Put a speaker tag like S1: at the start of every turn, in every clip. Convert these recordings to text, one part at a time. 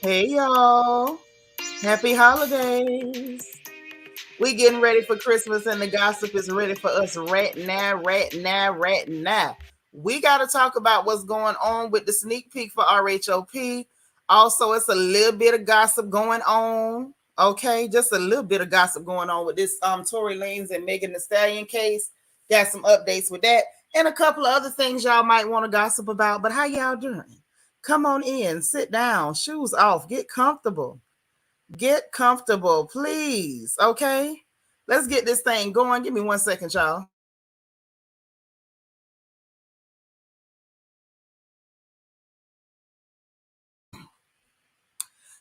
S1: Hey y'all. Happy holidays. We getting ready for Christmas and the gossip is ready for us right now, right now, right now. We got to talk about what's going on with the sneak peek for RHOP. Also, it's a little bit of gossip going on. Okay, just a little bit of gossip going on with this Tory Lanez and Megan Thee Stallion case. Got some updates with that and a couple of other things y'all might want to gossip about. But how y'all doing? Come on in, sit down, shoes off, get comfortable. Get comfortable, please. Okay. Let's get this thing going. Give me 1 second, y'all.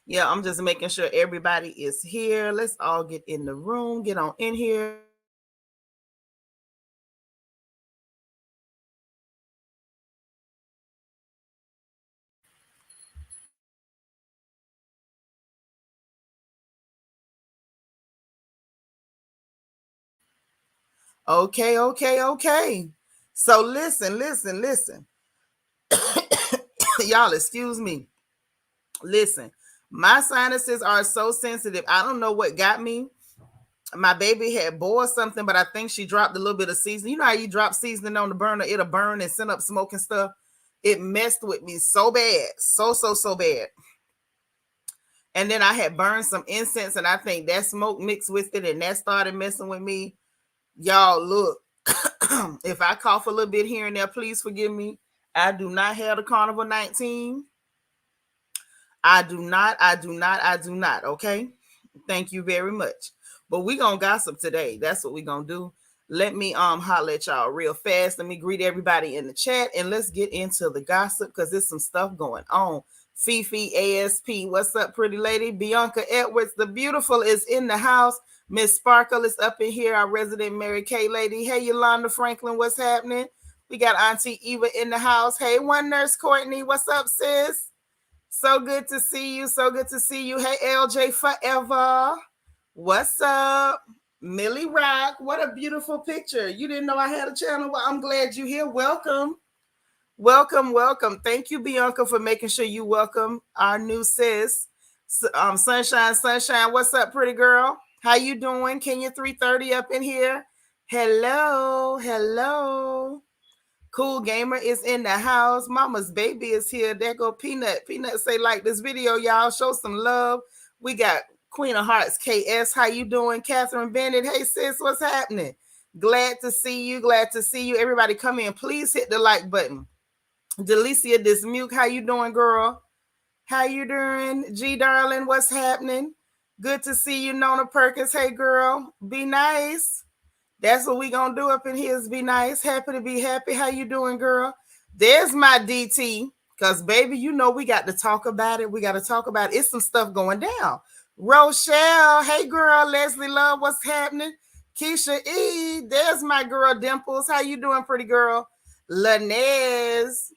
S1: Yeah, I'm just making sure everybody is here. Let's all get in the room, get on in here. Okay. So listen. Y'all, excuse me. Listen, my sinuses are so sensitive. I don't know what got me. My baby had boiled something, but I think she dropped a little bit of seasoning. You know how you drop seasoning on the burner, it'll burn and send up smoke and stuff. It messed with me so bad. So bad. And then I had burned some incense, and I think that smoke mixed with it, and that started messing with me. Y'all, look, if I cough a little bit here and there, please forgive me. I do not have the Carnival 19. I do not. Okay. Thank you very much. But we gonna gossip today. That's what we gonna do. Let me holler at y'all real fast. Let me greet everybody in the chat and let's get into the gossip because there's some stuff going on. Fifi ASP, what's up, pretty lady? Bianca Edwards, the beautiful, is in the house. Miss Sparkle is up in here, our resident Mary Kay lady. Hey, Yolanda Franklin, what's happening? We got Auntie Eva in the house. Hey, One Nurse Courtney, what's up, sis? So good to see you. So good to see you. Hey, LJ Forever. What's up? Millie Rock. What a beautiful picture. You didn't know I had a channel? Well, I'm glad you're here. Welcome. Welcome. Thank you, Bianca, for making sure you welcome our new sis. Sunshine. What's up, pretty girl? How you doing? Kenya 330 up in here. Hello. Cool Gamer is in the house. Mama's baby is here. There go Peanut. Peanut say like this video, y'all. Show some love. We got Queen of Hearts KS. How you doing? Catherine Bennett. Hey, sis, what's happening? Glad to see you. Everybody come in. Please hit the like button. Delicia Dismuke. How you doing, girl? How you doing? G darling, what's happening? Good to see you, Nona Perkins. Hey, girl. Be nice. That's what we gonna do up in here is be nice. Happy to be happy. How you doing, girl? There's my DT. Because, baby, you know we got to talk about it. It's some stuff going down. Rochelle. Hey, girl. Leslie Love. What's happening? Keisha E. There's my girl, Dimples. How you doing, pretty girl? Lanez.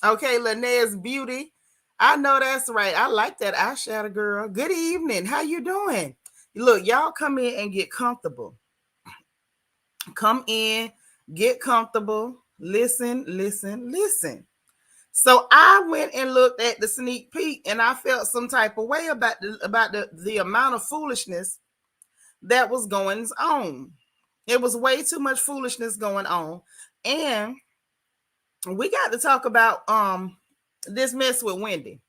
S1: Okay, Lanez Beauty. I know that's right. I like that eyeshadow, girl. Good evening. How you doing? Look, y'all come in and get comfortable. Come in, get comfortable, listen. So I went and looked at the sneak peek and I felt some type of way about the amount of foolishness that was going on. It was way too much foolishness going on. And we got to talk about this mess with Wendy.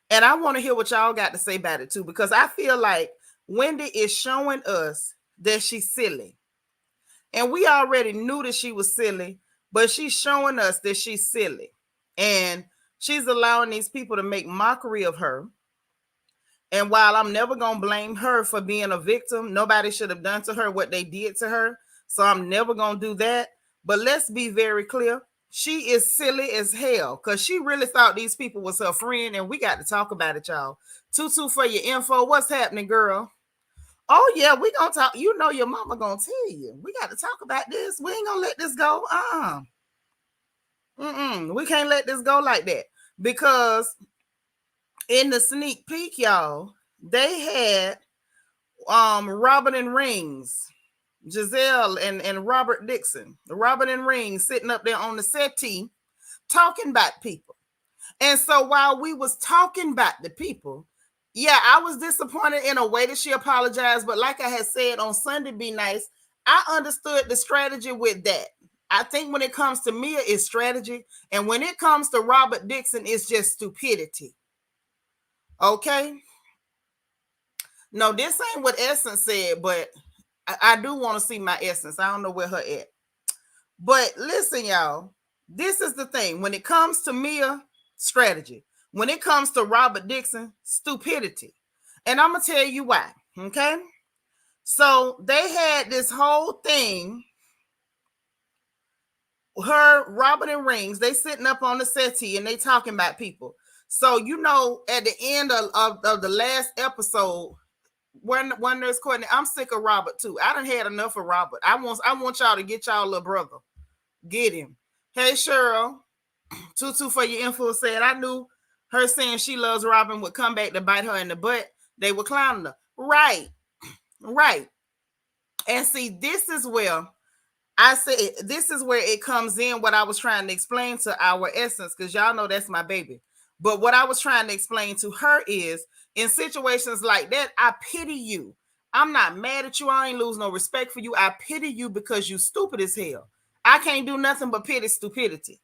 S1: And I want to hear what y'all got to say about it too, because I feel like Wendy is showing us that she's silly. And we already knew that she was silly, but she's showing us that she's silly. And she's allowing these people to make mockery of her. And while I'm never going to blame her for being a victim, nobody should have done to her what they did to her. So I'm never going to do that. But let's be very clear. She is silly as hell because she really thought these people was her friend. And we got to talk about it, y'all. Tutu for your info. What's happening, girl? Oh, yeah, we going to talk. You know your mama going to tell you. We got to talk about this. We ain't going to let this go. We can't let this go like that. Because in the sneak peek, y'all, they had Robin and Rings, Giselle and Robert Dixon. Robin and Rings sitting up there on the settee talking about people. And so while we was talking about the people, yeah, I was disappointed in a way that she apologized. But like I had said on Sunday, Be Nice, I understood the strategy with that. I think when it comes to Mia, it's strategy. And when it comes to Robert Dixon, it's just stupidity. Okay? No, this ain't what Essence said, but I do want to see my Essence. I don't know where her at. But listen, y'all, this is the thing. When it comes to Mia, strategy. When it comes to Robert Dixon, stupidity. And I'm going to tell you why, okay? So they had this whole thing, her, Robin and Rings, they sitting up on the settee and they talking about people. So, you know, at the end of the last episode, One Nurse Courtney, I'm sick of Robert too. I done had enough of Robert. I want y'all to get y'all little brother. Get him. Hey, Cheryl. Tutu for your info said, I knew her saying she loves Robin would come back to bite her in the butt. They were clowning her. Right. And see, this is where I say, this is where it comes in what I was trying to explain to our Essence, because y'all know that's my baby. But what I was trying to explain to her is, in situations like that, I pity you. I'm not mad at you. I ain't lose no respect for you. I pity you because you stupid as hell. I can't do nothing but pity stupidity.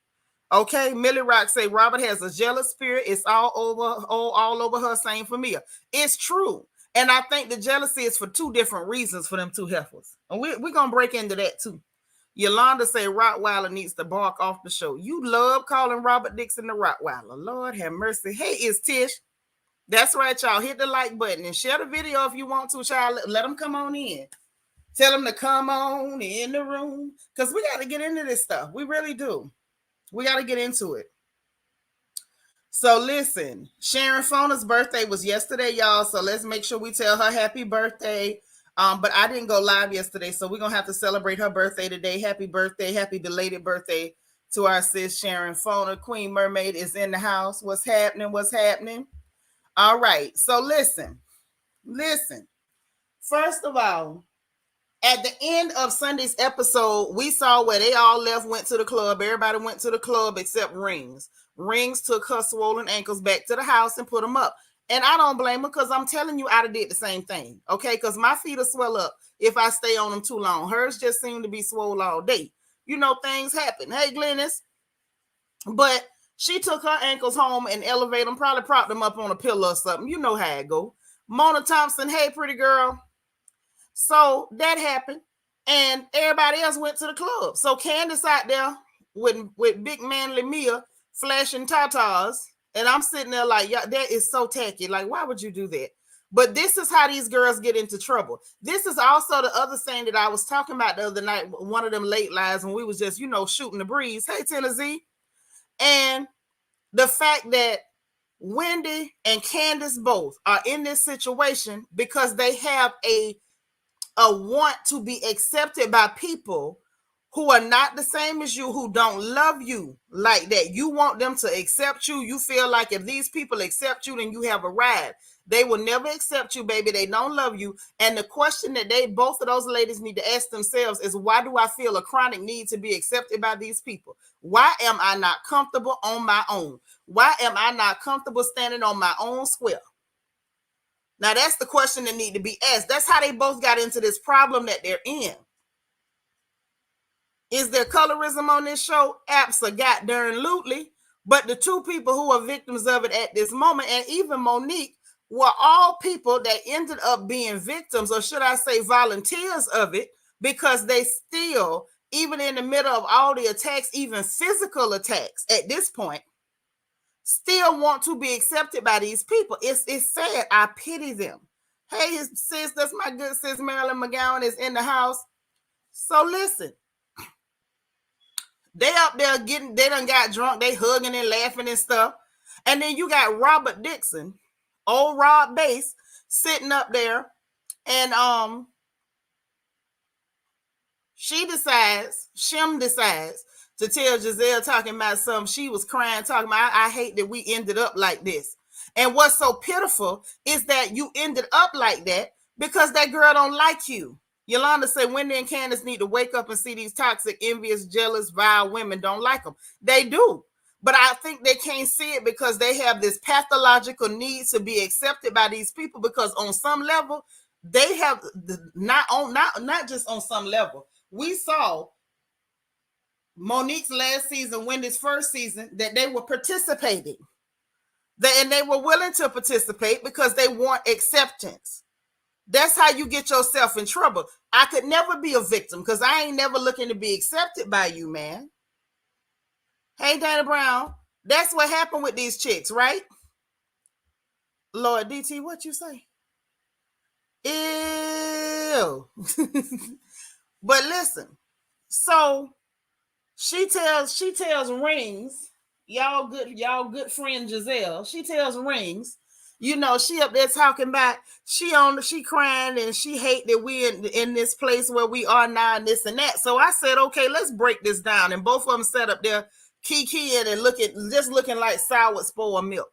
S1: Okay, Millie Rock say Robert has a jealous spirit. It's all over her. Same for Mia. It's true. And I think the jealousy is for two different reasons for them two heifers. And we're going to break into that too. Yolanda say Rottweiler needs to bark off the show. You love calling Robert Dixon the Rottweiler. Lord have mercy. Hey, it's Tish. That's right, y'all. Hit the like button and share the video if you want to, child. Let them come on in. Tell them to come on in the room because we got to get into this stuff. We really do. We got to get into it. So listen, Sharon Fona's birthday was yesterday, y'all. So let's make sure we tell her happy birthday. But I didn't go live yesterday, so we're going to have to celebrate her birthday today. Happy birthday. Happy belated birthday to our sis Sharon Fona. Queen Mermaid is in the house. What's happening? What's happening? All right. So listen. First of all, at the end of Sunday's episode, we saw where they all left, went to the club. Everybody went to the club except Rings. Rings took her swollen ankles back to the house and put them up. And I don't blame her because I'm telling you, I'd have did the same thing. Okay, because my feet will swell up if I stay on them too long. Hers just seem to be swole all day. You know, things happen. Hey, Glennis. But she took her ankles home and elevated them, probably propped them up on a pillow or something. You know how it go. Mona Thompson, hey, pretty girl. So that happened. And everybody else went to the club. So Candiance out there with big manly Mia flashing tatas. And I'm sitting there like, yeah, that is so tacky. Like, why would you do that? But this is how these girls get into trouble. This is also the other thing that I was talking about the other night, one of them late lives when we was just, shooting the breeze. Hey, Tennessee. And the fact that Wendy and Candiance both are in this situation because they have a want to be accepted by people who are not the same as you, who don't love you like that. You want them to accept you. You feel like if these people accept you, then you have arrived. They will never accept you, baby. They don't love you. And the question that both of those ladies need to ask themselves is, why do I feel a chronic need to be accepted by these people? Why am I not comfortable on my own? Why am I not comfortable standing on my own square? Now, that's the question that need to be asked. That's how they both got into this problem that they're in. Is there colorism on this show? Abso-goddamn-lutely. But the two people who are victims of it at this moment, and even Monique, were all people that ended up being victims, or should I say volunteers of it, because they still, even in the middle of all the attacks, even physical attacks at this point, still want to be accepted by these people. It's sad. I pity them. Hey, his sis, that's my good sis Marilyn McGowan is in the house. So listen, they up there they done got drunk, they hugging and laughing and stuff. And then you got Robert Dixon, old Rob Bass, sitting up there, and Shim decides to tell Giselle, talking about something. She was crying, talking about, I hate that we ended up like this. And what's so pitiful is that you ended up like that because that girl don't like you. Yolanda said Wendy and Candiance need to wake up and see these toxic, envious, jealous, vile women don't like them. They do. But I think they can't see it because they have this pathological need to be accepted by these people, because on some level, they have not just on some level. We saw Monique's last season, Wendy's first season, that they were participating. And they were willing to participate because they want acceptance. That's how you get yourself in trouble. I could never be a victim because I ain't never looking to be accepted by you, man. Hey, Dana Brown, that's what happened with these chicks, right? Lord DT, what you say? Ew. But listen, so she tells Rings, y'all good friend Giselle, she tells Rings, she up there talking about she crying and she hate that we in this place where we are now and this and that. So I said, okay, let's break this down. And both of them sat up there kikiing and looking like sour spoiled milk.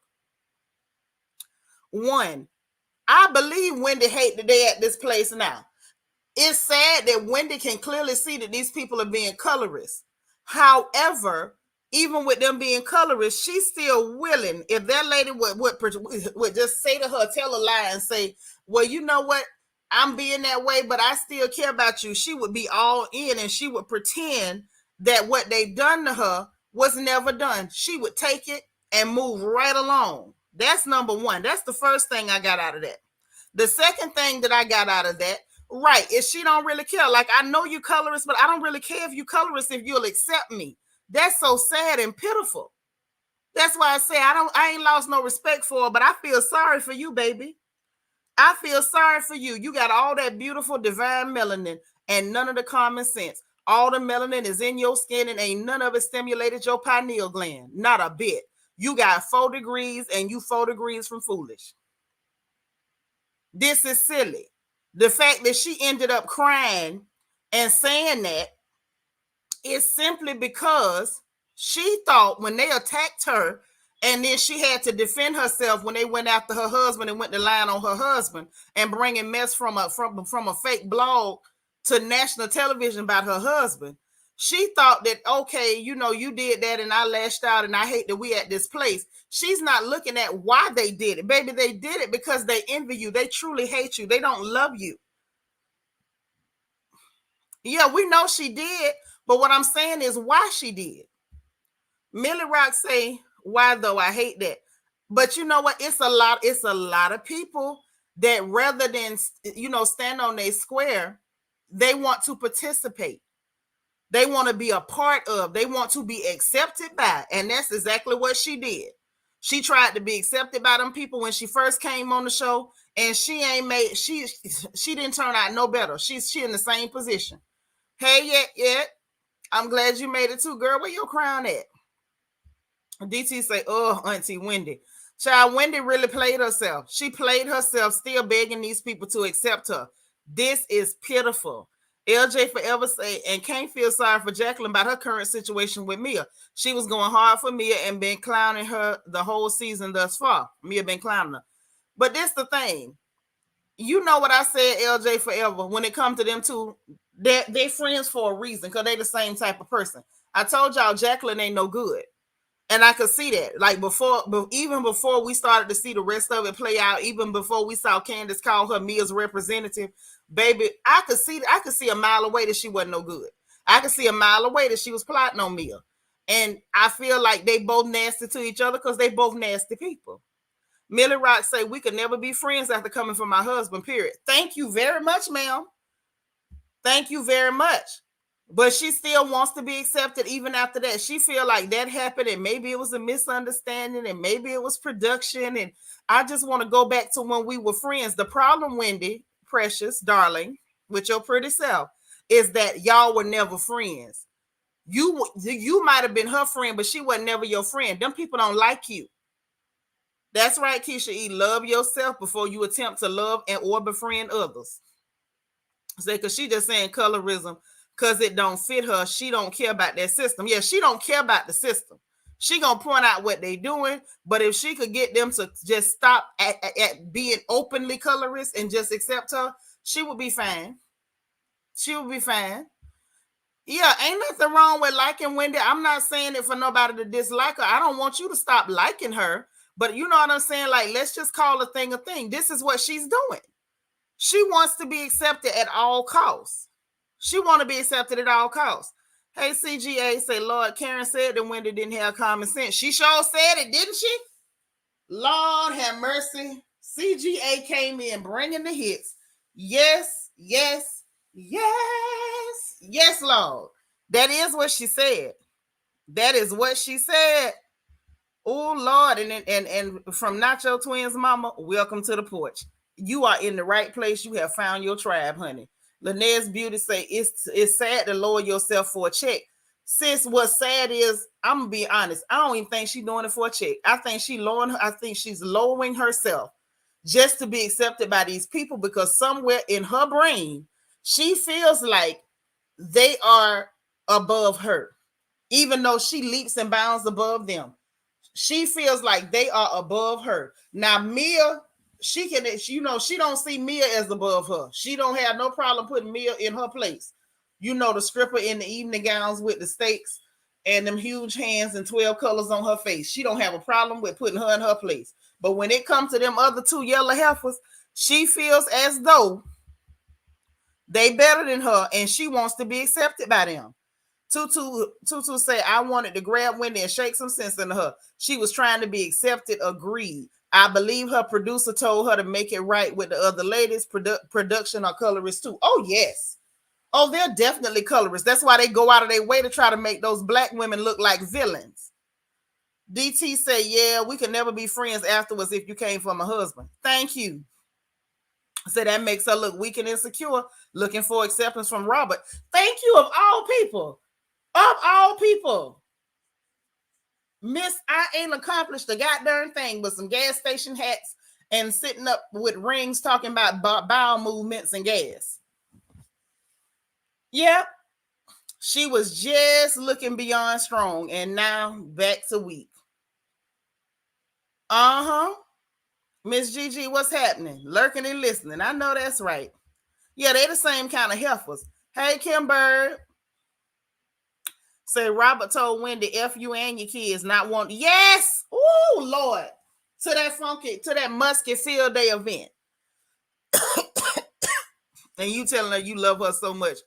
S1: One, I believe Wendy hate that they at this place now. It's sad that Wendy can clearly see that these people are being colorist. However, even with them being colorist, she's still willing. If that lady would just say to her, tell a lie and say, well, you know what? I'm being that way, but I still care about you. She would be all in and she would pretend that what they done to her was never done. She would take it and move right along. That's number one. That's the first thing I got out of that. The second thing that I got out of that, right, is she don't really care. Like, I know you colorist, but I don't really care if you colorist if you'll accept me. That's so sad and pitiful. That's why I say I ain't lost no respect for her, but I feel sorry for you, baby. I feel sorry for you. You got all that beautiful divine melanin and none of the common sense. All the melanin is in your skin and ain't none of it stimulated your pineal gland. Not a bit. You got 4 degrees and you 4 degrees from foolish. This is silly. The fact that she ended up crying and saying that is simply because she thought when they attacked her and then she had to defend herself when they went after her husband and went to line on her husband and bringing mess from a fake blog to national television about her husband. She thought that, okay, you know, you did that and I lashed out and I hate that we at this place. She's not looking at why they did it. Baby, they did it because they envy you. They truly hate you. They don't love you. Yeah, we know she did, but what I'm saying is why she did. Millie Rock say, why though? I hate that. But you know what? It's a lot of people that rather than, you know, stand on their square, they want to participate. They want to be a part of, they want to be accepted by, and that's exactly what she did. She tried to be accepted by them people when she first came on the show, and she didn't turn out no better. She in the same position. Hey, yeah, I'm glad you made it too, girl. Where your crown at? DT say, oh, Auntie Wendy. Child, Wendy really played herself. She played herself, still begging these people to accept her. This is pitiful. LJ forever say, and can't feel sorry for Jacqueline about her current situation with Mia. She was going hard for Mia and been clowning her the whole season thus far. Mia been clowning her. But this the thing. You know what I said, LJ forever, when it comes to them two, they're friends for a reason because they the same type of person. I told y'all Jacqueline ain't no good. And I could see that, like even before we started to see the rest of it play out, even before we saw Candiance call her Mia's representative, baby, I could see a mile away that she wasn't no good. I could see a mile away that she was plotting on Mia. And I feel like they both nasty to each other because they both nasty people. Millie Rock say, we could never be friends after coming from my husband, period. Thank you very much, ma'am. Thank you very much. But she still wants to be accepted even after that. She feel like that happened and maybe it was a misunderstanding and maybe it was production. And I just want to go back to when we were friends. The problem, Wendy, precious, darling, with your pretty self, is that y'all were never friends. You might have been her friend, but she wasn't never your friend. Them people don't like you. That's right, Keisha E. Love yourself before you attempt to love and or befriend others. Say, because she just saying colorism because it don't fit her. She don't care about that system. Yeah, she don't care about the system. She gonna point out what they doing, but if she could get them to just stop at being openly colorist and just accept her, she would be fine. She would be fine. Yeah, ain't nothing wrong with liking Wendy. I'm not saying it for nobody to dislike her. I don't want you to stop liking her, but you know what I'm saying? Like, let's just call a thing a thing. This is what she's doing. She wants to be accepted at all costs. She want to be accepted at all costs. Hey, CGA, say, Lord, Karen said that Wendy didn't have common sense. She sure said it, didn't she? Lord have mercy. CGA came in bringing the hits. Yes, yes, yes, yes, Lord. That is what she said. That is what she said. Oh, Lord. And from Nacho Twins Mama, welcome to the porch. You are in the right place. You have found your tribe, honey. Linnaeus Beauty say, it's sad to lower yourself for a check. Sis, what's sad is, I'm going to be honest, I don't even think she's doing it for a check. I think she's lowering herself just to be accepted by these people because somewhere in her brain, she feels like they are above her, even though she leaps and bounds above them. She feels like they are above her. Now, Mia, she don't see Mia as above her. She don't have no problem putting Mia in her place. You know, the stripper in the evening gowns with the steaks and them huge hands and 12 colors on her face. She don't have a problem with putting her in her place. But when it comes to them other two yellow heifers, she feels as though they better than her and she wants to be accepted by them. Tutu say, I wanted to grab Wendy and shake some sense into her. She was trying to be accepted, agreed. I believe her producer told her to make it right with the other ladies. Production or colorists too. Oh, yes. Oh, they're definitely colorists. That's why they go out of their way to try to make those black women look like villains. DT say, yeah, we can never be friends afterwards if you came from a husband. Thank you. So that makes her look weak and insecure, looking for acceptance from Robert. Thank you, of all people. Of all people. Miss, I ain't accomplished a goddamn thing but some gas station hats and sitting up with rings talking about bowel movements and gas. Yep. She was just looking beyond strong and now back to weak. Uh-huh. Miss Gigi, what's happening? Lurking and listening. I know that's right. Yeah, they the same kind of heifers. Hey, Kim Bird. Say Robert told Wendy, F you and your kids not want. Yes. Oh, Lord. To that musky field day event. And you telling her you love her so much.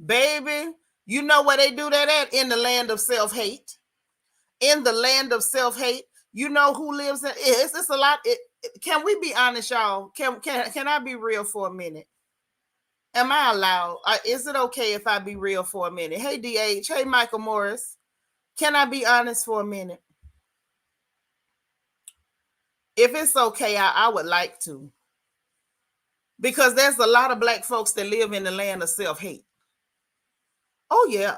S1: Baby, you know where they do that at? In the land of self-hate. In the land of self-hate. You know who lives in it's a lot. Can we be honest, y'all? Can I be real for a minute? Am I allowed? Is it okay if I be real for a minute? Hey, DH. Hey, Michael Morris. Can I be honest for a minute? If it's okay, I would like to. Because there's a lot of black folks that live in the land of self-hate. Oh, yeah.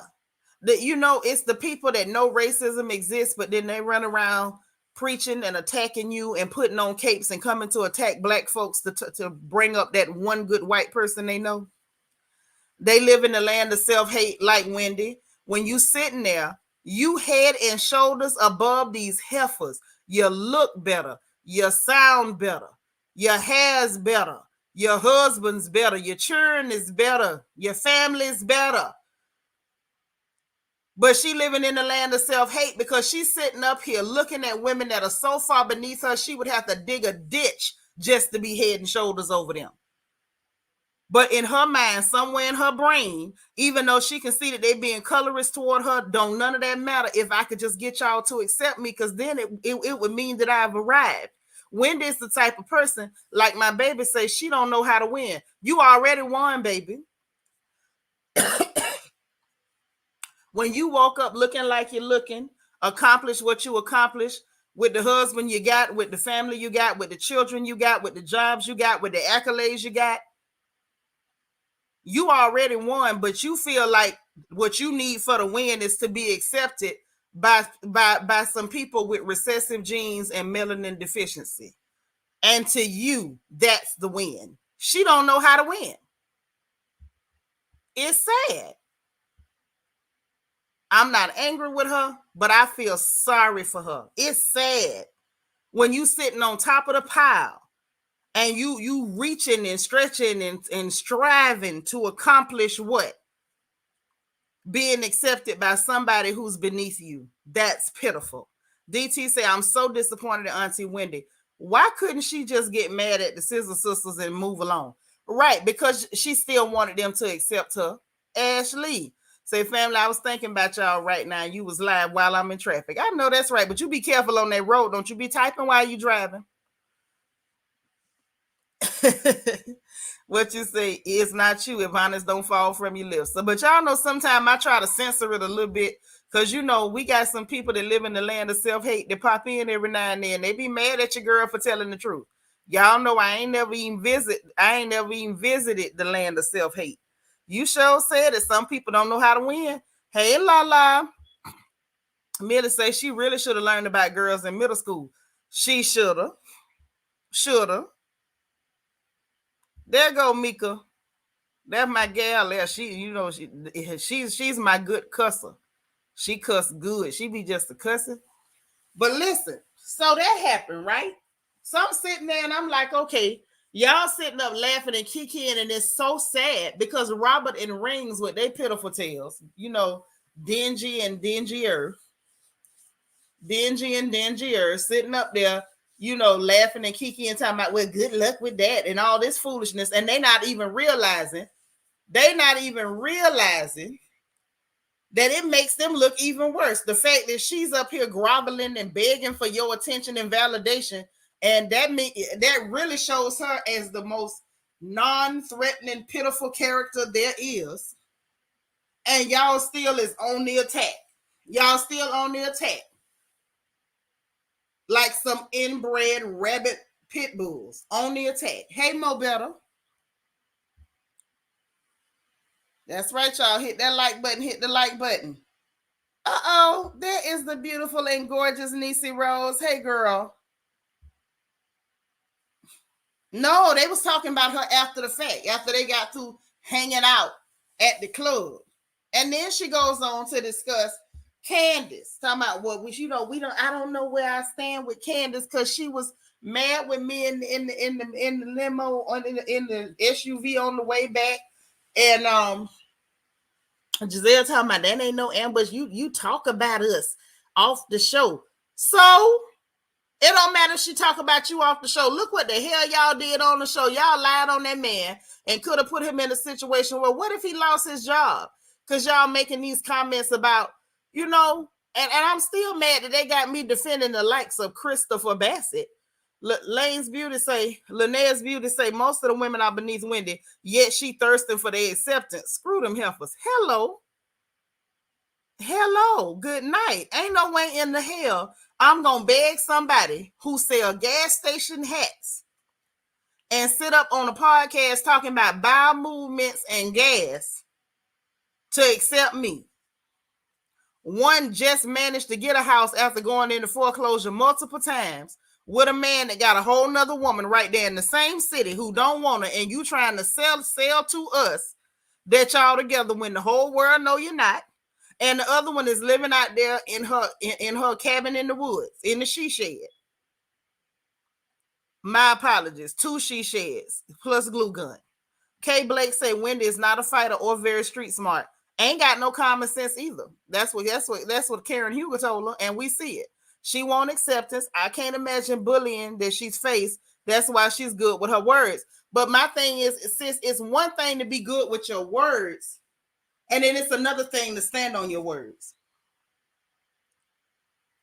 S1: It's the people that know racism exists, but then they run around preaching and attacking you and putting on capes and coming to attack black folks to bring up that one good white person they know. They live in the land of self-hate like Wendy. When you sitting there, you head and shoulders above these heifers. You look better. You sound better. Your hair's better. Your husband's better. Your children is better. Your family's better. But she living in the land of self-hate because she's sitting up here looking at women that are so far beneath her, she would have to dig a ditch just to be head and shoulders over them. But in her mind, somewhere in her brain, even though she can see that they being colorist toward her, don't none of that matter if I could just get y'all to accept me, because then it would mean that I've arrived. Wendy's the type of person, like my baby says, she don't know how to win. You already won, baby. When you woke up looking like you're looking, accomplish what you accomplished with the husband you got, with the family you got, with the children you got, with the jobs you got, with the accolades you got, you already won, but you feel like what you need for the win is to be accepted by some people with recessive genes and melanin deficiency. And to you, that's the win. She don't know how to win. It's sad. I'm not angry with her, but I feel sorry for her. It's sad when you sitting on top of the pile and you reaching and stretching and striving to accomplish what? Being accepted by somebody who's beneath you. That's pitiful. DT say, I'm so disappointed in Auntie Wendy. Why couldn't she just get mad at the Scissor Sisters and move along? Right, because she still wanted them to accept her. Ashley. Say, family, I was thinking about y'all right now. You was live while I'm in traffic. I know that's right, but you be careful on that road. Don't you be typing while you driving. What you say is not you if honest don't fall from your lips. So, but y'all know sometimes I try to censor it a little bit because, we got some people that live in the land of self-hate that pop in every now and then. They be mad at your girl for telling the truth. Y'all know I ain't never even visited the land of self-hate. You sure said that some people don't know how to win. Hey, Lala. Millie say she really should have learned about girls in middle school. She should have. There go Mika. That's my gal there. She's my good cusser. She cuss good. She be just a cussing. But listen, so that happened, right? So I'm sitting there and I'm like, okay, y'all sitting up laughing and kicking, and it's so sad because Robert and Rings with their pitiful tales, dingy and dingier, sitting up there, laughing and kicking and talking about, well, good luck with that and all this foolishness. And they not even realizing that it makes them look even worse. The fact that she's up here groveling and begging for your attention and validation, and that really shows her as the most non-threatening, pitiful character there is. And y'all still is on the attack. Y'all still on the attack. Like some inbred rabbit pit bulls on the attack. Hey, Mo Better. That's right, y'all. Hit that like button. Hit the like button. Uh-oh. There is the beautiful and gorgeous Niecy Rose. Hey, girl. No, they was talking about her after the fact, after they got through hanging out at the club. And then she goes on to discuss Candiance, talking about what we, I don't know where I stand with Candiance because she was mad with me in the limo in the SUV on the way back, and Giselle talking about that ain't no ambush. You talk about us off the show, so it don't matter if she talk about you off the show. Look what the hell y'all did on the show. Y'all lied on that man and could have put him in a situation where what if he lost his job? Because y'all making these comments about, and I'm still mad that they got me defending the likes of Christopher Bassett. Linnea Beauty say most of the women are beneath Wendy, yet she thirsting for their acceptance. Screw them heifers. Hello, good night. Ain't no way in the hell I'm gonna beg somebody who sell gas station hats and sit up on a podcast talking about bowel movements and gas to accept me. One just managed to get a house after going into foreclosure multiple times with a man that got a whole nother woman right there in the same city who don't want her, and you trying to sell to us that y'all together when the whole world know you're not. And the other one is living out there in her cabin in the woods, in the she shed. My apologies. 2 she sheds plus glue gun. Kay Blake say Wendy is not a fighter or very street smart. Ain't got no common sense either. That's what Karen Huger told her, and we see it. She wants acceptance. I can't imagine bullying that she's faced. That's why she's good with her words. But my thing is, sis, it's one thing to be good with your words, and then it's another thing to stand on your words.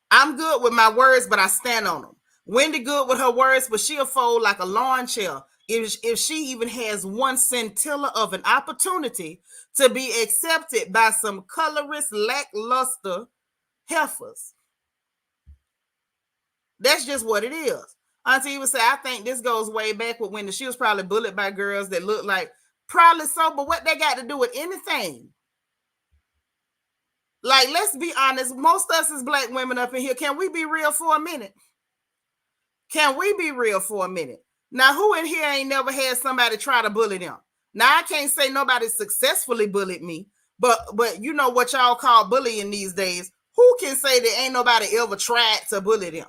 S1: I'm good with my words, but I stand on them. Wendy good with her words, but she'll fold like a lawn chair if she even has one scintilla of an opportunity to be accepted by some colorless, lackluster heifers. That's just what it is. Auntie would say, I think this goes way back with Wendy. She was probably bullied by girls that look like, probably so, but what they got to do with anything? Like, let's be honest. Most of us as black women up in here, can we be real for a minute? Can we be real for a minute? Now, who in here ain't never had somebody try to bully them? Now, I can't say nobody successfully bullied me, but you know what y'all call bullying these days. Who can say that ain't nobody ever tried to bully them?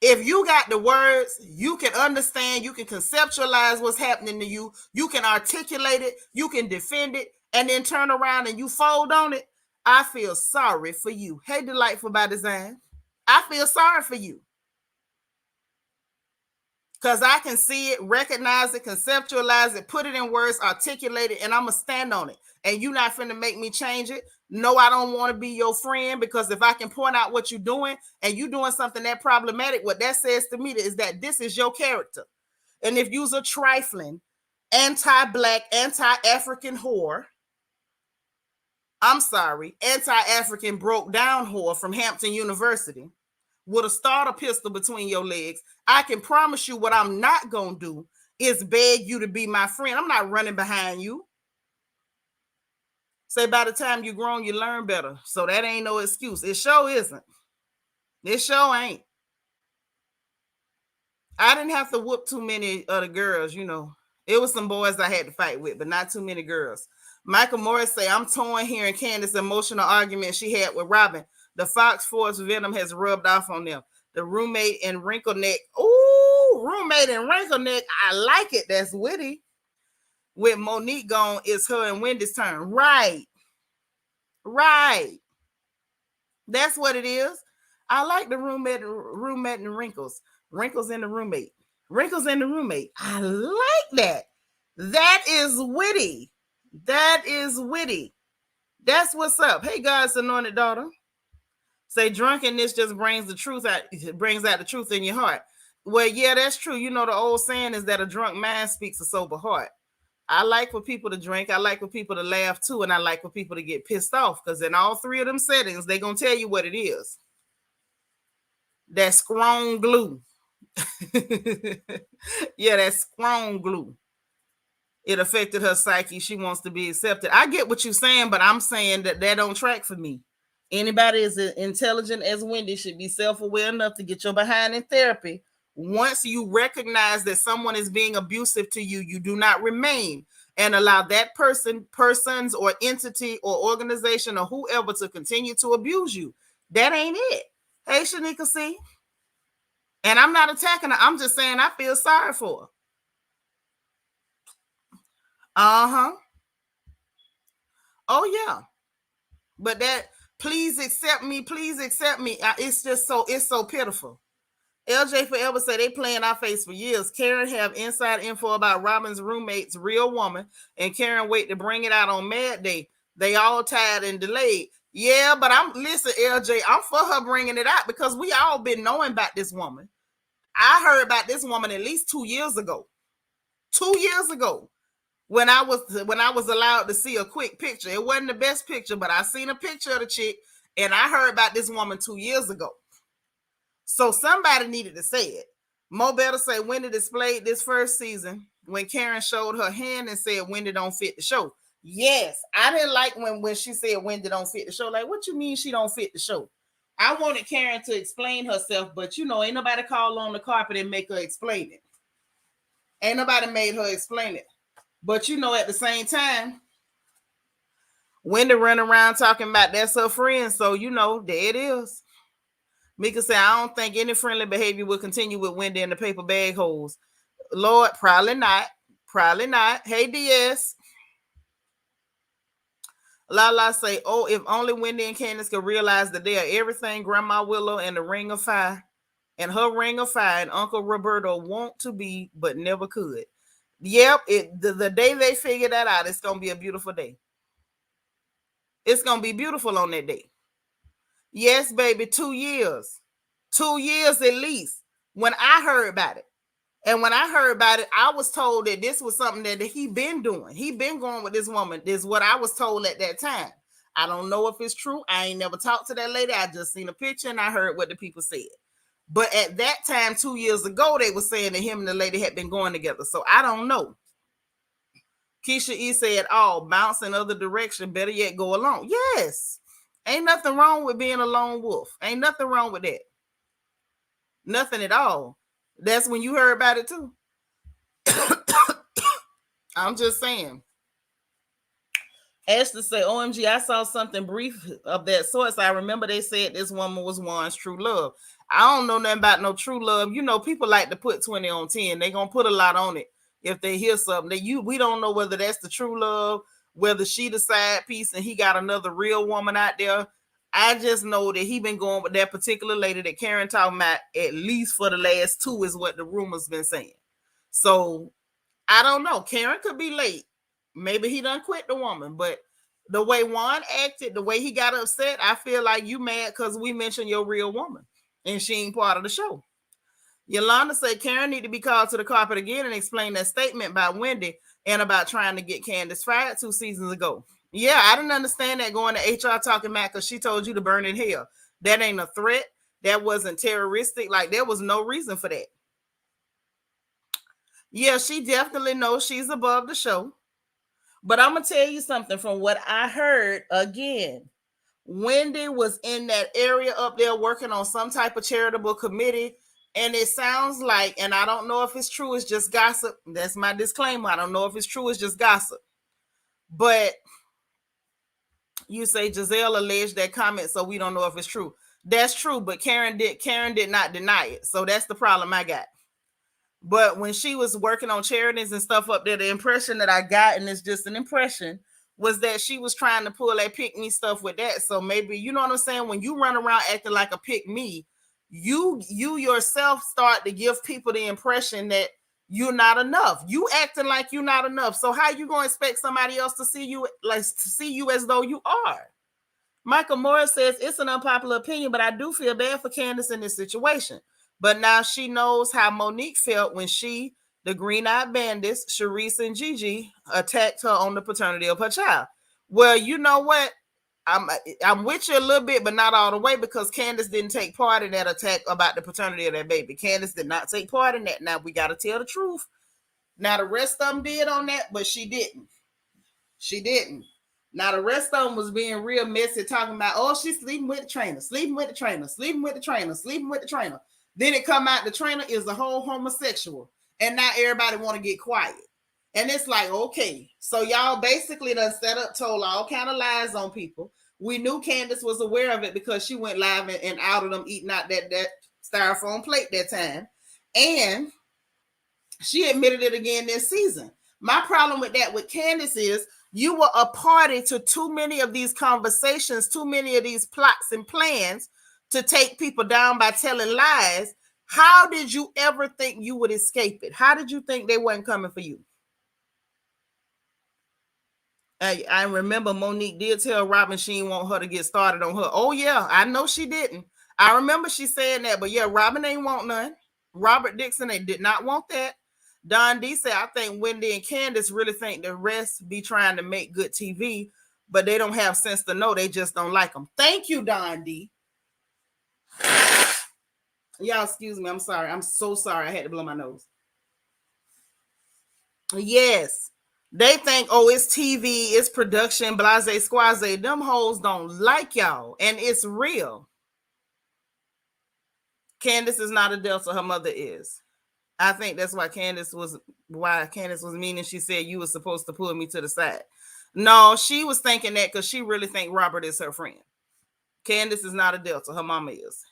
S1: If you got the words, you can understand, you can conceptualize what's happening to you, you can articulate it, you can defend it, and then turn around and you fold on it. I feel sorry for you. Hey, Delightful by Design. I feel sorry for you. Because I can see it, recognize it, conceptualize it, put it in words, articulate it, and I'm going to stand on it. And you're not finna make me change it. No, I don't want to be your friend, because if I can point out what you're doing and you're doing something that problematic, what that says to me is that this is your character. And if you're a trifling, anti-black, anti-African whore, I'm sorry, anti-African broke down whore from Hampton University with a starter pistol between your legs, I can promise you what I'm not going to do is beg you to be my friend. I'm not running behind you. Say by the time you're grown, you learn better. So that ain't no excuse. It sure isn't. It sure ain't. I didn't have to whoop too many of the girls, you know. It was some boys I had to fight with, but not too many girls. Michael Morris say, I'm torn hearing Candiace's emotional argument she had with Robin. The Fox Force venom has rubbed off on them. The roommate and wrinkle neck. Ooh, roommate and wrinkle neck. I like it. That's witty. With Monique gone, it's her and Wendy's turn. Right. That's what it is. I like the roommate and wrinkles. Wrinkles in the roommate. Wrinkles in the roommate. I like that. That is witty. That is witty. That's what's up. Hey, God's anointed daughter. Say drunkenness just brings the truth out, brings out the truth in your heart. Well, yeah, that's true. You know, the old saying is that a drunk mind speaks a sober heart. I like for people to drink. I like for people to laugh too. And I like for people to get pissed off, because in all three of them settings, they're going to tell you what it is. That strong glue. Yeah, that strong glue. It affected her psyche. She wants to be accepted. I get what you're saying, but I'm saying that don't track for me. Anybody as intelligent as Wendy should be self-aware enough to get your behind in therapy. Once you recognize that someone is being abusive to you, you do not remain and allow that persons or entity or organization or whoever to continue to abuse you. That ain't it. Hey, Seanitra, see? And I'm not attacking her. I'm just saying I feel sorry for her. Uh-huh. Oh, yeah. But that, please accept me. Please accept me. It's just it's so pitiful. LJ Forever said they playing our face for years. Karen have inside info about Robin's roommate's real woman, and Karen wait to bring it out on Mad Day. They all tired and delayed. Yeah, but listen, LJ, I'm for her bringing it out, because we all been knowing about this woman. I heard about this woman at least 2 years ago. 2 years ago. When I was allowed to see a quick picture. It wasn't the best picture, but I seen a picture of the chick, and I heard about this woman 2 years ago. So somebody needed to say it. Mo Better say Wendy displayed this first season when Karen showed her hand and said Wendy don't fit the show. Yes, I didn't like when she said Wendy don't fit the show. Like, what you mean she don't fit the show? I wanted Karen to explain herself, but ain't nobody call on the carpet and make her explain it. Ain't nobody made her explain it. But at the same time, Wendy run around talking about that's her friend. So, there it is. Mika said, I don't think any friendly behavior will continue with Wendy and the paper bag holes. Lord, probably not. Probably not. Hey, DS. Lala say, oh, if only Wendy and Candiance could realize that they are everything Grandma Willow and the Ring of Fire and her Ring of Fire and Uncle Roberto want to be, but never could. Yep, the day they figure that out, it's going to be a beautiful day. It's going to be beautiful on that day. Yes, baby, 2 years. 2 years at least when I heard about it. And when I heard about it, I was told that this was something that he been doing. He been going with this woman. This is what I was told at that time. I don't know if it's true. I ain't never talked to that lady. I just seen a picture and I heard what the people said. But at that time, 2 years ago, they were saying that him and the lady had been going together. So I don't know. Keisha E said, bounce in other direction. Better yet, go alone. Yes. Ain't nothing wrong with being a lone wolf. Ain't nothing wrong with that. Nothing at all. That's when you heard about it too. I'm just saying. Ashley said, OMG, I saw something brief of that sort. So I remember they said this woman was Juan's true love. I don't know nothing about no true love. People like to put 20 on 10. They're going to put a lot on it if they hear something. We don't know whether that's the true love, whether she the side piece and he got another real woman out there. I just know that he been going with that particular lady that Karen talking about at least for the last 2 is what the rumors been saying. So I don't know. Karen could be late. Maybe he done quit the woman, but the way Juan acted, the way he got upset, I feel like you mad because we mentioned your real woman and she ain't part of the show. Yolanda said Karen need to be called to the carpet again and explain that statement by Wendy and about trying to get Candiance fired 2 seasons ago. Yeah, I didn't understand that going to HR talking about because she told you to burn in hell. That ain't a threat. That wasn't terroristic. Like, there was no reason for that. Yeah, she definitely knows she's above the show. But I'm going to tell you something from what I heard again. Wendy was in that area up there working on some type of charitable committee. And it sounds like, and I don't know if it's true, it's just gossip. That's my disclaimer. I don't know if it's true, it's just gossip. But you say Giselle alleged that comment, so we don't know if it's true. That's true, but Karen did not deny it. So that's the problem I got. But when she was working on charities and stuff up there, the impression that I got, and it's just an impression, was that she was trying to pull that pick me stuff with that. So maybe, you know what I'm saying? When you run around acting like a pick me, you yourself start to give people the impression that you're not enough. You acting like you're not enough. So how you gonna expect somebody else to see you as though you are? Michael Morris says it's an unpopular opinion, but I do feel bad for Candiance in this situation. But now she knows how Monique felt when she, the green-eyed bandits, Sharice and Gigi, attacked her on the paternity of her child. Well, you know what? I'm with you a little bit, but not all the way, because Candiance didn't take part in that attack about the paternity of that baby. Candiance did not take part in that. Now we got to tell the truth. Now the rest of them did on that, but she didn't. She didn't. Now the rest of them was being real messy, talking about, oh, she's sleeping with the trainer, sleeping with the trainer, sleeping with the trainer, sleeping with the trainer. Then it come out the trainer is a whole homosexual, and now everybody want to get quiet. And it's like, okay, so y'all basically done set up, told all kind of lies on people. We knew Candiance was aware of it because she went live and outed them eating out that styrofoam plate that time. And she admitted it again this season. My problem with that with Candiance is you were a party to too many of these conversations, too many of these plots and plans to take people down by telling lies. How did you ever think you would escape it? How did you think they weren't coming for you? I remember Monique did tell Robin she didn't want her to get started on her. Oh, yeah, I know she didn't. I remember she saying that, but yeah, Robin ain't want none. Robert Dixon, they did not want that. Don D said, I think Wendy and Candiance really think the rest be trying to make good TV, but they don't have sense to know. They just don't like them. Thank you, Don D. Y'all, excuse me. I'm sorry. I'm so sorry. I had to blow my nose. Yes. They think, oh, it's TV, it's production, blase squaze. Them hoes don't like y'all, and it's real. Candiance is not a Delta. Her mother is. I think that's why Candiance was meaning. She said you were supposed to pull me to the side. No, she was thinking that because she really think Robert is her friend. Candiance is not a Delta. Her mama is.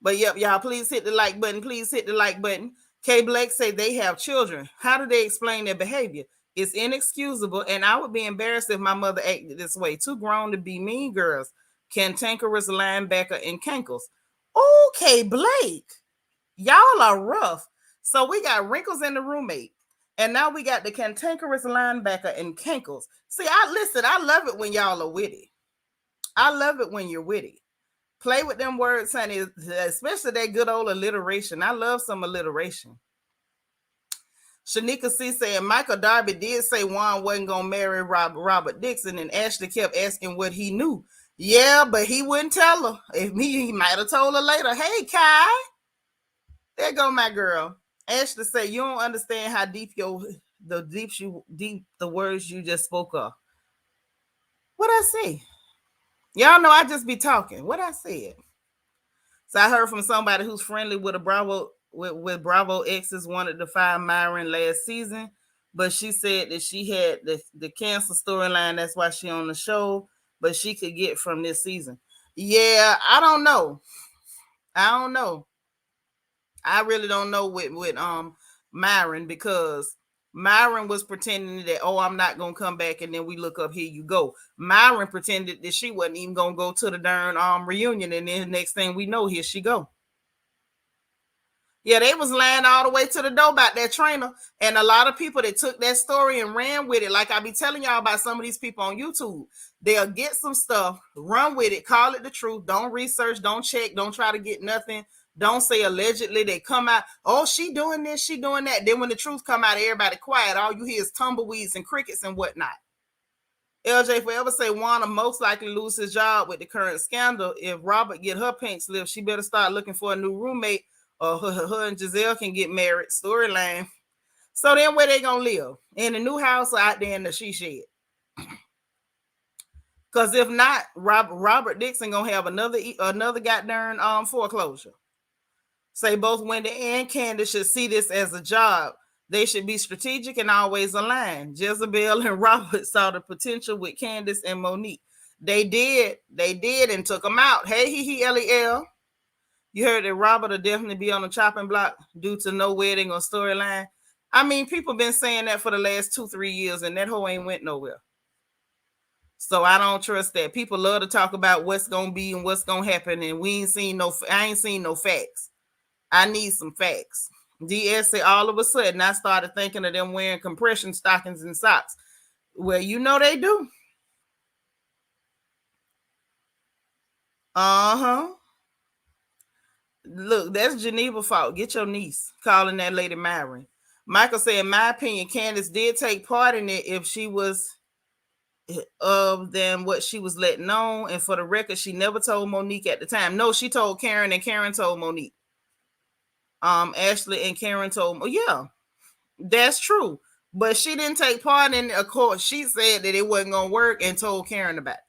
S1: But yep, y'all, please hit the like button. Please hit the like button. K Blake say they have children. How do they explain their behavior? It's inexcusable, and I would be embarrassed if my mother acted this way. Too grown to be mean girls. Cantankerous linebacker and cankles. Okay, Blake. Y'all are rough. So we got wrinkles in the roommate, and now we got the cantankerous linebacker and cankles. See, I love it when y'all are witty. I love it when you're witty. Play with them words, honey, especially that good old alliteration. I love some alliteration. Shanika C saying Michael Darby did say Juan wasn't gonna marry Robert Dixon, and Ashley kept asking what he knew. Yeah, but he wouldn't tell her. If he might have told her later. Hey, Kai. There go my girl. Ashley say you don't understand how deep the words you just spoke of. What I say? Y'all know I just be talking. What I said. So I heard from somebody who's friendly with a Bravo with Bravo exes wanted to fire Myron last season, but she said that she had the cancer storyline. That's why she on the show, but she could get from this season. Yeah, I don't know. I really don't know with Myron, because Myron was pretending that, oh, I'm not gonna come back, and then we look up, here you go. Myron pretended that she wasn't even gonna go to the darn reunion, and then the next thing we know, here she go. Yeah, they was lying all the way to the door about that trainer, and a lot of people that took that story and ran with it. Like I be telling y'all about some of these people on YouTube, they'll get some stuff, run with it, call it the truth, don't research, don't check, don't try to get nothing. Don't say allegedly. They come out, oh, she doing this, she doing that. Then when the truth come out, everybody quiet. All you hear is tumbleweeds and crickets and whatnot. LJ Forever say Juan most likely lose his job with the current scandal. If Robert get her pink slip, she better start looking for a new roommate, or her and Giselle can get married. Storyline. So then where they gonna live? In a new house or out there in the she shed? Because if not, Robert Dixon gonna have another goddamn foreclosure. Say both Wendy and Candiance should see this as a job. They should be strategic and always aligned. Jezebel and Robert saw the potential with Candiance and Monique. They did, and took them out. Hey, LEL. You heard that Robert will definitely be on the chopping block due to no wedding or storyline. I mean, people been saying that for the last 2-3 years, and that hoe ain't went nowhere. So I don't trust that. People love to talk about what's gonna be and what's gonna happen, and I ain't seen no facts. I need some facts. DS said all of a sudden I started thinking of them wearing compression stockings and socks. Well, you know they do. Uh-huh. Look, that's Geneva fault. Get your niece calling that lady Myron. Michael said, in my opinion, Candiance did take part in it if she was of than what she was letting on. And for the record, she never told Monique at the time. No, she told Karen, and Karen told Monique. Ashley and Karen told me, yeah, that's true. But she didn't take part in it. Of course, she said that it wasn't gonna work and told Karen about it.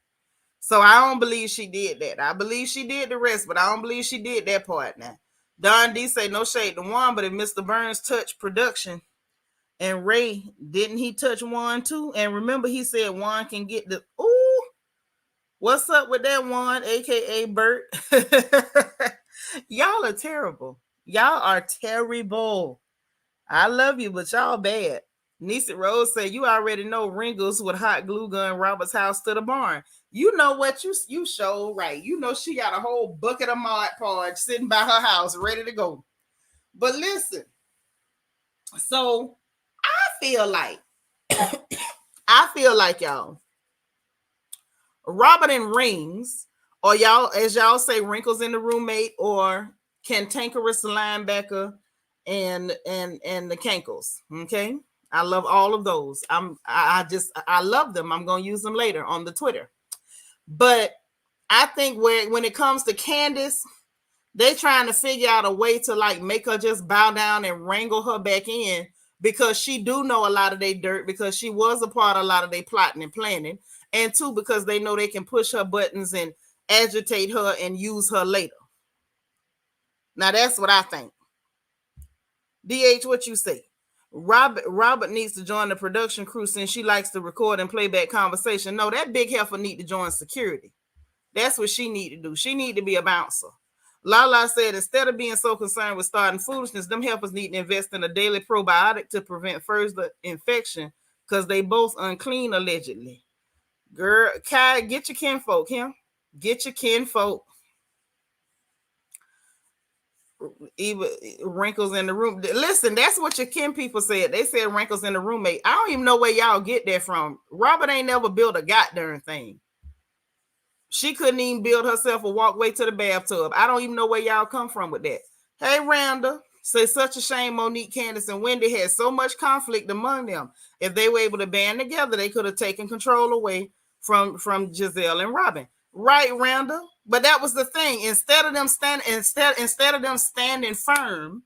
S1: So I don't believe she did that. I believe she did the rest, but I don't believe she did that part now. Don D say no shade to Juan, but if Mr. Burns touched production and Ray, didn't he touch Juan too? And remember, he said Juan can get the ooh. What's up with that Juan, aka Bert? Y'all are terrible. Y'all are terrible. I love you, but y'all bad. Nisa Rose said, you already know Ringles with hot glue gun Robert's house to the barn. You know what? You show right. You know she got a whole bucket of Mod Podge sitting by her house ready to go. But listen, so I feel like y'all, Robert and Rings, or y'all, as y'all say, Wrinkles in the Roommate, or Cantankerous Linebacker and the Cankles. Okay. I love all of those. I love them. I'm gonna use them later on the Twitter. But I think when it comes to Candiance, they trying to figure out a way to like make her just bow down and wrangle her back in, because she do know a lot of their dirt, because she was a part of a lot of their plotting and planning, and two, because they know they can push her buttons and agitate her and use her later. Now that's what I think. DH, what you say? Robert needs to join the production crew since she likes to record and playback conversation. No, that big heifer need to join security. That's what she need to do. She need to be a bouncer. Lala said, instead of being so concerned with starting foolishness, them helpers need to invest in a daily probiotic to prevent further infection, because they both unclean allegedly. Girl, Kai, get your kinfolk, him. Get your kinfolk. Even Wrinkles in the room. Listen, that's what your kin people said. They said Wrinkles in the Roommate. I don't even know where y'all get that from. Robert ain't never built a goddamn thing. She couldn't even build herself a walkway to the bathtub. I don't even know where y'all come from with that. Hey, Randa, say such a shame Monique, Candiance, and Wendy had so much conflict among them. If they were able to band together, they could have taken control away from Giselle and Robin. Right, Randa? But that was the thing. Instead of them standing firm,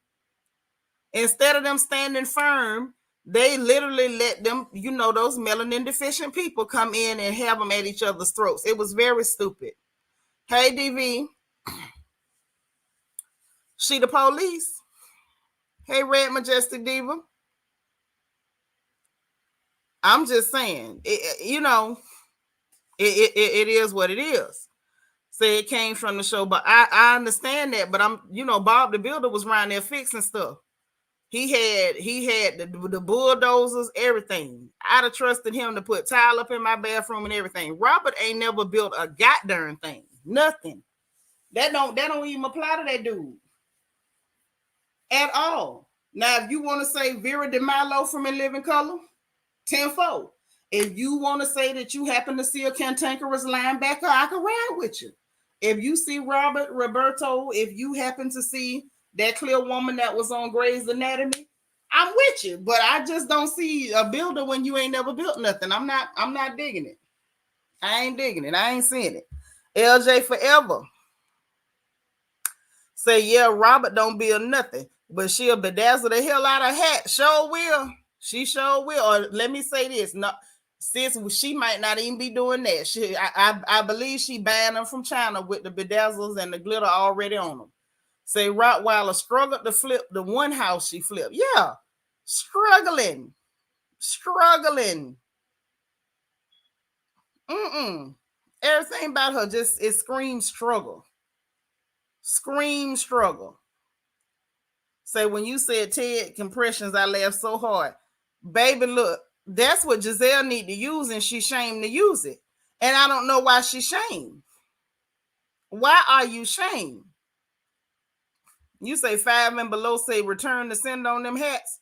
S1: they literally let them, those melanin deficient people come in and have them at each other's throats. It was very stupid. Hey, DV. She the police. Hey, Red Majestic Diva. I'm just saying, it is what it is. Say it came from the show, but I understand that. But Bob the Builder was around there fixing stuff. He had the bulldozers, everything. I'd have trusted him to put tile up in my bathroom and everything. Robert ain't never built a goddamn thing. Nothing. That don't even apply to that dude at all. Now, if you want to say Vera DeMilo from In Living Color, tenfold. If you want to say that you happen to see a cantankerous linebacker, I can ride with you. If you see Roberto, if you happen to see that clear woman that was on Grey's Anatomy, I'm with you. But I just don't see a builder when you ain't never built nothing. I'm not digging it. I ain't digging it. I ain't seeing it. LJ Forever say, yeah, Robert don't build nothing, but she'll bedazzle the hell out of hat. Sure will. She sure will. Or let me say this. No, sis, she might not even be doing that. I believe she banned them from China with the bedazzles and the glitter already on them. Say Rottweiler struggled to flip the one house she flipped. Yeah, struggling. Everything about her just it screams struggle. Say when you said Ted compressions, I laughed so hard. Baby, look, that's what Giselle need to use, and she's shamed to use it. And I don't know why she's shamed. Why are you shamed? You say 5 and below say return to send on them hats.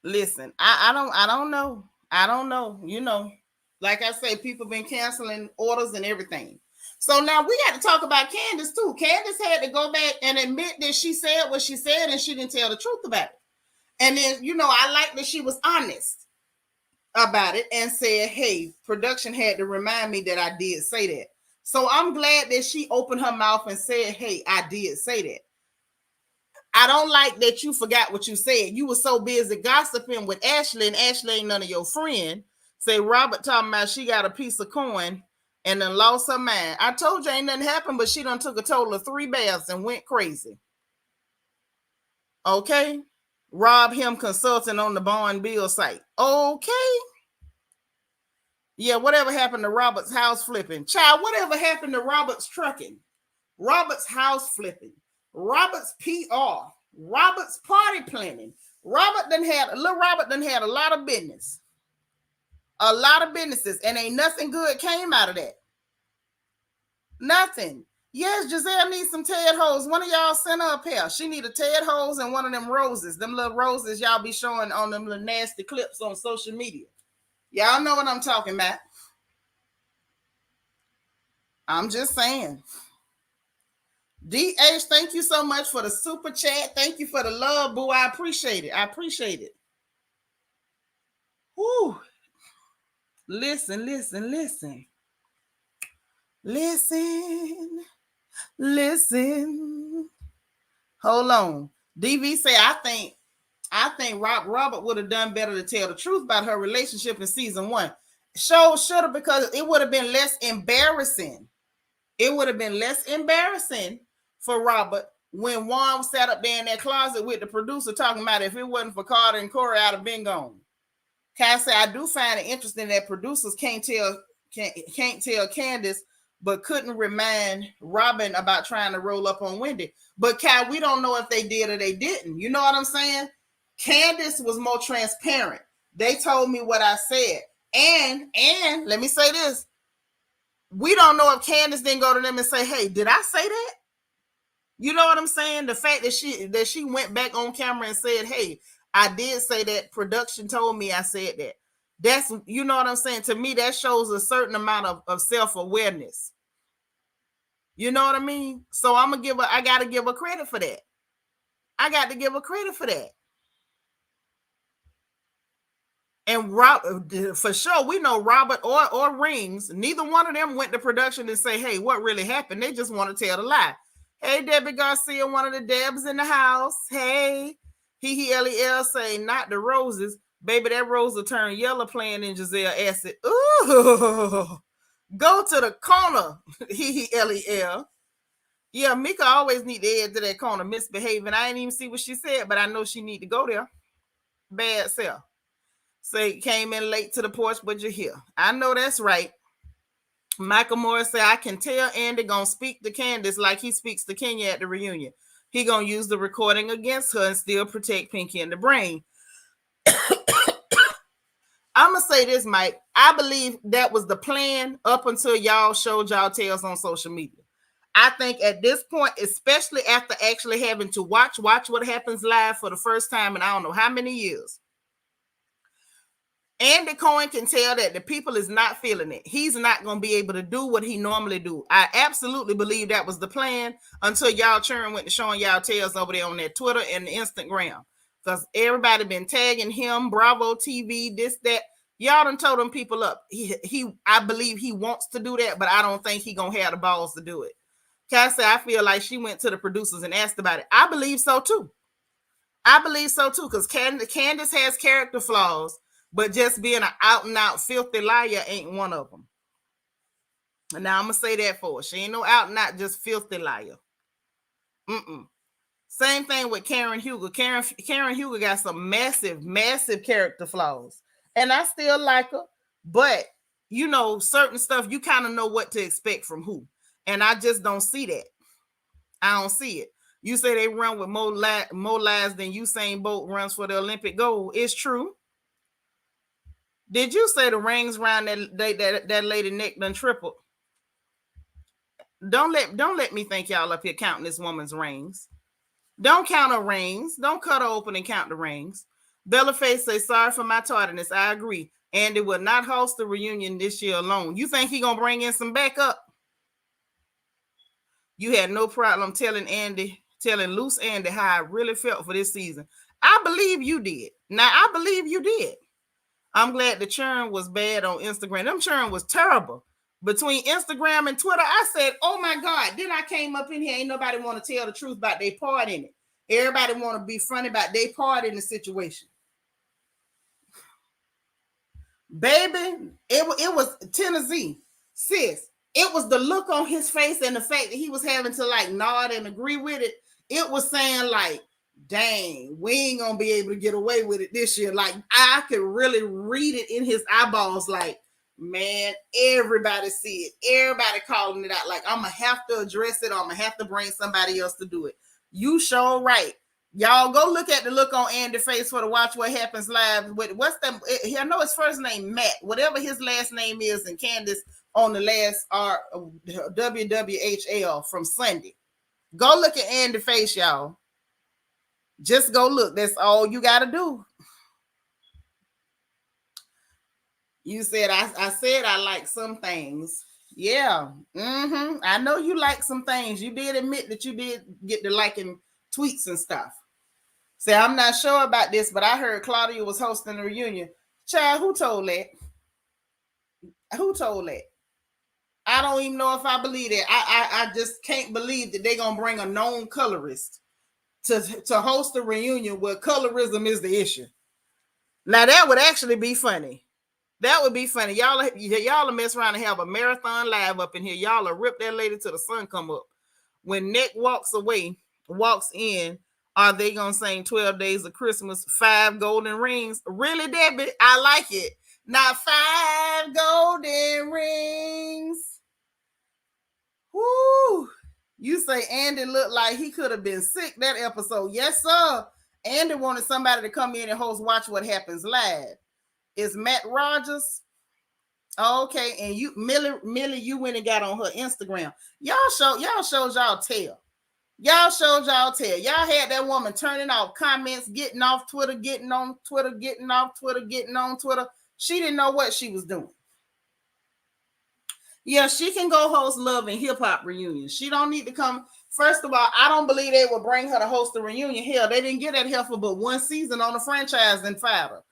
S1: Listen, I don't know. I don't know. You know, like I say, people been canceling orders and everything. So now we got to talk about Candiance too. Candiance had to go back and admit that she said what she said and she didn't tell the truth about it. And then, you know, I like that she was honest about it and said, hey, production had to remind me that I did say that. So I'm glad that she opened her mouth and said, hey, I did say that. I don't like that you forgot what you said. You were so busy gossiping with Ashley, and Ashley ain't none of your friend. Say Robert talking about she got a piece of coin and then lost her mind. I told you ain't nothing happened, but she done took a total of 3 baths and went crazy. Okay? Rob him consulting on the bond bill site. Okay? Yeah, whatever happened to Robert's house flipping? Child, whatever happened to Robert's trucking? Robert's house flipping? Robert's PR? Robert's party planning? Little Robert done had a lot of business. A lot of businesses, and ain't nothing good came out of that. Nothing. Yes, Giselle needs some Ted hose. One of y'all sent her a pair. She need a Ted hose and one of them roses. Them little roses y'all be showing on them little nasty clips on social media. Y'all know what I'm talking about. I'm just saying. DH, thank you so much for the super chat. Thank you for the love, boo. I appreciate it. I appreciate it. Whew. Listen. Hold on. DV say, I think Robert would have done better to tell the truth about her relationship in season 1. Show should have, because it would have been less embarrassing. It would have been less embarrassing for Robert when Juan sat up there in that closet with the producer talking about if it wasn't for Carter and Corey, I'd have been gone. Can I say I do find it interesting that producers can't tell Candiance, but couldn't remind Robin about trying to roll up on Wendy. But Kai, we don't know if they did or they didn't. You know what I'm saying? Candiance was more transparent. They told me what I said. And let me say this. We don't know if Candiance didn't go to them and say, hey, did I say that? You know what I'm saying? The fact that she went back on camera and said, hey, I did say that. Production told me I said that. That's, you know what I'm saying? To me, that shows a certain amount of self-awareness. You know what I mean? So I got to give her credit for that. I got to give her credit for that. And for sure, we know Robert or Rings, neither one of them went to production and say, hey, what really happened? They just want to tell the lie. Hey, Debbie Garcia, one of the Debs in the house. Hey, Lel say, not the roses. Baby, that rose will turn yellow playing in Giselle acid. Ooh, go to the corner, Lel. Yeah, Mika always need to head to that corner, misbehaving. I didn't even see what she said, but I know she need to go there. Bad self. Say, came in late to the porch, but you're here. I know that's right. Michael Morris said, I can tell Andy gonna speak to Candiance like he speaks to Kenya at the reunion. He gonna use the recording against her and still protect Pinky and the Brain. I'm gonna say this, Mike. I believe that was the plan up until y'all showed y'all tails on social media. I think at this point, especially after actually having to watch what happens live for the first time in I don't know how many years, Andy Cohen can tell that the people is not feeling it. He's not going to be able to do what he normally do. I absolutely believe that was the plan until y'all churn went to showing y'all tails over there on their Twitter and the Instagram. Because everybody been tagging him, Bravo TV, this, that. Y'all done told them people up. I believe he wants to do that, but I don't think he going to have the balls to do it. Cassie, I feel like she went to the producers and asked about it. I believe so too. Because Candiance has character flaws. But just being an out and out filthy liar ain't one of them. Now I'm gonna say that for her. She ain't no out and out just filthy liar. Same thing with Karen Huger. Karen Huger got some massive character flaws, and I still like her. But you know, certain stuff you kind of know what to expect from who, and I just don't see that. I don't see it. You say they run with more lies than Usain Bolt runs for the Olympic gold. It's true. Did you say the rings around that lady neck done tripled? Don't let me think y'all up here counting this woman's rings. Don't count her rings. Don't cut her open and count the rings. Bellaface says, sorry for my tardiness. I agree. Andy will not host the reunion this year alone. You think he gonna bring in some backup? You had no problem telling Loose Andy how I really felt for this season. I believe you did. Now, I believe you did. I'm glad the churn was bad on Instagram. Them churn was terrible. Between Instagram and Twitter, I said, oh my God. Then I came up in here. Ain't nobody want to tell the truth about their part in it. Everybody want to be funny about their part in the situation. Baby, it was Tennessee. Sis, it was the look on his face and the fact that he was having to like nod and agree with it. It was saying like, dang, we ain't gonna be able to get away with it this year. Like, I could really read it in his eyeballs. Like, man, everybody see it. Everybody calling it out. Like, I'm gonna have to address it. Or I'm gonna have to bring somebody else to do it. You sure right. Y'all go look at the look on Andy's face for the Watch What Happens Live. What's that? I know his first name, Matt. Whatever his last name is, and Candiance on the last WWHL from Sunday. Go look at Andy's face, y'all. Just go look. That's all you got to do. You said, I said I like some things. Yeah. I know you like some things. You did admit that you did get to liking tweets and stuff. Say, I'm not sure about this, but I heard Claudia was hosting a reunion. Child, who told that? Who told that? I don't even know if I believe that. I just can't believe that they're going to bring a known colorist to host a reunion where colorism is the issue. Now, that would actually be funny. That would be funny. Y'all will mess around and have a marathon live up in here. Y'all will rip that lady till the sun come up. When Nick walks in, are they going to sing 12 Days of Christmas, 5 golden rings? Really, Debbie? I like it. Now, 5 golden rings. Woo. You say Andy looked like he could have been sick that episode. Yes, sir. Andy wanted somebody to come in and host Watch What Happens Live. Is Matt Rogers? Okay, and you, Millie, you went and got on her Instagram. Y'all showed y'all tail. Y'all showed y'all tail. Y'all had that woman turning off comments, getting off Twitter, getting on Twitter, getting off Twitter, getting on Twitter. She didn't know what she was doing. Yeah, she can go host Love and Hip Hop reunion. She don't need to come. First of all, I don't believe they would bring her to host the reunion. Hell, they didn't get that heifer but one season on the franchise and fired her.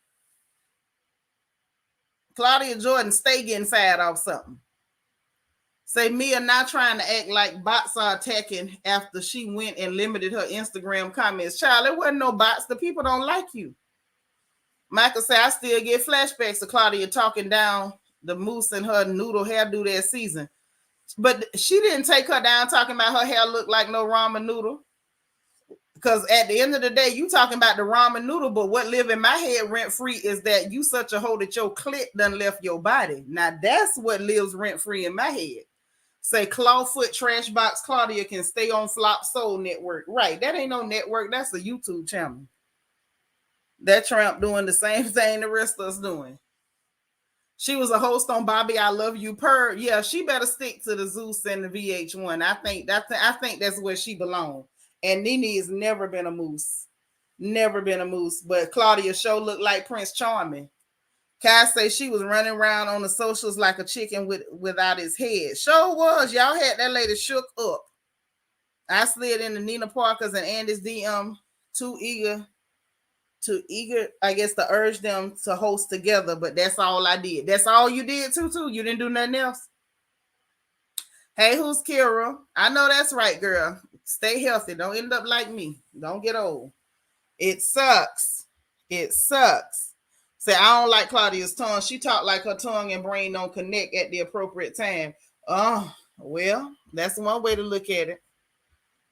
S1: Claudia Jordan stay getting fired off something. Say Mia not trying to act like bots are attacking after she went and limited her Instagram comments. Child, there wasn't no bots. The people don't like you. Michael said, I still get flashbacks of Claudia talking down the moose and her noodle hairdo that season. But she didn't take her down talking about her hair looked like no ramen noodle. Because at the end of the day, you talking about the ramen noodle, but what live in my head rent-free is that you such a hoe that your clit done left your body. Now, that's what lives rent-free in my head. Say Clawfoot Trash Box Claudia can stay on Flop Soul Network. Right, that ain't no network. That's a YouTube channel. That Trump doing the same thing the rest of us doing. She was a host on Bobby I Love You Purr. Yeah, she better stick to the Zeus and the VH1. I think that's where she belongs. And Nene has never been a moose. Never been a moose. But Claudia show looked like Prince Charming. Kai say she was running around on the socials like a chicken without his head. Sure was. Y'all had that lady shook up. I slid into Nina Parker's and Andy's DM too eager, I guess, to urge them to host together. But that's all I did. That's all you did, too. You didn't do nothing else. Hey, who's Kira? I know that's right, girl. Stay healthy. Don't end up like me. Don't get old. It sucks. It sucks. Say, I don't like Claudia's tongue. She talked like her tongue and brain don't connect at the appropriate time. Oh, well, that's one way to look at it.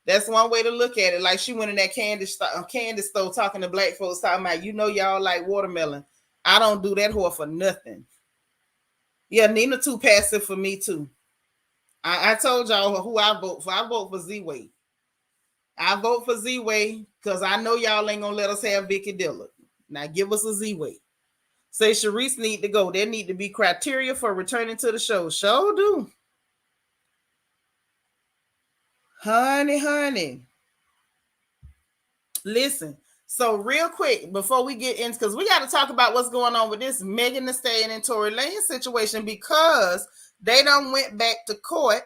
S1: That's one way to look at it. Like she went in that candy store talking to black folks, talking about, you know, y'all like watermelon. I don't do that whore for nothing. Yeah, Nina too passive for me too. I told y'all who I vote for. I vote for Z-Way. I vote for Z-Way because I know y'all ain't gonna let us have Vicky Dillard. Now give us a Z-Way. Say Sharice need to go. There need to be criteria for returning to the show. Sure do. Honey. Listen. So real quick, before we get in, because we got to talk about what's going on with this Megan Thee Stallion and Tory Lanez situation, because they done went back to court.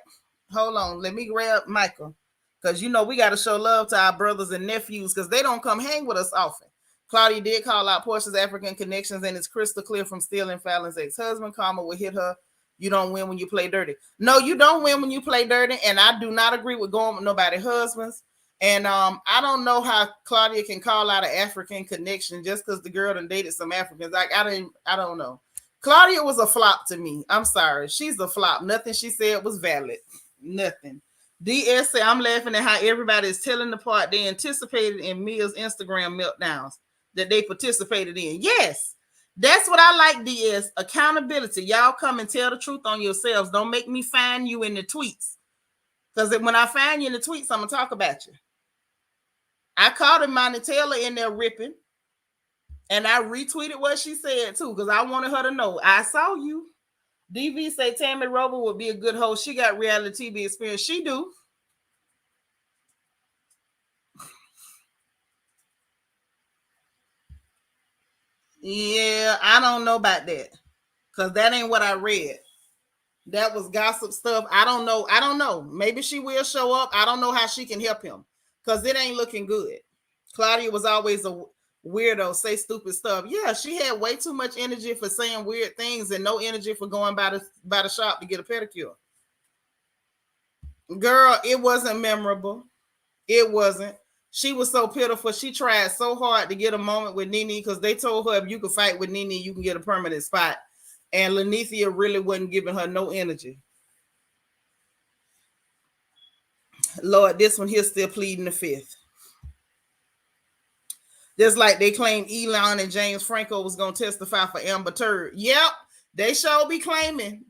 S1: Hold on, let me grab Michael, because you know we got to show love to our brothers and nephews, because they don't come hang with us often. Claudia did call out Portia's African connections, and it's crystal clear from stealing Fallon's ex-husband. Karma will hit her. You don't win when you play dirty. No, you don't win when you play dirty, and I do not agree with going with nobody's husbands. And I don't know how Claudia can call out an African connection just because the girl done dated some Africans. Like, I don't know. Claudia was a flop to me. I'm sorry. She's a flop. Nothing she said was valid. Nothing. DS said, I'm laughing at how everybody is telling the part they anticipated in Mia's Instagram meltdowns that they participated in. Yes, that's what I like, DS. Accountability. Y'all come and tell the truth on yourselves. Don't make me find you in the tweets. Because when I find you in the tweets, I'm going to talk about you. I caught Imani Taylor in there ripping, and I retweeted what she said too, because I wanted her to know I saw you. DV say Tammy Rover would be a good host. She got reality TV experience. She do. Yeah, I don't know about that, because that ain't what I read. That was gossip stuff. I don't know. Maybe she will show up. I don't know how she can help him, because it ain't looking good. Claudia was always a weirdo, say stupid stuff. Yeah, she had way too much energy for saying weird things and no energy for going by the shop to get a pedicure. Girl, it wasn't memorable. It wasn't. She was so pitiful. She tried so hard to get a moment with Nene, because they told her if you could fight with Nene, you can get a permanent spot. And Lanithia really wasn't giving her no energy. Lord, this one here still pleading the fifth. Just like they claimed Elon and James Franco was going to testify for Amber Turd. Yep, they sure be claiming.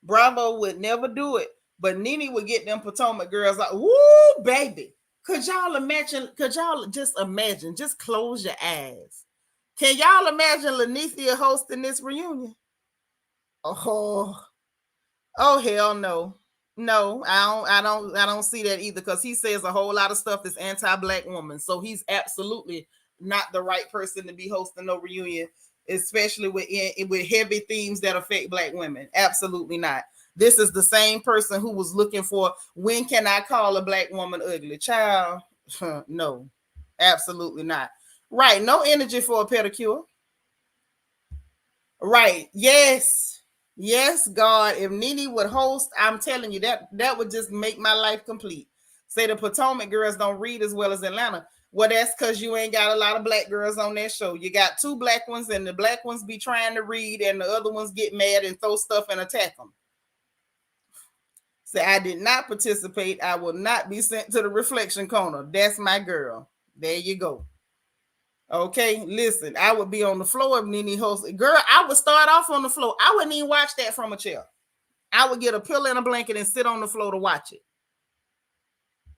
S1: Bravo would never do it. But Nene would get them Potomac girls like, woo, baby. Could y'all imagine? Could y'all just imagine? Just close your eyes. Can y'all imagine Lanithia hosting this reunion? Oh hell no. No, I don't see that either, because he says a whole lot of stuff that's anti-black woman. So he's absolutely not the right person to be hosting no reunion, especially with heavy themes that affect black women. Absolutely not. This is the same person who was looking for, when can I call a black woman ugly? Child, no, absolutely not. Right, no energy for a pedicure. Right, yes. Yes, God, if Nene would host, I'm telling you, that would just make my life complete. Say the Potomac girls don't read as well as Atlanta. Well, that's because you ain't got a lot of black girls on that show. You got two black ones, and the black ones be trying to read, and the other ones get mad and throw stuff and attack them. Say, I did not participate. I will not be sent to the reflection corner. That's my girl. There you go. Okay, listen, I would be on the floor if Nene hosted. Girl, I would start off on the floor. I wouldn't even watch that from a chair. I would get a pillow and a blanket and sit on the floor to watch it.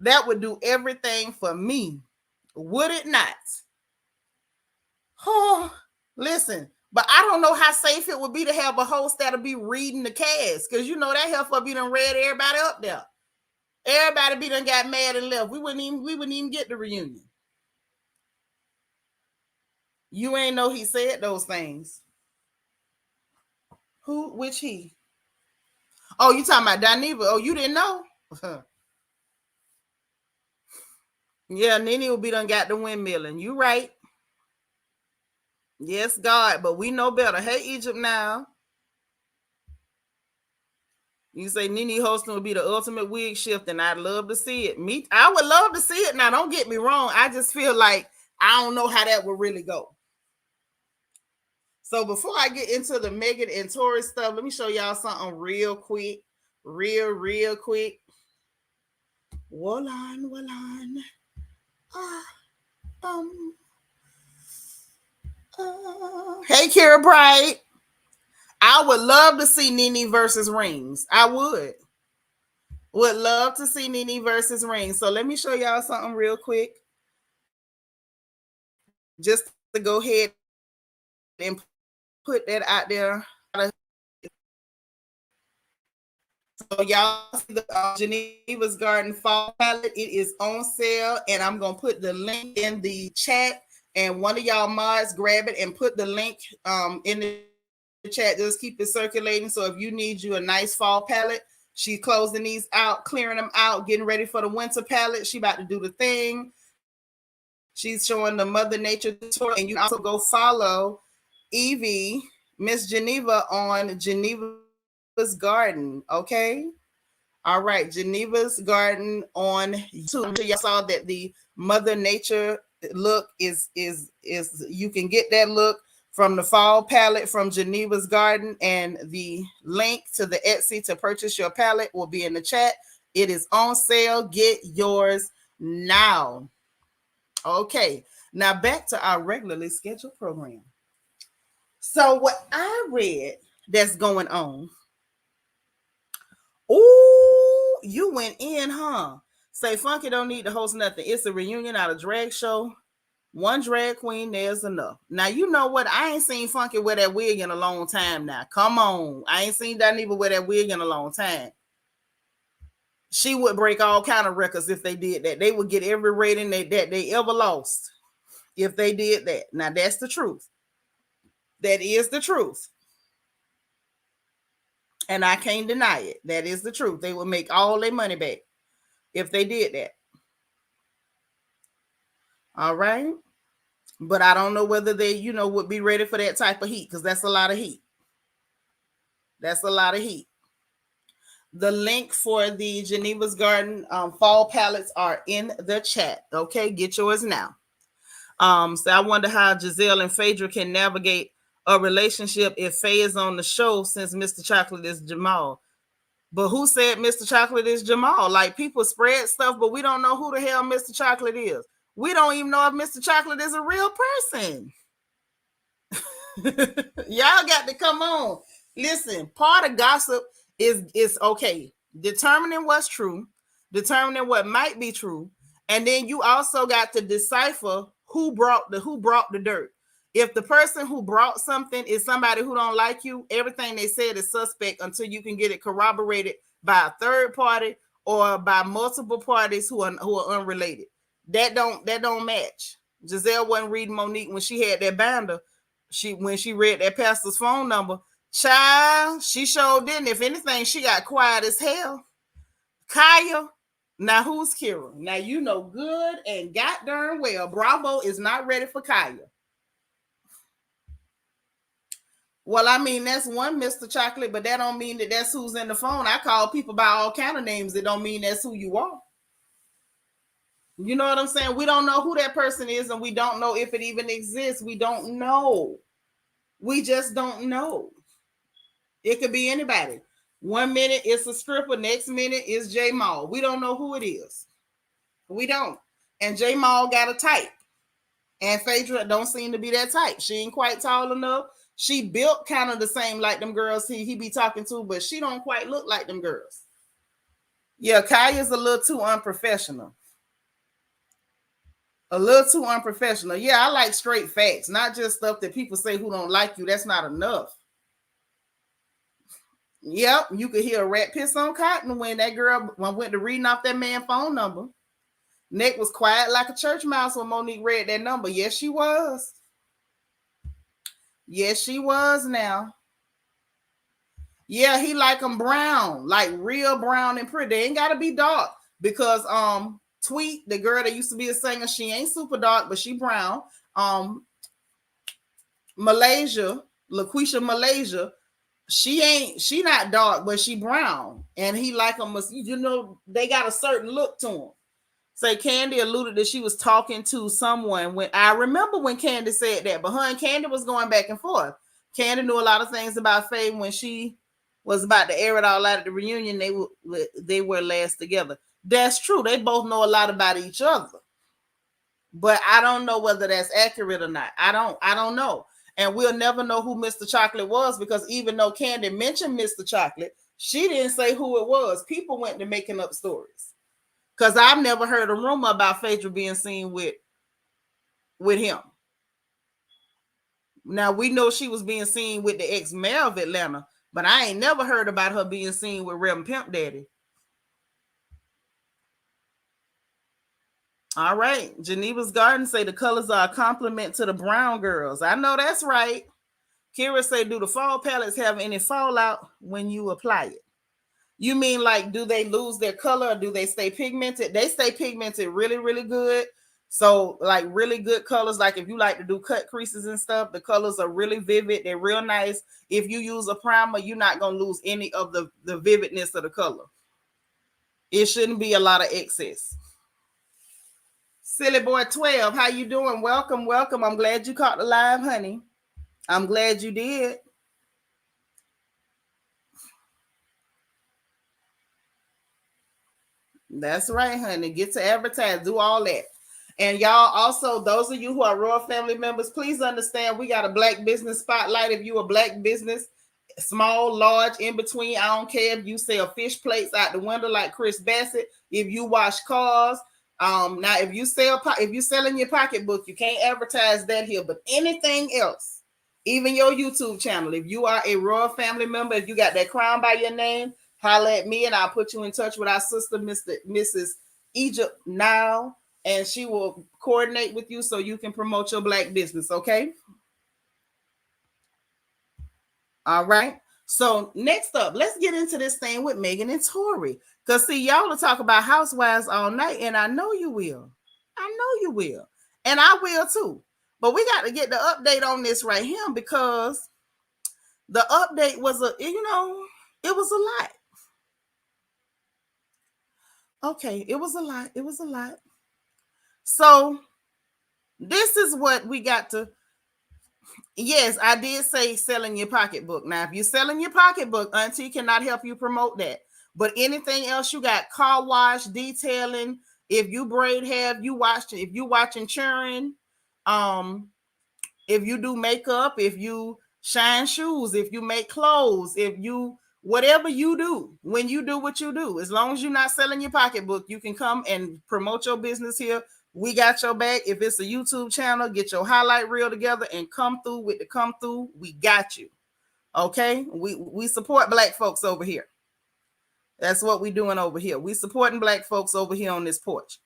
S1: That would do everything for me. Would it not? Oh, listen, but I don't know how safe it would be to have a host that'll be reading the cast, because you know that heifer be done read everybody up there. Everybody be done got mad and left. We wouldn't even get the reunion. You ain't know he said those things. Who? Which he? Oh, you talking about Dineva? Oh, you didn't know? Yeah, Nene will be done got the windmilling. You right. Yes, God, but we know better. Hey, Egypt now. You say Nene hosting would be the ultimate wig shift, and I'd love to see it. I would love to see it. Now, don't get me wrong. I just feel like I don't know how that would really go. So before I get into the Megan and Torey stuff, let me show y'all something real quick. Real quick. Wallon. Hey, Kira Bright. I would love to see Nene versus Rings. I would love to see Nene versus Rings. So let me show y'all something real quick. Just to go ahead and put that out there. So y'all see the Geneva's Garden fall palette. It is on sale, and I'm gonna put the link in the chat. And one of y'all mods grab it and put the link in the chat. Just keep it circulating. So if you need you a nice fall palette, she's closing these out, clearing them out, getting ready for the winter palette. She about to do the thing. She's showing the Mother Nature tour, and you can also go follow Evie, Miss Geneva, on Geneva's Garden. Okay. All right, Geneva's Garden on YouTube. Y'all saw that the Mother Nature look is you can get that look from the fall palette from Geneva's Garden, and the link to the Etsy to purchase your palette will be in the chat. It is on sale. Get yours now. Okay, now back to our regularly scheduled program. So what I read that's going on. Ooh, you went in, huh? Say Funky don't need to host nothing. It's a reunion at a drag show. One drag queen, there's enough. Now, you know what? I ain't seen Funky wear that wig in a long time now. Come on. I ain't seen that even wear that wig in a long time. She would break all kind of records if they did that. They would get every rating that they ever lost if they did that. Now, that's the truth. That is the truth. And I can't deny it. That is the truth. They would make all their money back if they did that. All right. But I don't know whether they, would be ready for that type of heat, because that's a lot of heat. That's a lot of heat. The link for the Geneva's Garden fall palettes are in the chat. Okay, get yours now. So I wonder how Giselle and Phaedra can navigate a relationship if Faye is on the show, since Mr. Chocolate is Jamal. But who said Mr. Chocolate is Jamal? Like, people spread stuff, but we don't know who the hell Mr. Chocolate is. We don't even know if Mr. Chocolate is a real person. Y'all got to come on. Listen, part of gossip is okay. Determining what's true, determining what might be true, and then you also got to decipher who brought the dirt. If the person who brought something is somebody who don't like you, everything they said is suspect until you can get it corroborated by a third party or by multiple parties who are unrelated. That don't match. Giselle wasn't reading Monique when she had that binder. When she read that pastor's phone number, child, she sure didn't. If anything, she got quiet as hell. Kaya, now who's Kira? Now you know good and got darn well Bravo is not ready for Kaya. Well, I mean, that's one Mr. Chocolate, but that don't mean that that's who's in the phone. I call people by all kind of names. It don't mean that's who you are. You know what I'm saying? We don't know who that person is, and we don't know if it even exists. We don't know. We just don't know. It could be anybody. 1 minute it's a stripper, next minute it's J Mall. We don't know who it is. We don't. And J Mall got a type. And Phaedra don't seem to be that type. She ain't quite tall enough. She built kind of the same like them girls he be talking to, but she don't quite look like them girls. Yeah, Kaya's a little too unprofessional. A little too unprofessional. Yeah, I like straight facts, not just stuff that people say who don't like you. That's not enough. Yep, you could hear a rat piss on cotton when that girl went to reading off that man's phone number. Nick was quiet like a church mouse when Monique read that number. Yes, she was. Yes, she was now. Yeah, he like them brown, like real brown and pretty. They ain't got to be dark because Tweet, the girl that used to be a singer, she ain't super dark, but she brown. Malaysia, LaQuisha Malaysia, she not dark, but she brown. And he like them, they got a certain look to them. Say Candy alluded that she was talking to someone when I remember when Candy said that, but her and Candy was going back and forth. Candy knew a lot of things about Faye when she was about to air it all out at the reunion. They were last together. That's true. They both know a lot about each other, but I don't know whether that's accurate or not. I don't know, and we'll never know who Mr. Chocolate was because even though Candy mentioned Mr. Chocolate, she didn't say who it was. People went to making up stories. Because I've never heard a rumor about Phaedra being seen with him. Now, we know she was being seen with the ex-mayor of Atlanta, But I ain't never heard about her being seen with Rev Pimp Daddy. All right. Geneva's Garden say the colors are a compliment to the brown girls. I know that's right. Kira say, do the fall palettes have any fallout when you apply it? You mean like, do they lose their color or do they stay pigmented? They stay pigmented really, really good. So like really good colors. Like if you like to do cut creases and stuff, the colors are really vivid. They're real nice. If you use a primer, you're not going to lose any of the vividness of the color. It shouldn't be a lot of excess. Silly Boy 12, how you doing? Welcome, welcome. I'm glad you caught the live, honey. I'm glad you did. That's right, honey. Get to advertise, do all that. And y'all also, those of you who are Royal family members, please understand we got a Black business spotlight. If you a Black business, small, large, in between, I don't care if you sell fish plates out the window like Chris Bassett, if you wash cars. Now if you selling your pocketbook, you can't advertise that here, but anything else, even your YouTube channel, if you are a Royal family member, if you got that crown by your name, holler at me and I'll put you in touch with our sister, Mrs. Egypt now, and she will coordinate with you so you can promote your Black business, okay? All right. So next up, let's get into this thing with Megan and Torey. Because see, y'all will talk about housewives all night, and I know you will. I know you will. And I will too. But we got to get the update on this right here because the update was it was a lot. Okay, it was a lot. It was a lot. So this is what we got to. Yes, I did say selling your pocketbook. Now, if you're selling your pocketbook, Auntie cannot help you promote that. But anything else, you got car wash, detailing. If you braid hair, if you watching churn, if you do makeup, if you shine shoes, if you make clothes, if you whatever you do, when you do what you do, as long as you're not selling your pocketbook, you can come and promote your business here. We got your back. If it's a YouTube channel, get your highlight reel together and come through with the come through. We got you. Okay? We support Black folks over here. That's what we doing over here. We supporting Black folks over here on this porch.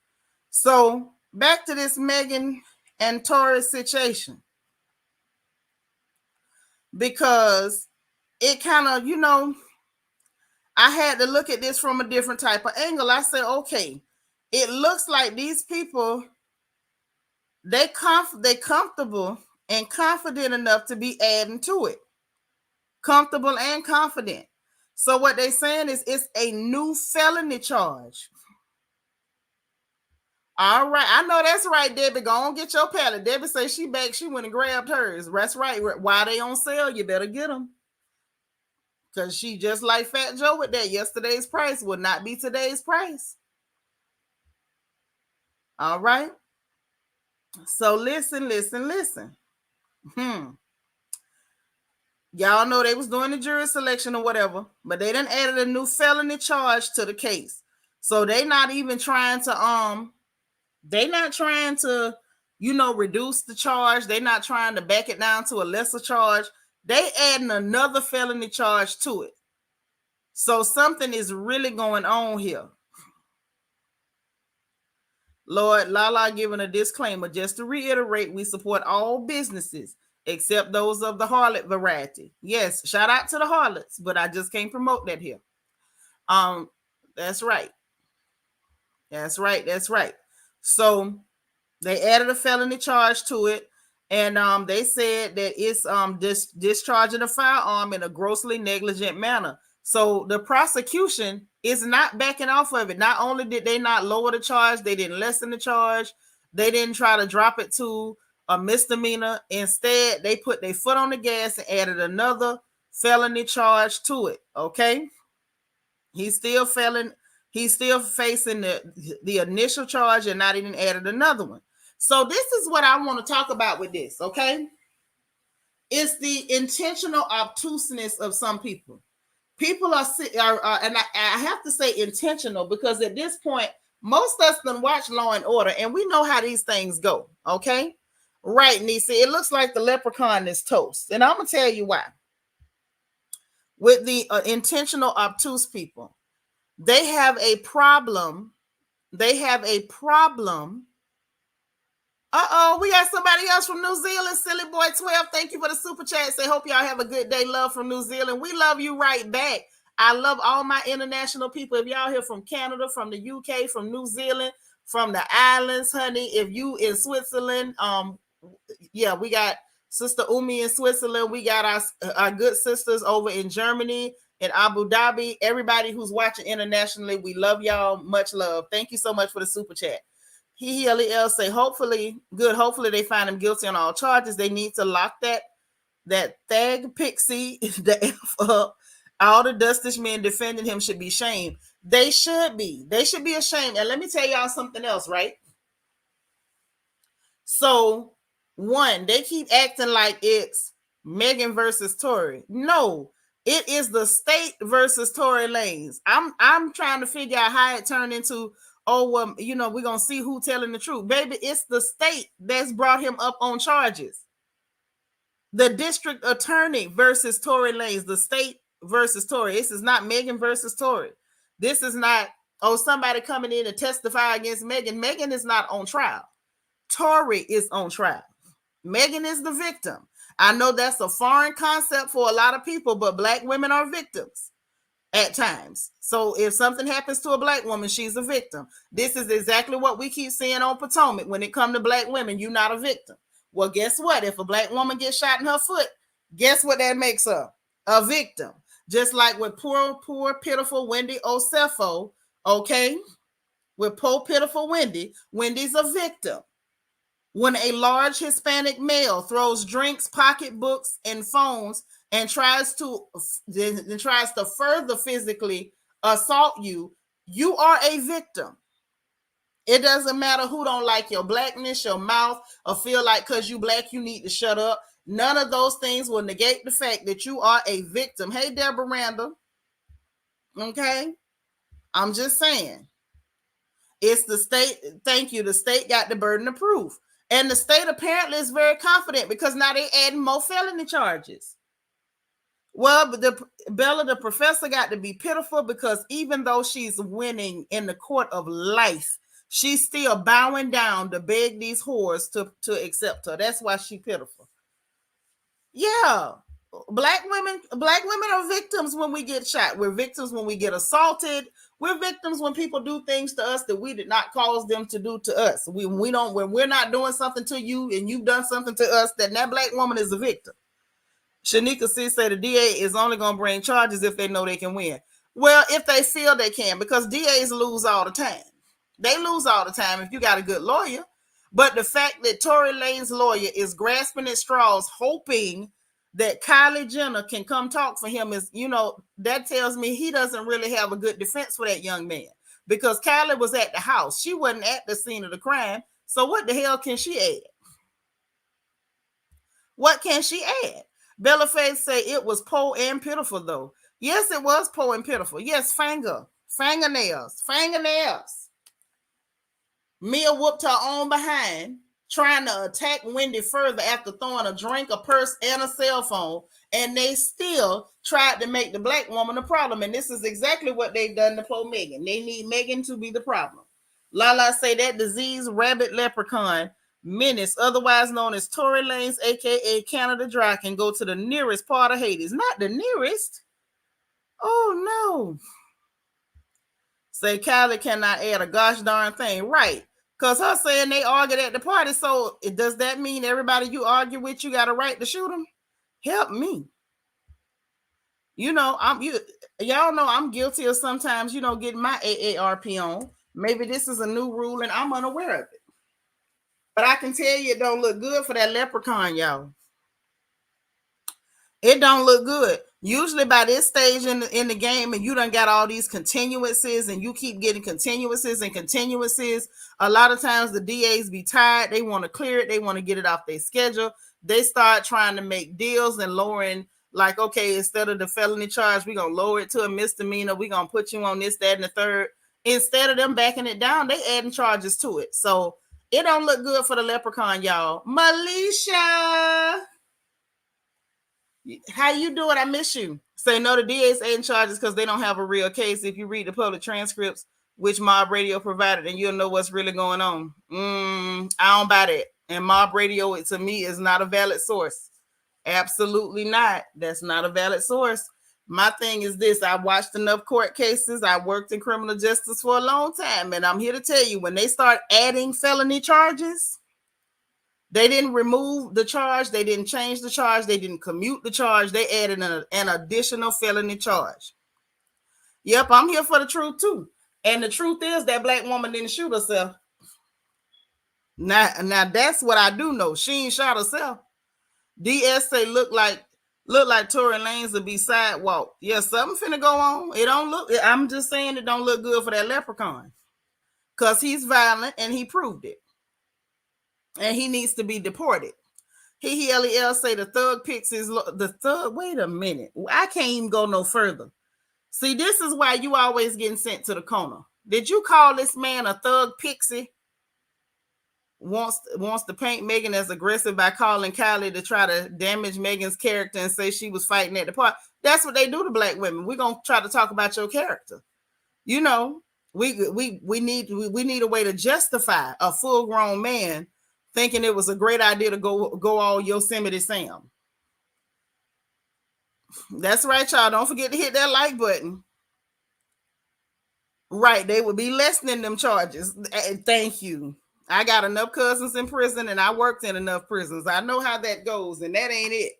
S1: So back to this Megan and Torey situation. Because it kind of, I had to look at this from a different type of angle. I said, okay, it looks like these people, they comfortable and confident enough to be adding to it. Comfortable and confident. So what they're saying is it's a new felony charge. All right. I know that's right, Debbie. Go on, get your pallet. Debbie says she back. She went and grabbed hers. That's right. While they on sale, you better get them. Because she just like Fat Joe with that. Yesterday's price will not be today's price. All right. So listen. Y'all know they was doing the jury selection or whatever, but they done added a new felony charge to the case. So they not even trying to reduce the charge. They not trying to back it down to a lesser charge. They adding another felony charge to it. So something is really going on here. Lord, Lala giving a disclaimer. Just to reiterate, we support all businesses except those of the harlot variety. Yes, shout out to the harlots, but I just can't promote that here. That's right. That's right. So they added a felony charge to it, and they said that it's discharging a firearm in a grossly negligent manner. So the prosecution is not backing off of it. Not only did they not lower the charge, they didn't lessen the charge. They didn't try to drop it to a misdemeanor. Instead, they put their foot on the gas and added another felony charge to it. Okay, he's still facing the initial charge and not even added another one. So this is what I want to talk about with this. Okay, it's the intentional obtuseness of some people. People are and I have to say intentional, because at this point, most of us done watch Law and Order, and we know how these things go. Okay, right, Nisa? It looks like the leprechaun is toast, and I'm gonna tell you why. with the intentional obtuse people. They have a problem. They have a problem. We got somebody else from New Zealand. Silly Boy 12. Thank you for the super chat. Say, hope y'all have a good day. Love from New Zealand. We love you right back. I love all my international people. If y'all here from Canada, from the UK, from New Zealand, from the islands, honey. If you in Switzerland, yeah, we got Sister Umi in Switzerland. We got our good sisters over in Germany, in Abu Dhabi. Everybody who's watching internationally, we love y'all. Much love. Thank you so much for the super chat. He else say, hopefully they find him guilty on all charges. They need to lock that thag pixie the F up. All the Dustish men defending him should be shamed. They should be ashamed. And let me tell y'all something else, right? So, one, they keep acting like it's Megan versus Torey. No, it is the state versus Tory Lanez. I'm trying to figure out how it turned into, we're going to see who telling the truth. Baby, it's the state that's brought him up on charges. The district attorney versus Tory Lanez, the state versus Tory. This is not Megan versus Tory. This is not, somebody coming in to testify against Megan. Megan is not on trial. Tory is on trial. Megan is the victim. I know that's a foreign concept for a lot of people, but Black women are victims at times. So if something happens to a Black woman, she's a victim. This is exactly what we keep seeing on Potomac. When it comes to Black women, you're not a victim. Well, guess what? If a Black woman gets shot in her foot, guess what that makes her? A victim. Just like with poor, pitiful Wendy Osefo, okay? With poor, pitiful Wendy, Wendy's a victim. When a large Hispanic male throws drinks, pocketbooks, and phones and tries to further physically assault you, you are a victim. It doesn't matter who don't like your Blackness, your mouth, or feel like because you Black, you need to shut up. None of those things will negate the fact that you are a victim. Hey, Deborah Randall. Okay? I'm just saying. It's the state. Thank you. The state got the burden of proof. And the state apparently is very confident because now they're adding more felony charges. Well, but Bella, the professor, got to be pitiful because even though she's winning in the court of life, she's still bowing down to beg these whores to accept her. That's why she's pitiful. Yeah. Black women are victims when we get shot. We're victims when we get assaulted. We're victims when people do things to us that we did not cause them to do to us. When we're not doing something to you and you've done something to us, then that Black woman is a victim. Shanika C said the DA is only going to bring charges if they know they can win. Well, if they feel they can, because DAs lose all the time. They lose all the time if you got a good lawyer. But the fact that Tory Lanez's lawyer is grasping at straws, hoping that Kylie Jenner can come talk for him is, that tells me he doesn't really have a good defense for that young man. Because Kylie was at the house. She wasn't at the scene of the crime. So what the hell can she add? What can she add? Bella Faye say it was poor and pitiful, though. Yes, it was poor and pitiful. Yes, fingernails. Mia whooped her own behind, trying to attack Wendy further after throwing a drink, a purse, and a cell phone, and they still tried to make the Black woman a problem. And this is exactly what they've done to poor Megan. They need Megan to be the problem. Lala say that diseased rabbit leprechaun menace, otherwise known as Tory Lanez, aka Canada Dry, can go to the nearest part of Hades. Not the nearest. Oh no. Say Kylie cannot add a gosh darn thing. Right. Because her saying they argued at the party. So does that mean everybody you argue with, you got a right to shoot them? Help me. Y'all know I'm guilty of sometimes, getting my AARP on. Maybe this is a new rule and I'm unaware of it. But I can tell you it don't look good for that leprechaun, y'all. It don't look good. Usually by this stage in the game, and you done got all these continuances and you keep getting continuances. A lot of times the DAs be tired. They want to clear it. They want to get it off their schedule. They start trying to make deals and lowering, like, okay, instead of the felony charge, we're going to lower it to a misdemeanor. We're going to put you on this, that, and the third. Instead of them backing it down, they adding charges to it. So it don't look good for the leprechaun, y'all. Malisha. How you doing? I miss you. Say no to DA's adding charges because they don't have a real case. If you read the public transcripts, which Mob Radio provided, and you'll know what's really going on. I don't buy that. And Mob Radio, to me, is not a valid source. Absolutely not. That's not a valid source. My thing is this: I watched enough court cases. I worked in criminal justice for a long time, and I'm here to tell you, when they start adding felony charges, they didn't remove the charge. They didn't change the charge. They didn't commute the charge. They added an additional felony charge. Yep, I'm here for the truth too. And the truth is that black woman didn't shoot herself. Now that's what I do know. She ain't shot herself. DS say look like Tory Lanez will be sidewalk. Yeah, something finna go on. It don't look. I'm just saying it don't look good for that leprechaun, because he's violent and he proved it. And he needs to be deported. LEL say the thug picks is the thug. Wait a minute. I can't even go no further. See, this is why you always getting sent to the corner. Did you call this man a thug pixie? Wants to paint Megan as aggressive by calling Kylie to try to damage Megan's character and say she was fighting at the park. That's what they do to black women. We're gonna try to talk about your character. You know, we need a way to justify a full-grown man thinking it was a great idea to go all Yosemite Sam. That's right, y'all. Don't forget to hit that like button. Right, they would be lessening them charges. Thank you. I got enough cousins in prison, and I worked in enough prisons. I know how that goes, and that ain't it.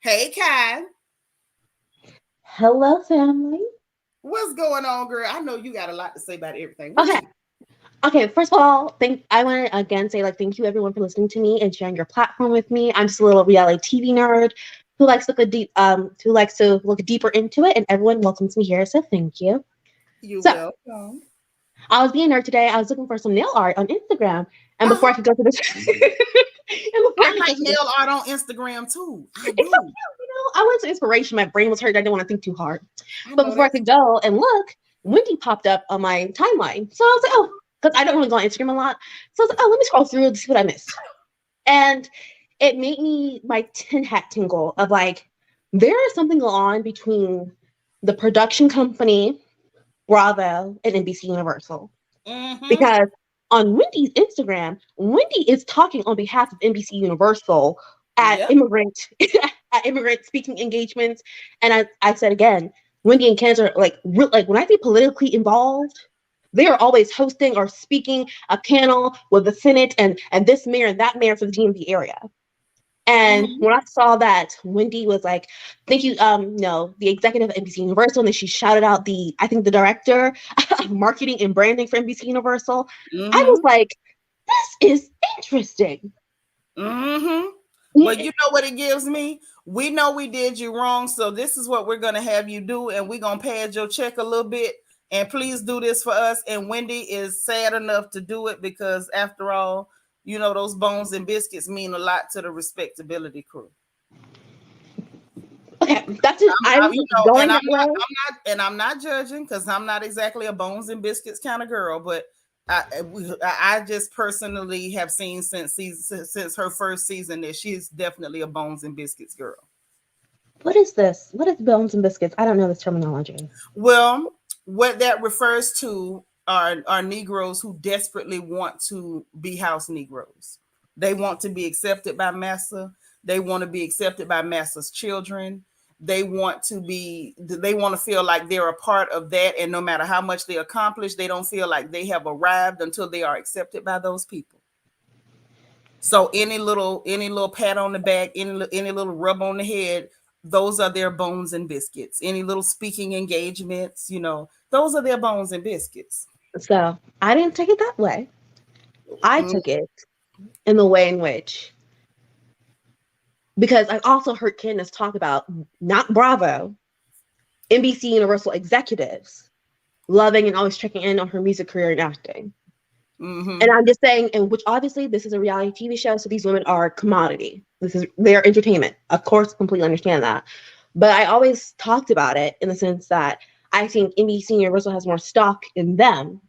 S1: Hey, Kai.
S2: Hello, family.
S1: What's going on, girl? I know you got a lot to say about everything.
S2: Okay. First of all, I want to again say thank you everyone for listening to me and sharing your platform with me. I'm just a little reality TV nerd who likes to look deeper into it, and everyone welcomes me here, so thank you.
S1: You're welcome.
S2: I was being a nerd today. I was looking for some nail art on Instagram, and before I could go to this,
S1: I like nail art on Instagram too. I do.
S2: I went to inspiration. My brain was hurt. I didn't want to think too hard. But before I could go and look, Wendy popped up on my timeline. So I was like, oh, because I don't really go on Instagram a lot. So I was like, oh, let me scroll through and see what I missed. And it made my tin hat tingle of there is something going on between the production company, Bravo, and NBC Universal.
S1: Mm-hmm.
S2: Because on Wendy's Instagram, Wendy is talking on behalf of NBC Universal at immigrant speaking engagements. And I said again, Wendy and Candiance are when I say politically involved, they are always hosting or speaking a panel with the Senate and this mayor and that mayor for the DMV area. And when I saw that, Wendy was like, thank you, the executive of NBC Universal, and then she shouted out the director of marketing and branding for NBC Universal. I was like, this is interesting.
S1: Well, you know what it gives me? We know we did you wrong, so this is what we're going to have you do, and we're going to pad your check a little bit, and please do this for us. And Wendy is sad enough to do it because, after all, you know, those bones and biscuits mean a lot to the respectability crew.
S2: Okay, that's it.
S1: I'm not judging because I'm not exactly a bones and biscuits kind of girl, but I just personally have seen since her first season that she's definitely a bones and biscuits girl.
S2: What is this? What is bones and biscuits? I don't know this terminology.
S1: Well, what that refers to are Negroes who desperately want to be house Negroes. They want to be accepted by massa. They want to be accepted by massa's children. They want to feel like they're a part of that. And no matter how much they accomplish, they don't feel like they have arrived until they are accepted by those people. So any little pat on the back, any little rub on the head, those are their bones and biscuits. Any little speaking engagements, those are their bones and biscuits.
S2: So I didn't take it that way. I took it in the way in which, because I also heard Candiance talk about not Bravo, NBC Universal executives loving and always checking in on her music career and acting. And I'm just saying, and which obviously this is a reality TV show, so these women are a commodity. Their entertainment. Of course, completely understand that. But I always talked about it in the sense that I think NBC Universal has more stock in them.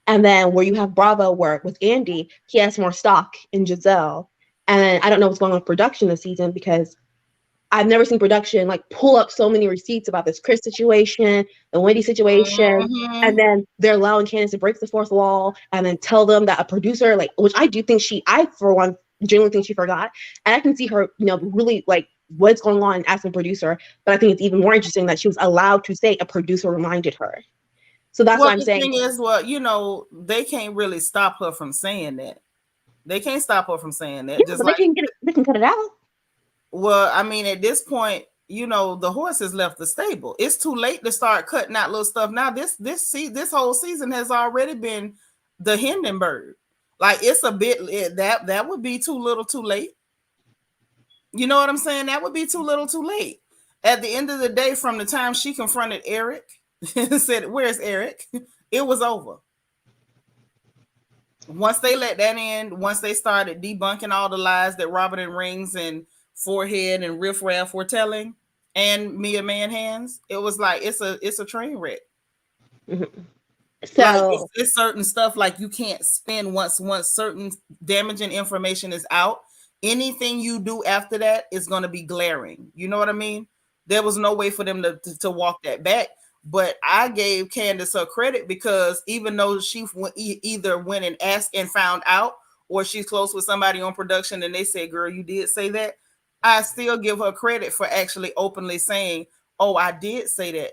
S2: And then where you have Bravo work with Andy, he has more stock in Giselle. And then I don't know what's going on with production this season because I've never seen production like pull up so many receipts about this Chris situation, the Wendy situation, and then they're allowing Candiance to break the fourth wall and then tell them that a producer, like, which I do think I for one genuinely think she forgot, and I can see her, really like what's going on as a producer, but I think it's even more interesting that she was allowed to say a producer reminded her. So that's what I'm saying.
S1: The thing is, they can't really stop her from saying that. They can't stop her from saying that.
S2: Yeah,
S1: just
S2: but
S1: like
S2: they can cut it out.
S1: Well, I mean, at this point, the horse has left the stable. It's too late to start cutting out little stuff. Now, this whole season has already been the Hindenburg. Like, it's a bit that would be too little, too late. You know what I'm saying? That would be too little, too late. At the end of the day, from the time she confronted Eric and said, "Where's Eric?" It was over. Once they let that in, once they started debunking all the lies that Robert and Rings and Forehead and Riff Raff were telling, and Mia Manhands, it was like it's a train wreck.
S2: Mm-hmm. So
S1: like it's certain stuff like you can't spin once certain damaging information is out. Anything you do after that is going to be glaring. You know what I mean? There was no way for them to walk that back. But I gave Candiance her credit because even though she either went and asked and found out, or she's close with somebody on production and they say, "Girl, you did say that," I still give her credit for actually openly saying, "Oh, I did say that.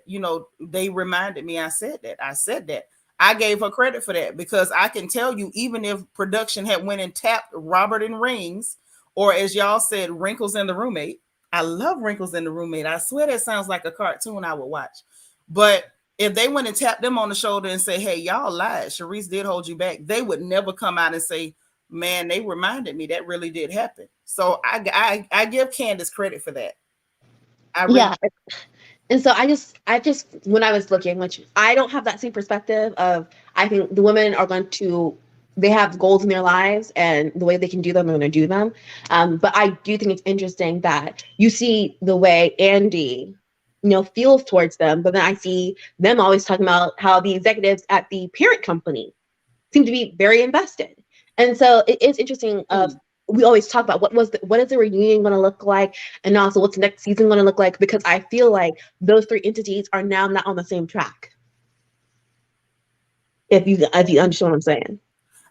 S1: They reminded me I said that. I said that." I gave her credit for that because I can tell you, even if production had went and tapped Robert and Rings, or as y'all said, Wrinkles and the Roommate. I love Wrinkles and the Roommate. I swear that sounds like a cartoon I would watch. But if they went and tapped them on the shoulder and say, "Hey, y'all lied. Sharice did hold you back," they would never come out and say, "Man, they reminded me that really did happen." So I give Candiance credit for that.
S2: Yeah. And so I just when I was looking, which I don't have that same perspective of, I think the women are going to, they have goals in their lives and the way they can do them, they're going to do them. But I do think it's interesting that you see the way Andy, feels towards them, but then I see them always talking about how the executives at the parent company seem to be very invested. And so it is interesting we always talk about what is the reunion going to look like, and also what's the next season going to look like, because I feel like those three entities are now not on the same track. If you understand what I'm saying.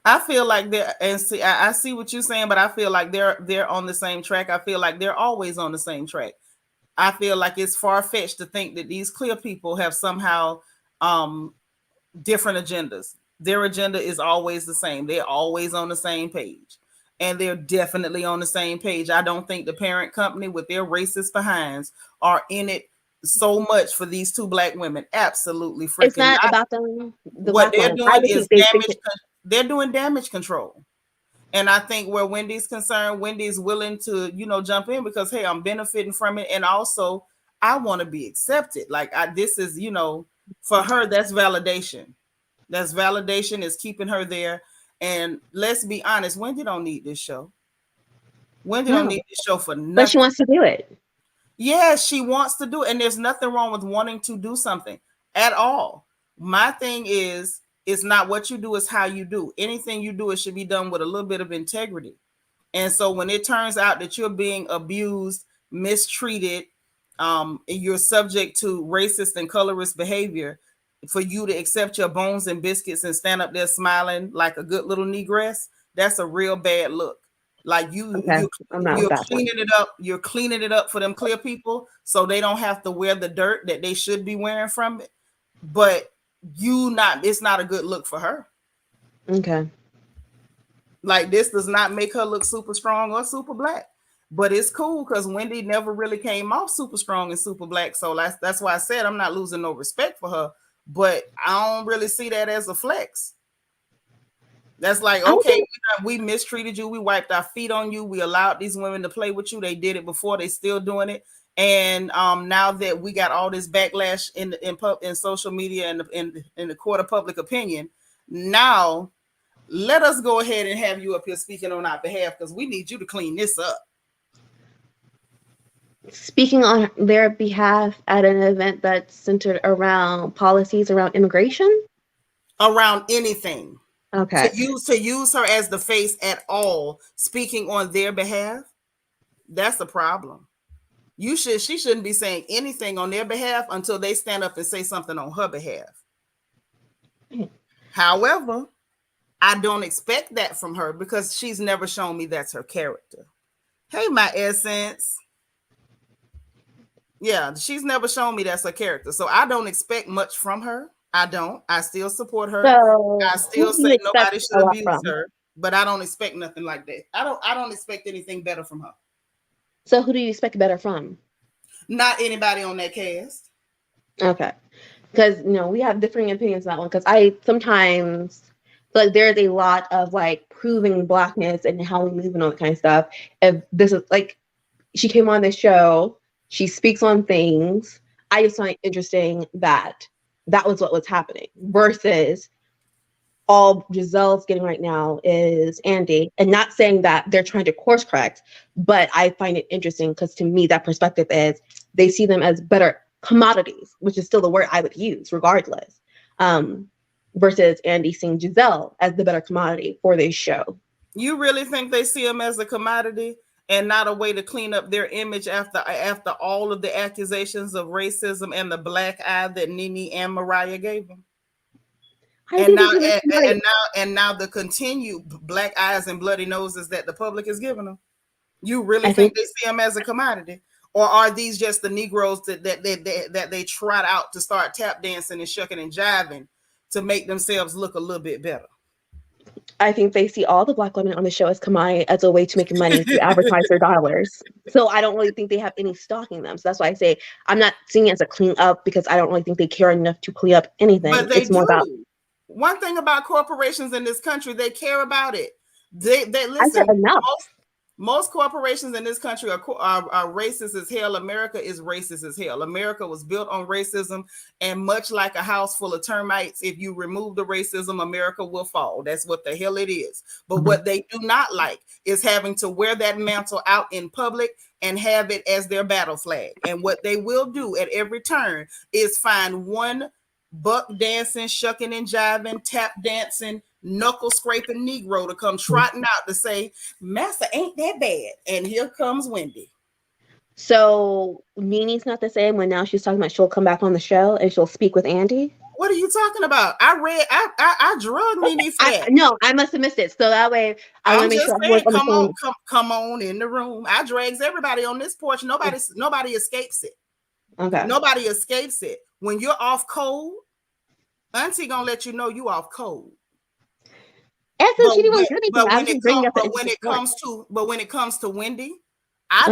S1: I feel like I see what you're saying, but I feel like they're on the same track. I feel like they're always on the same track. I feel like it's far-fetched to think that these clear people have somehow different agendas. Their agenda is always the same. They're always on the same page. And they're definitely on the same page. I don't think the parent company with their racist behinds are in it so much for these two Black women. Absolutely freaking
S2: it's not about them.
S1: What they're doing is damage. They're doing damage control. And I think where Wendy's concerned, Wendy's willing to, jump in because, hey, I'm benefiting from it. And also I want to be accepted. Like this is, for her, that's validation. That's validation is keeping her there. And let's be honest, Wendy don't need this show. Wendy don't need this show for nothing.
S2: But she wants to do it.
S1: Yeah, she wants to do it. And there's nothing wrong with wanting to do something at all. My thing is, it's not what you do, it's how you do. Anything you do, it should be done with a little bit of integrity. And so when it turns out that you're being abused, mistreated, you're subject to racist and colorist behavior, for you to accept your bones and biscuits and stand up there smiling like a good little negress, that's a real bad look. Like you're cleaning it up. You're cleaning it up for them clear people so they don't have to wear the dirt that they should be wearing from it. But it's not a good look for her.
S2: Okay.
S1: Like this does not make her look super strong or super Black. But it's cool because Wendy never really came off super strong and super Black. So that's why I said I'm not losing no respect for her. But I don't really see that as a flex. That's like, okay, we mistreated you. We wiped our feet on you. We allowed these women to play with you. They did it before. They still doing it. And now that we got all this backlash in social media and in the court of public opinion, now let us go ahead and have you up here speaking on our behalf because we need you to clean this up.
S2: Speaking on their behalf at an event that's centered around policies around immigration?
S1: Around anything.
S2: Okay.
S1: To use her as the face at all, speaking on their behalf, that's a problem. She shouldn't be saying anything on their behalf until they stand up and say something on her behalf. However, I don't expect that from her because she's never shown me that's her character. Hey, my essence. Yeah, she's never shown me that's her character. So I don't expect much from her. I don't. I still support her.
S2: So
S1: I still say nobody should abuse her, but I don't expect nothing like that. I don't expect anything better from her.
S2: So who do you expect better from?
S1: Not anybody on that cast.
S2: Okay. Because, we have differing opinions on that one. Because I sometimes feel like there's a lot of like proving Blackness and how we move and all that kind of stuff. If this is like, she came on this show, she speaks on things. I just find it interesting that was what was happening versus all Giselle's getting right now is Andy. And not saying that they're trying to course correct, but I find it interesting because to me, that perspective is they see them as better commodities, which is still the word I would use regardless, versus Andy seeing Giselle as the better commodity for this show.
S1: You really think they see them as a commodity and not a way to clean up their image after all of the accusations of racism and the black eye that Nene and Mariah gave them? And now the continued black eyes and bloody noses that the public is giving them. You really think they see them as a commodity? Or are these just the Negroes that they trot out to start tap dancing and shucking and jiving to make themselves look a little bit better?
S2: I think they see all the Black women on the show as commodity as a way to make money to advertise their dollars. So I don't really think they have any stalking them. So that's why I say I'm not seeing it as a clean up because I don't really think they care enough to clean up anything.
S1: But it's more about one thing about corporations in this country, they care about it. They listen. Most corporations in this country are racist as hell. America is racist as hell. America was built on racism, and much like a house full of termites, if you remove the racism, America will fall. That's what the hell it is. But what they do not like is having to wear that mantle out in public and have it as their battle flag. And what they will do at every turn is find one buck dancing, shucking and jiving, tap dancing, knuckle scraping Negro to come trotting out to say, "Master ain't that bad." And here comes Wendy.
S2: So Nene's not the same when now she's talking about she'll come back on the show and she'll speak with Andy.
S1: What are you talking about? I drug Nene for that.
S2: No, I must have missed it. So that way I want to make sure
S1: saying, come on in the room. I drags everybody on this porch. Nobody escapes it.
S2: Okay.
S1: Nobody escapes it. When you're off cold, Auntie gonna let you know you off cold. But when it comes to Wendy, I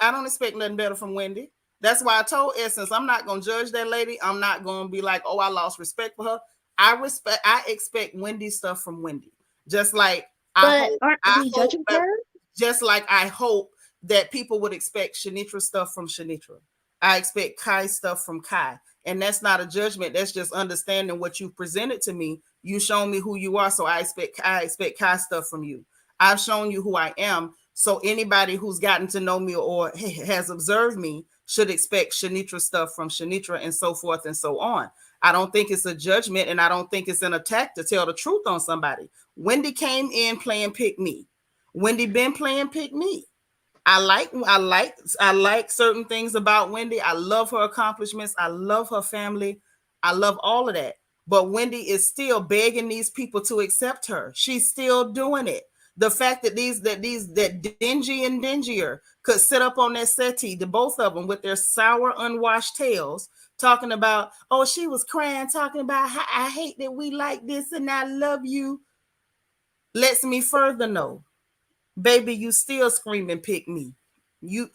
S1: don't expect nothing better from Wendy. That's why I told Essence I'm not gonna judge that lady. I'm not gonna be like, oh, I lost respect for her. I expect Wendy stuff from Wendy. Just like I hope that people would expect Seanitra stuff from Seanitra. I expect Kai stuff from Kai. And that's not a judgment. That's just understanding what you presented to me. You shown me who you are. So I expect Kai stuff from you. I've shown you who I am. So anybody who's gotten to know me or has observed me should expect Seanitra stuff from Seanitra and so forth and so on. I don't think it's a judgment and I don't think it's an attack to tell the truth on somebody. Wendy came in playing pick me. Wendy been playing pick me. I like certain things about Wendy. I love her accomplishments. I love her family. I love all of that. But Wendy is still begging these people to accept her. She's still doing it. The fact that that Dingy and Dingier could sit up on that settee, the both of them with their sour, unwashed tails, talking about, oh, she was crying, talking about how I hate that we like this and I love you, lets me further know. Baby, you still screaming pick me. You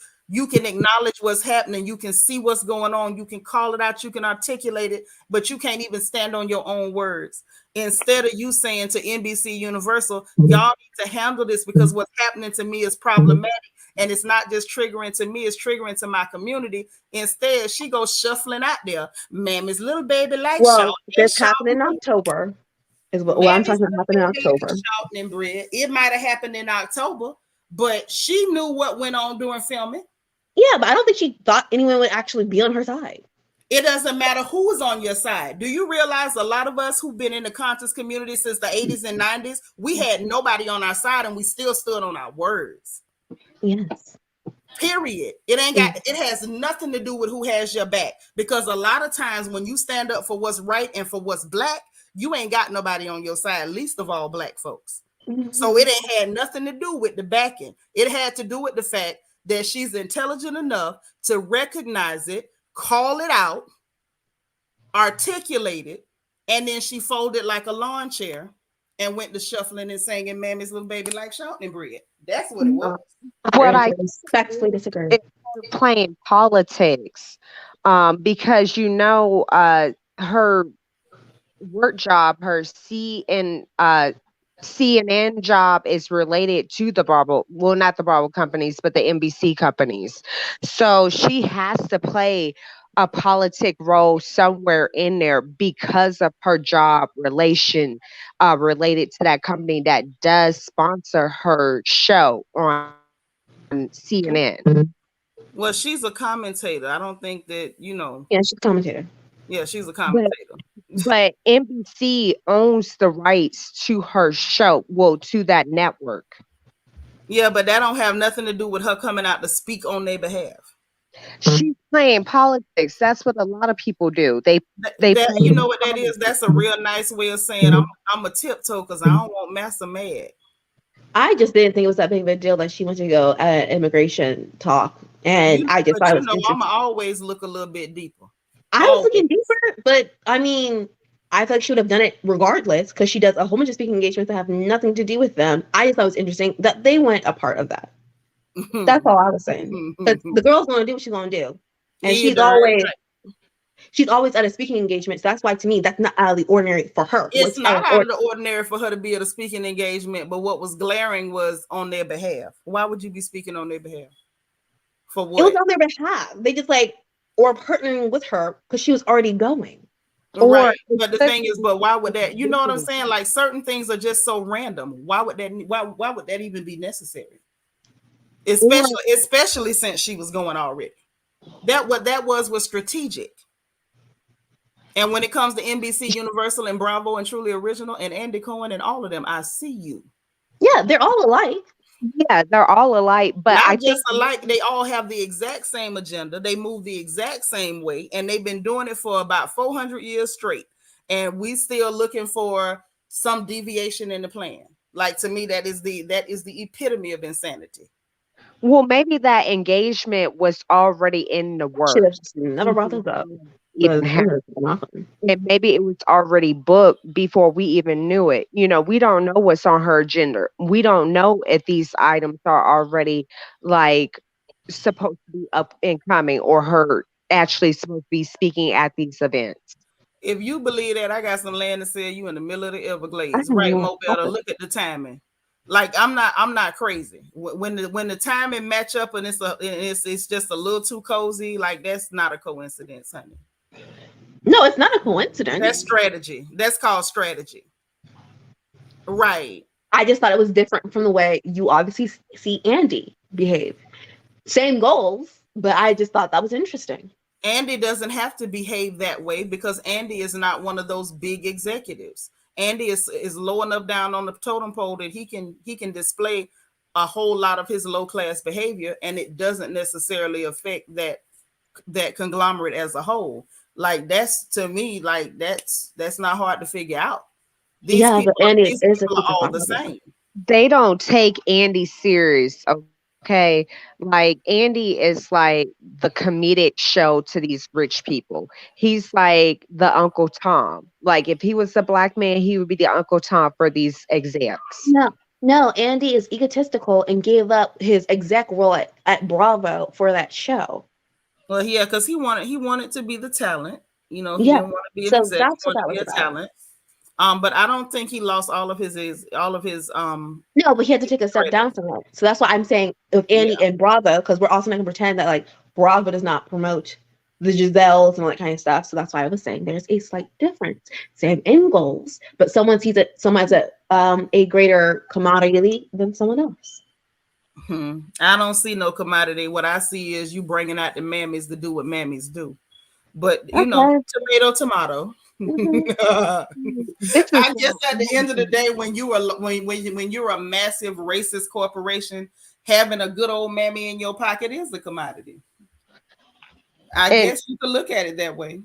S1: can acknowledge what's happening. You can see what's going on. You can call it out. You can articulate it, but you can't even stand on your own words. Instead of you saying to NBC Universal, y'all need to handle this because what's happening to me is problematic. And it's not just triggering to me, it's triggering to my community. Instead, she goes shuffling out there. Mammy's little baby like
S2: this happened in October. Is what I'm talking about happened in October.
S1: And bread. It might have happened in October, but she knew what went on during filming.
S2: Yeah, but I don't think she thought anyone would actually be on her side.
S1: It doesn't matter who is on your side. Do you realize a lot of us who've been in the conscious community since the 80s and 90s, we had nobody on our side and we still stood on our words.
S2: Yes.
S1: Period. It ain't got, it has nothing to do with who has your back. Because a lot of times when you stand up for what's right and for what's black, you ain't got nobody on your side, least of all black folks. So it ain't had nothing to do with the backing. It had to do with the fact that she's intelligent enough to recognize it, call it out, articulate it, and then she folded like a lawn chair and went to shuffling and singing Mammy's Little Baby Like Shortening Bread. That's what it was.
S3: What I
S2: respectfully disagree.
S3: It's playing politics, because her work job, her CNN job is related to the Bravo, well, not the Bravo companies, but the NBC companies. So she has to play a politic role somewhere in there because of her job related to that company that does sponsor her show on CNN.
S1: Well, she's a commentator. I don't think that,
S2: Yeah, she's a commentator.
S1: Yeah, she's a commentator.
S3: But NBC owns the rights to her show, to that network.
S1: Yeah, but that don't have nothing to do with her coming out to speak on their behalf.
S3: She's playing politics. That's what a lot of people do. They
S1: you know what that is? That's a real nice way of saying I'm a tiptoe because I don't want Massa mad.
S2: I just didn't think it was that big of a deal that she went to go at immigration talk, and I just thought it was interesting.
S1: I'm always look a little bit deeper.
S2: I was looking deeper, but I mean, I thought she would have done it regardless because she does a whole bunch of speaking engagements that have nothing to do with them. I just thought it was interesting that they went a part of that. That's all I was saying. But the girl's going to do what she's going to do, and she's always at a speaking engagement. So that's why, to me, that's not out of the ordinary for her.
S1: It's not out of the ordinary for her to be at a speaking engagement. But what was glaring was on their behalf. Why would you be speaking on their behalf? For what?
S2: It was on their behalf. They just or partnering with her because she was already going.
S1: Right. But the thing is, why would that? You know what I'm saying? Like certain things are just so random. Why would that? Why would that even be necessary? Especially since she was going already. That was strategic. And when it comes to NBC, Universal, and Bravo, and Truly Original, and Andy Cohen, and all of them, I see you.
S2: Yeah, they're all alike.
S3: Yeah, they're all alike, but
S1: not just alike. They all have the exact same agenda. They move the exact same way, and they've been doing it for about 400 years straight. And we still looking for some deviation in the plan. Like, to me, that is the epitome of insanity.
S3: Well, maybe that engagement was already in the works.
S2: Never brought this up.
S3: And maybe it was already booked before we even knew it. We don't know what's on her agenda. We don't know if these items are already supposed to be up and coming, or her actually supposed to be speaking at these events.
S1: If you believe that, I got some land to sell you in the middle of the Everglades. Right, Mo Better. Look at the timing. Like, I'm not crazy. When the timing match up and it's just a little too cozy, like, that's not a coincidence, honey.
S2: No, it's not a coincidence.
S1: That's strategy. That's called strategy. Right.
S2: I just thought it was different from the way you obviously see Andy behave. Same goals, but I just thought that was interesting.
S1: Andy doesn't have to behave that way because Andy is not one of those big executives. Andy is low enough down on the totem pole that he can display a whole lot of his low class behavior, and it doesn't necessarily affect that conglomerate as a whole. Like, that's, to me, like, that's not hard to figure out. These people are all the same.
S3: They don't take Andy serious. Okay, like, Andy is like the comedic show to these rich people. He's like the Uncle Tom. Like, if he was a black man, he would be the Uncle Tom for these execs.
S2: No, Andy is egotistical and gave up his exec role at Bravo for that show.
S1: Well, yeah, because he wanted to be the talent. He didn't want to be an exec. He wanted to be a talent. But I don't think he lost all of his No,
S2: but he had to take a step down from that. So that's why I'm saying with Andy and Bravo, because we're also not gonna pretend that like Bravo does not promote the Giselles and all that kind of stuff. So that's why I was saying there's a slight difference. Same end goals, but someone sees a greater commodity than someone else.
S1: I don't see no commodity. What I see is you bringing out the mammies to do what mammies do. But tomato. I guess at the end of the day, when you're a massive racist corporation having a good old mammy in your pocket is a commodity. I guess you could look at it that way.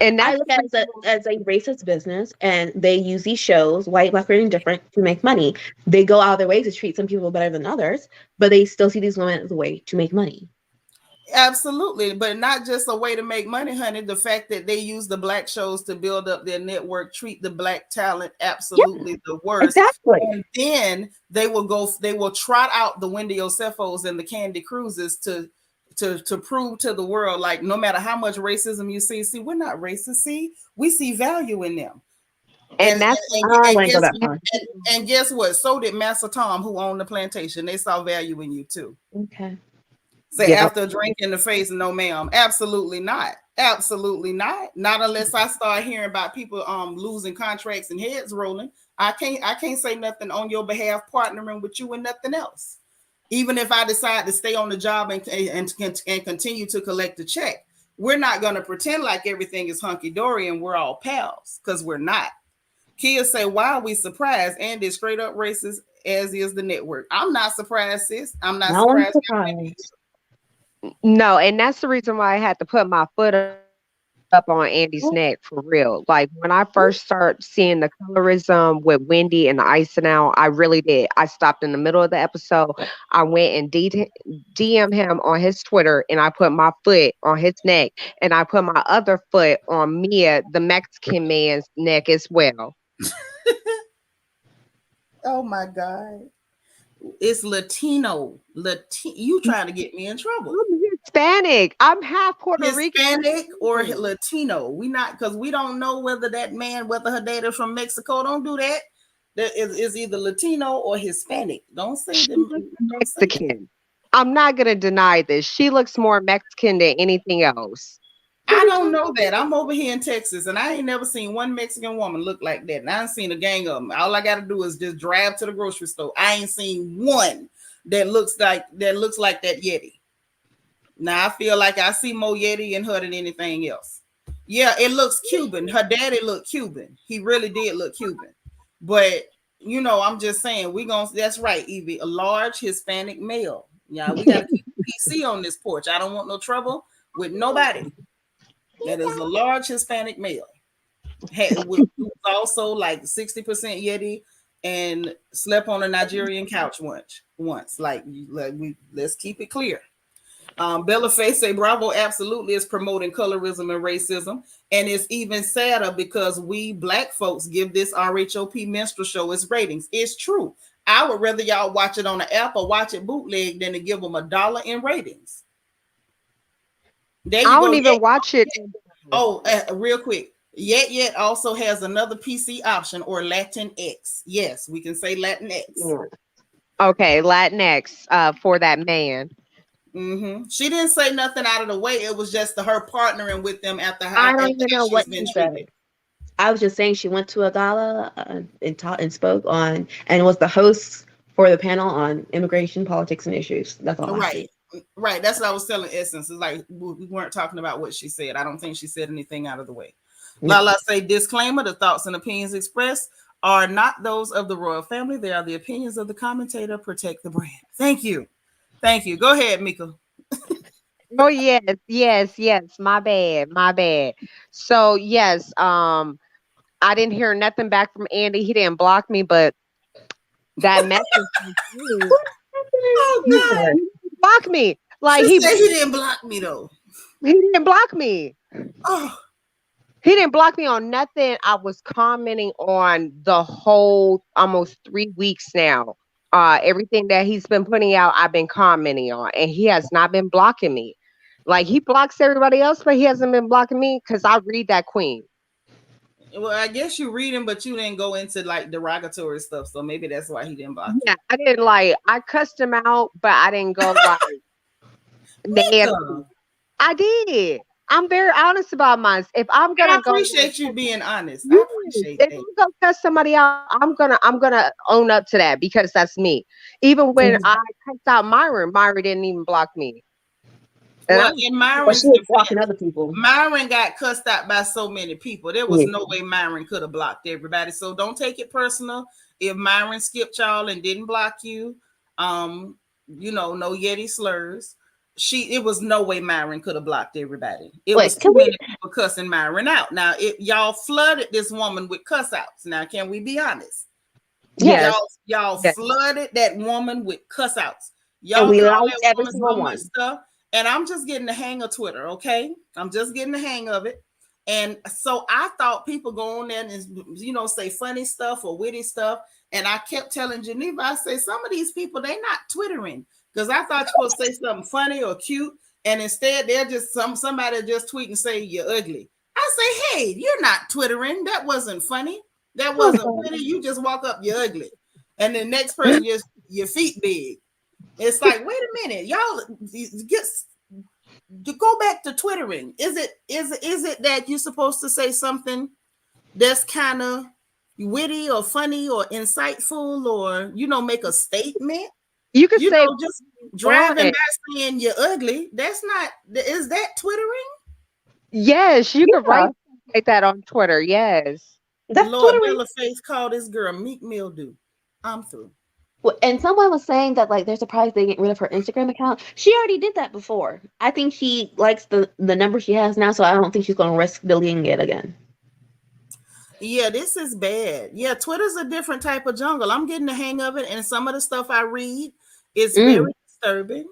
S2: And I look at it as a racist business, and they use these shows, white, black, or indifferent, to make money. They go out of their way to treat some people better than others, but they still see these women as a way to make money.
S1: Absolutely, but not just a way to make money, honey. The fact that they use the black shows to build up their network, treat the black talent absolutely the worst.
S2: Exactly.
S1: And then they will trot out the Wendy Osefos and the Candy Cruzes to prove to the world, like, no matter how much racism you see, we're not racist. See, we see value in them. And guess what? So did Master Tom, who owned the plantation. They saw value in you too.
S2: Okay.
S1: Say after a drink in the face, no ma'am. Absolutely not. Absolutely not. Not unless I start hearing about people losing contracts and heads rolling. I can't say nothing on your behalf, partnering with you and nothing else. Even if I decide to stay on the job and continue to collect the check, we're not going to pretend like everything is hunky-dory and we're all pals, because we're not. Kids say, why are we surprised? And it's straight up racist, as is the network. I'm not surprised, sis. I'm not surprised.
S3: No, and that's the reason why I had to put my foot up on Andy's neck, for real. Like, when I first started seeing the colorism with Wendy and the icing out, I really did. I stopped in the middle of the episode. I went and DM him on his Twitter, and I put my foot on his neck, and I put my other foot on Mia, the Mexican man's neck as well.
S1: Oh my God. It's Latino. You trying to get me in trouble.
S3: I'm Hispanic. I'm half Puerto Rican.
S1: Hispanic or Latino. We not, because we don't know whether that man, whether her dad is from Mexico. Don't do that. That is either Latino or Hispanic. Don't say them.
S3: Mexican. I'm not gonna deny this. She looks more Mexican than anything else.
S1: I don't know that. I'm over here in Texas, and I ain't never seen one Mexican woman look like that. And I ain't seen a gang of them. All I got to do is just drive to the grocery store. I ain't seen one that looks like that Yeti. Now I feel like I see more Yeti in her than anything else. Yeah, it looks Cuban. Her daddy looked Cuban. He really did look Cuban. But I'm just saying, that's right, Evie, a large Hispanic male. Yeah, we got to keep PC on this porch. I don't want no trouble with nobody. That is a large Hispanic male. Who was also like 60% Yeti and slept on a Nigerian couch once. Let's keep it clear. Bella Faye say Bravo absolutely is promoting colorism and racism, and it's even sadder because we black folks give this RHOP minstrel show its ratings. It's true. I would rather y'all watch it on the app or watch it bootleg than to give them $1 in ratings.
S3: I don't even watch it.
S1: Oh, real quick. Yet also has another PC option, or Latinx. Yes, we can say Latinx.
S3: Okay, Latinx for that man.
S1: Mm-hmm. She didn't say nothing out of the way. It was just her partnering with them after
S2: how I don't even know what she said. I was just saying she went to a gala and taught and spoke on, and was the host for the panel on immigration, politics, and issues. That's all.
S1: Right. Right. That's what I was telling Essence. It's like we weren't talking about what she said. I don't think she said anything out of the way. Lala say, disclaimer, the thoughts and opinions expressed are not those of the royal family. They are the opinions of the commentator. Protect the brand. Thank you. Go ahead, Mika.
S3: Oh, yes. My bad. So, yes, I didn't hear nothing back from Andy. He didn't block me, but that message
S1: oh, God.
S3: Block me. Like,
S1: he didn't block me, though.
S3: He didn't block me.
S1: Oh.
S3: He didn't block me on nothing. I was commenting on the whole almost 3 weeks now. Everything that he's been putting out, I've been commenting on, and he has not been blocking me. Like, he blocks everybody else, but he hasn't been blocking me because I read that queen.
S1: Well, I guess you read him, but you didn't go into like derogatory stuff, so maybe that's why he didn't block you.
S3: Yeah, I didn't I cussed him out, but I didn't go I did. I'm very honest about mine. If I'm gonna
S1: appreciate you being honest. I appreciate that.
S3: If you go cuss somebody out, I'm gonna own up to that because that's me. Even when I cussed out Myron didn't even block me.
S1: Well, in Myron's defense,
S2: blocking other people.
S1: Myron got cussed out by so many people. There was no way Myron could have blocked everybody. So don't take it personal. If Myron skipped y'all and didn't block you, no Yeti slurs. It was no way Myron could have blocked everybody. It
S2: Wait,
S1: was too many people cussing Myron out. Now, y'all flooded this woman with cuss outs. Now, can we be honest?
S3: Yes.
S1: Y'all flooded that woman with cuss outs. Y'all
S2: and we
S1: call
S2: liked
S1: that
S2: every
S1: woman
S2: single
S1: so much
S2: one.
S1: stuff. And I'm just getting the hang of Twitter, okay? I'm just getting the hang of it. And so I thought people go on there and, say funny stuff or witty stuff. And I kept telling Geneva, I say, some of these people, they not Twittering. Because I thought you were supposed to say something funny or cute. And instead, they're just somebody just tweet and say, you're ugly. I say, hey, you're not Twittering. That wasn't funny. That wasn't funny. You just walk up, you're ugly. And the next person just, your feet big. It's like, wait a minute. Y'all go back to Twittering. Is it that you're supposed to say something that's kind of witty or funny or insightful or make a statement?
S3: You could say
S1: just driving by saying you're ugly. That's not. Is that Twittering?
S3: Yes, you could write like that on Twitter. Yes.
S2: That's
S1: Lord
S2: Twittering.
S1: Bella Face called this girl Meek Mildew. I'm through.
S2: And someone was saying that they're surprised they get rid of her Instagram account. She already did that before. I think she likes the number she has now, so I don't think she's going to risk deleting it again.
S1: Yeah, this is bad. Yeah, Twitter's a different type of jungle. I'm getting the hang of it, and some of the stuff I read is very disturbing.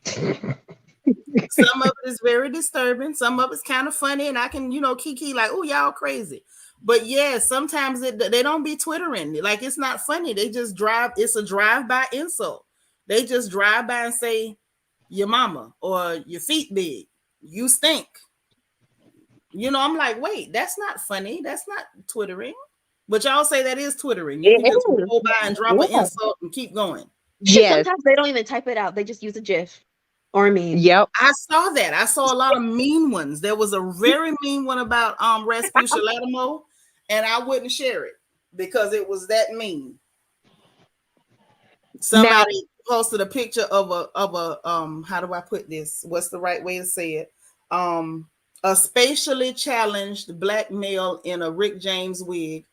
S1: Some of it is very disturbing. Some of it's kind of funny, and I can, kiki like, oh, y'all crazy. But yeah, sometimes they don't be Twittering. Like, it's not funny. They just drive. It's a drive-by insult. They just drive by and say, your mama or your feet big. You stink. I'm like, wait, that's not funny. That's not Twittering. But y'all say that is Twittering. You can just go by and drop an insult and keep going.
S2: Yes. Sometimes they don't even type it out. They just use a GIF or a meme.
S3: Yep.
S1: I saw that. I saw a lot of mean ones. There was a very mean one about Rasputia Latimo, and I wouldn't share it because it was that mean. Somebody posted a picture of a how do I put this? What's the right way to say it? A spatially challenged black male in a Rick James wig,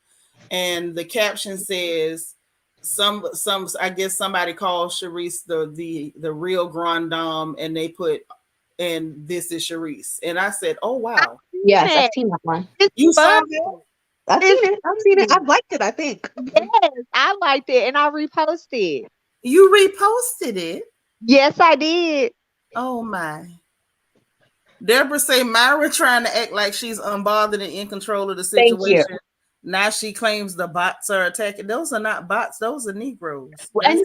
S1: and the caption says some I guess somebody called Sharice the real grand dame, and they put, and this is Sharice, and I said, oh wow,
S2: yes, I've seen that one.
S1: You saw that?
S2: I've seen it. I've liked it, I think.
S3: Yes, I liked it, and I reposted.
S1: You reposted it?
S3: Yes, I did.
S1: Oh my. Deborah say Myra trying to act like she's unbothered and in control of the situation. Now she claims the bots are attacking. Those are not bots. Those are Negroes.
S2: And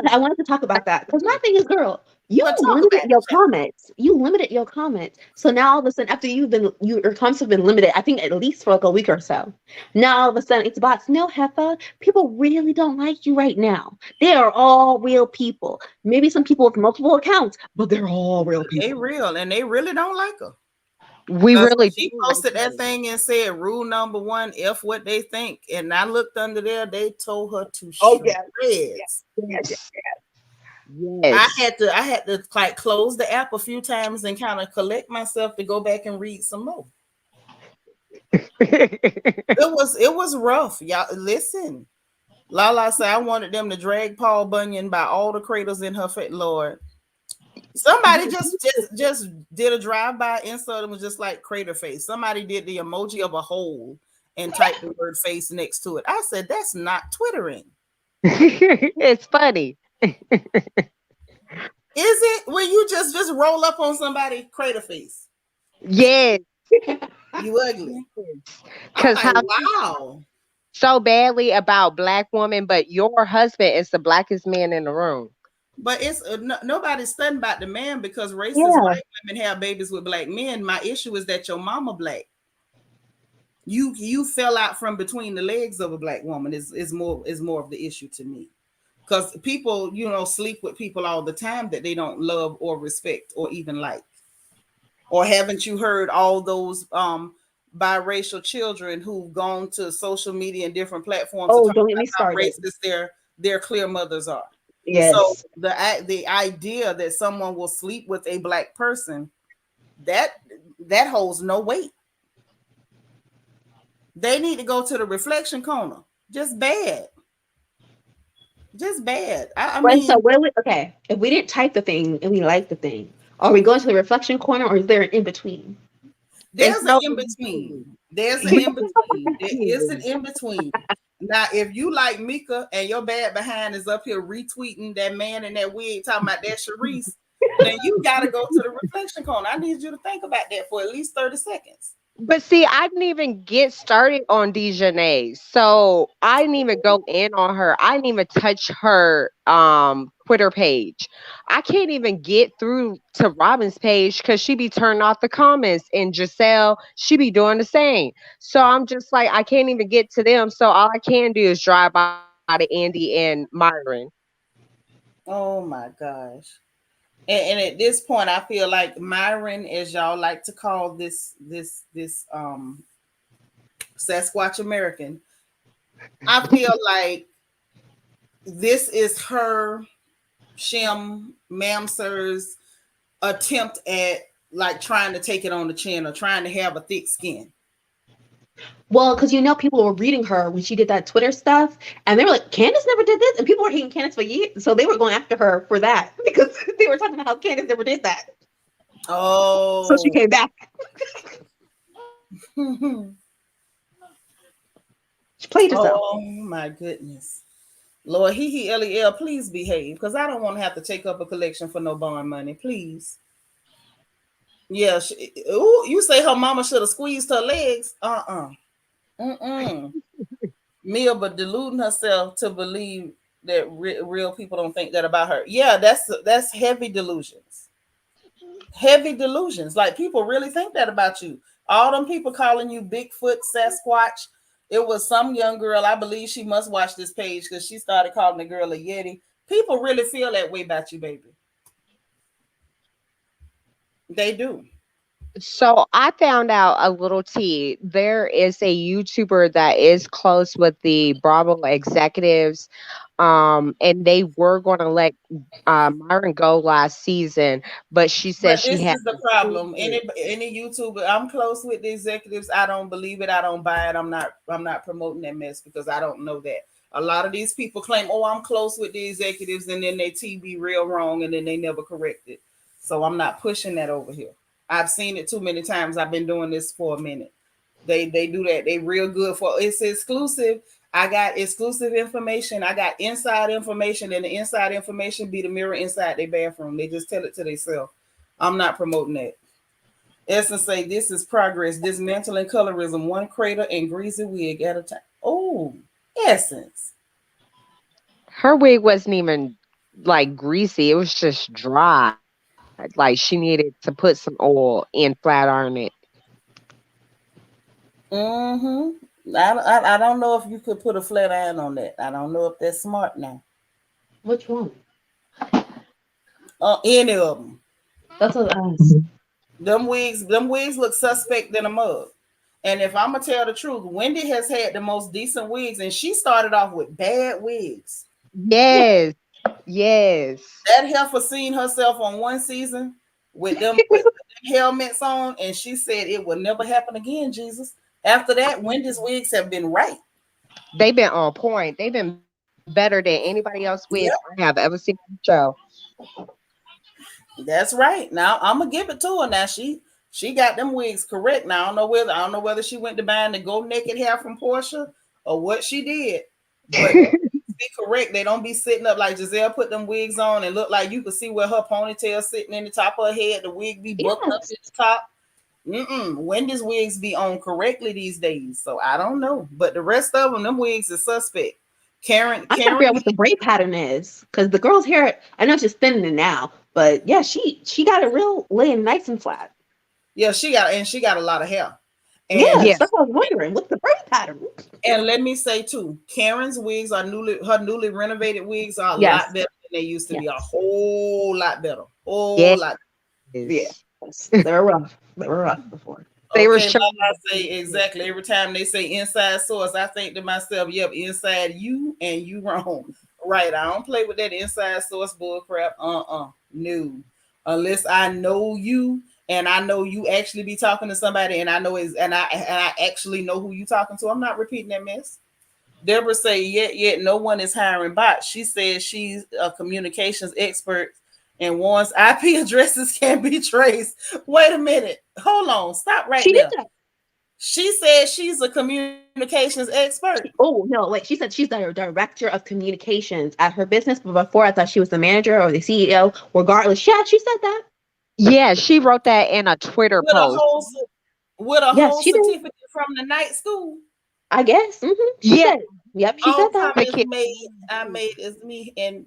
S2: I wanted to talk about that because my thing is, girl, you limited your comments. You limited your comments. So now all of a sudden, after your comments have been limited, I think at least for like a week or so. Now all of a sudden it's bots. No, Heffa, people really don't like you right now. They are all real people. Maybe some people with multiple accounts, but they're all real people.
S1: They real, and they really don't like her.
S3: She
S1: posted that thing and said rule number 1, F what they think. And I looked under there, they told her to shreds.
S3: Yes.
S1: I had to like close the app a few times and kind of collect myself to go back and read some more. It was rough. Y'all listen. Lala said I wanted them to drag Paul Bunyan by all the cradles in her face. Lord. Somebody just did a drive-by insult and was just like crater face. Somebody did the emoji of a hole and typed the word face next to it. I said, that's not Twittering.
S3: It's funny.
S1: Is it when you just roll up on somebody crater face?
S3: Yes.
S1: You ugly.
S3: Because
S1: wow.
S3: So badly about black women, but your husband is the blackest man in the room.
S1: But it's nobody's studying about the man because racist white women have babies with black men. My issue is that your mama black. You fell out from between the legs of a black woman is more of the issue to me. Because people, sleep with people all the time that they don't love or respect or even like. Or haven't you heard all those biracial children who've gone to social media and different platforms to talk about how racist their clear mothers are?
S2: Yes.
S1: So the idea that someone will sleep with a black person, that holds no weight. They need to go to the reflection corner. Just bad. Just bad. I
S2: Well, so
S1: mean,
S2: what? Okay, if we didn't type the thing and we like the thing, are we going to the reflection corner, or is there an in between?
S3: It's
S1: there's an
S3: no
S1: in
S3: in
S1: between.
S3: between.
S1: There's an in between. There is an in between. Now, if you like Mika and your bad behind is up here retweeting that man in that wig talking about that Sharice, then you got to go to the reflection corner. I need you to think about that for at least 30 seconds.
S3: But see, I didn't even get started on Dejanay. So I didn't even go in on her. I didn't even touch her Twitter page. I can't even get through to Robin's page because she be turning off the comments, and Giselle, she be doing the same. So I'm just like, I can't even get to them. So all I can do is drive by to Andy and Myron.
S1: Oh my gosh. And at this point, I feel like Myron, as y'all like to call this Sasquatch American, I feel like this is her Shem Mamser's attempt at like trying to take it on the chin or trying to have a thick skin.
S2: Well, because people were reading her when she did that Twitter stuff, and they were like, "Candace never did this," and people were hating Candace for years, so they were going after her for that because they were talking about how Candace never did that. So she
S1: Oh.
S2: came back. She played herself.
S1: Oh my goodness. Lord, LEL, please behave because I don't want to have to take up a collection for no bond money, please. Yeah, ooh, you say her mama should have squeezed her legs. Mia, but deluding herself to believe that real people don't think that about her. Yeah, that's heavy delusions. Heavy delusions. Like people really think that about you. All them people calling you Bigfoot, Sasquatch. It was some young girl. I believe she must watch this page because she started calling the girl a Yeti. People really feel that way about you, baby. They do.
S3: So I found out a little tea. There is a YouTuber that is close with the Bravo executives, and they were going to let Myron go last season, but she said
S1: But
S3: she
S1: this
S3: had.
S1: is the problem. Any YouTuber, I'm close with the executives. I don't believe it. I don't buy it. I'm not promoting that mess because I don't know that. A lot of these people claim, "Oh, I'm close with the executives," and then they TV real wrong, and then they never correct it. So I'm not pushing that over here. I've seen it too many times. I've been doing this for a minute. They do that. They real good for it's exclusive. I got exclusive information. I got inside information, and the inside information be the mirror inside their bathroom. They just tell it to themselves. I'm not promoting that. Essence say this is progress, dismantling colorism, one crater and greasy wig at a time. Oh, Essence.
S3: Her wig wasn't even like greasy, it was just dry. Like she needed to put some oil and flat iron it.
S1: I don't know if you could put a flat iron on that. I don't know if that's smart now.
S2: Which one?
S1: Any of them.
S2: That's what I asked.
S1: Them wigs look suspect than a mug. And if I'm gonna tell the truth, Wendy has had the most decent wigs, and she started off with bad wigs.
S3: Yes, yes.
S1: That heifer seen herself on one season with them helmets on, and she said it will never happen again. Jesus. After that, Wendy's wigs have been right.
S3: They've been on point. They've been better than anybody else wigs I
S1: Yep,
S3: have ever seen on the show.
S1: that's right. Now I'm gonna give it to her. Now she got them wigs correct. Now I don't know whether she went to buying the go naked hair from Portia or what she did, but them wigs be correct. They don't be sitting up like Giselle put them wigs on and look like you could see where her ponytail sitting in the top of her head. The wig be bucked up
S2: Yes.
S1: at the top. Wendy's wigs be on correctly these days, so I don't know. But the rest of them wigs is suspect. Karen,
S2: I'm trying to figure out
S1: Karen,
S2: what the braid pattern is because the girl's hair. I know she's thinning it now, but yeah, she got it real laying nice and flat.
S1: yeah, she got a lot of hair. And
S2: Yes,
S3: Yes,
S2: that's what I was wondering. What's the braid pattern?
S1: and let me say too, Karen's wigs are newly renovated wigs are a
S2: Yes,
S1: lot better than they used to be. A
S2: yes,
S1: whole lot better. Whole
S3: yes.
S1: lot.
S2: yeah. They were rough. They were rough before.
S3: They were
S1: Okay, like
S3: showing.
S1: I say exactly every time they say inside source, I think to myself, yep, inside you and you wrong. Right. I don't play with that inside source bull crap. No. Unless I know you and I know you actually be talking to somebody and I know is and I actually know who you talking to. I'm not repeating that mess. Deborah say, yet no one is hiring bots. She says she's a communications expert and warns IP addresses can be traced. Wait a minute. Hold on. Stop right
S2: She did
S1: there.
S2: that.
S1: She said she's a communications expert.
S2: Oh no, like she said she's the director of communications at her business, but before I thought she was the manager or the CEO. Regardless, yeah, she said that.
S3: Yeah, she wrote that in a Twitter
S1: With a
S3: post.
S1: whole with a
S2: Yes,
S1: whole
S2: she did.
S1: certificate from the night school.
S2: I guess. She
S3: Yeah,
S2: said. Yep, she
S1: All
S2: said that.
S1: comments made I made is me, and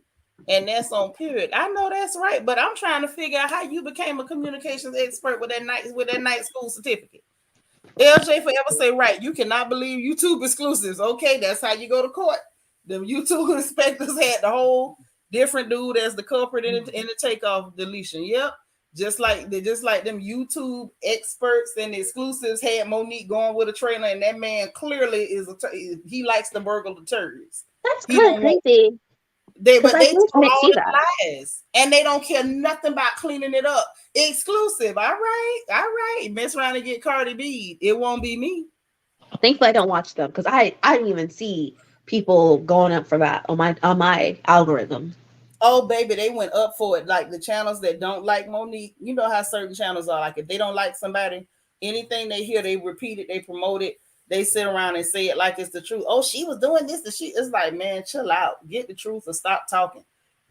S1: that's on period. I know that's right, but I'm trying to figure out how you became a communications expert with that night school certificate. LJ forever say right. You cannot believe YouTube exclusives. Okay, that's how you go to court. The YouTube inspectors had the whole different dude as the culprit in the takeoff deletion. Yep. Just like them YouTube experts and exclusives had Monique going with a trailer, and that man clearly he likes to burgle the turds.
S2: That's
S1: He
S2: kind of
S1: don't want
S2: crazy.
S1: but
S2: I
S1: they tell
S2: didn't
S1: all
S2: see
S1: the
S2: that.
S1: lies, and they don't care nothing about cleaning it up. Exclusive, all right. Mess around and get Cardi B. It won't be me.
S2: Thankfully, I don't watch them because I didn't even see people going up for that on my algorithm.
S1: Oh, baby, they went up for it. Like the channels that don't like Monique, you know how certain channels are. Like if they don't like somebody, anything they hear, they repeat it, they promote it, they sit around and say it like it's the truth. Oh, she was doing this, and it's like, man, chill out, get the truth, and stop talking.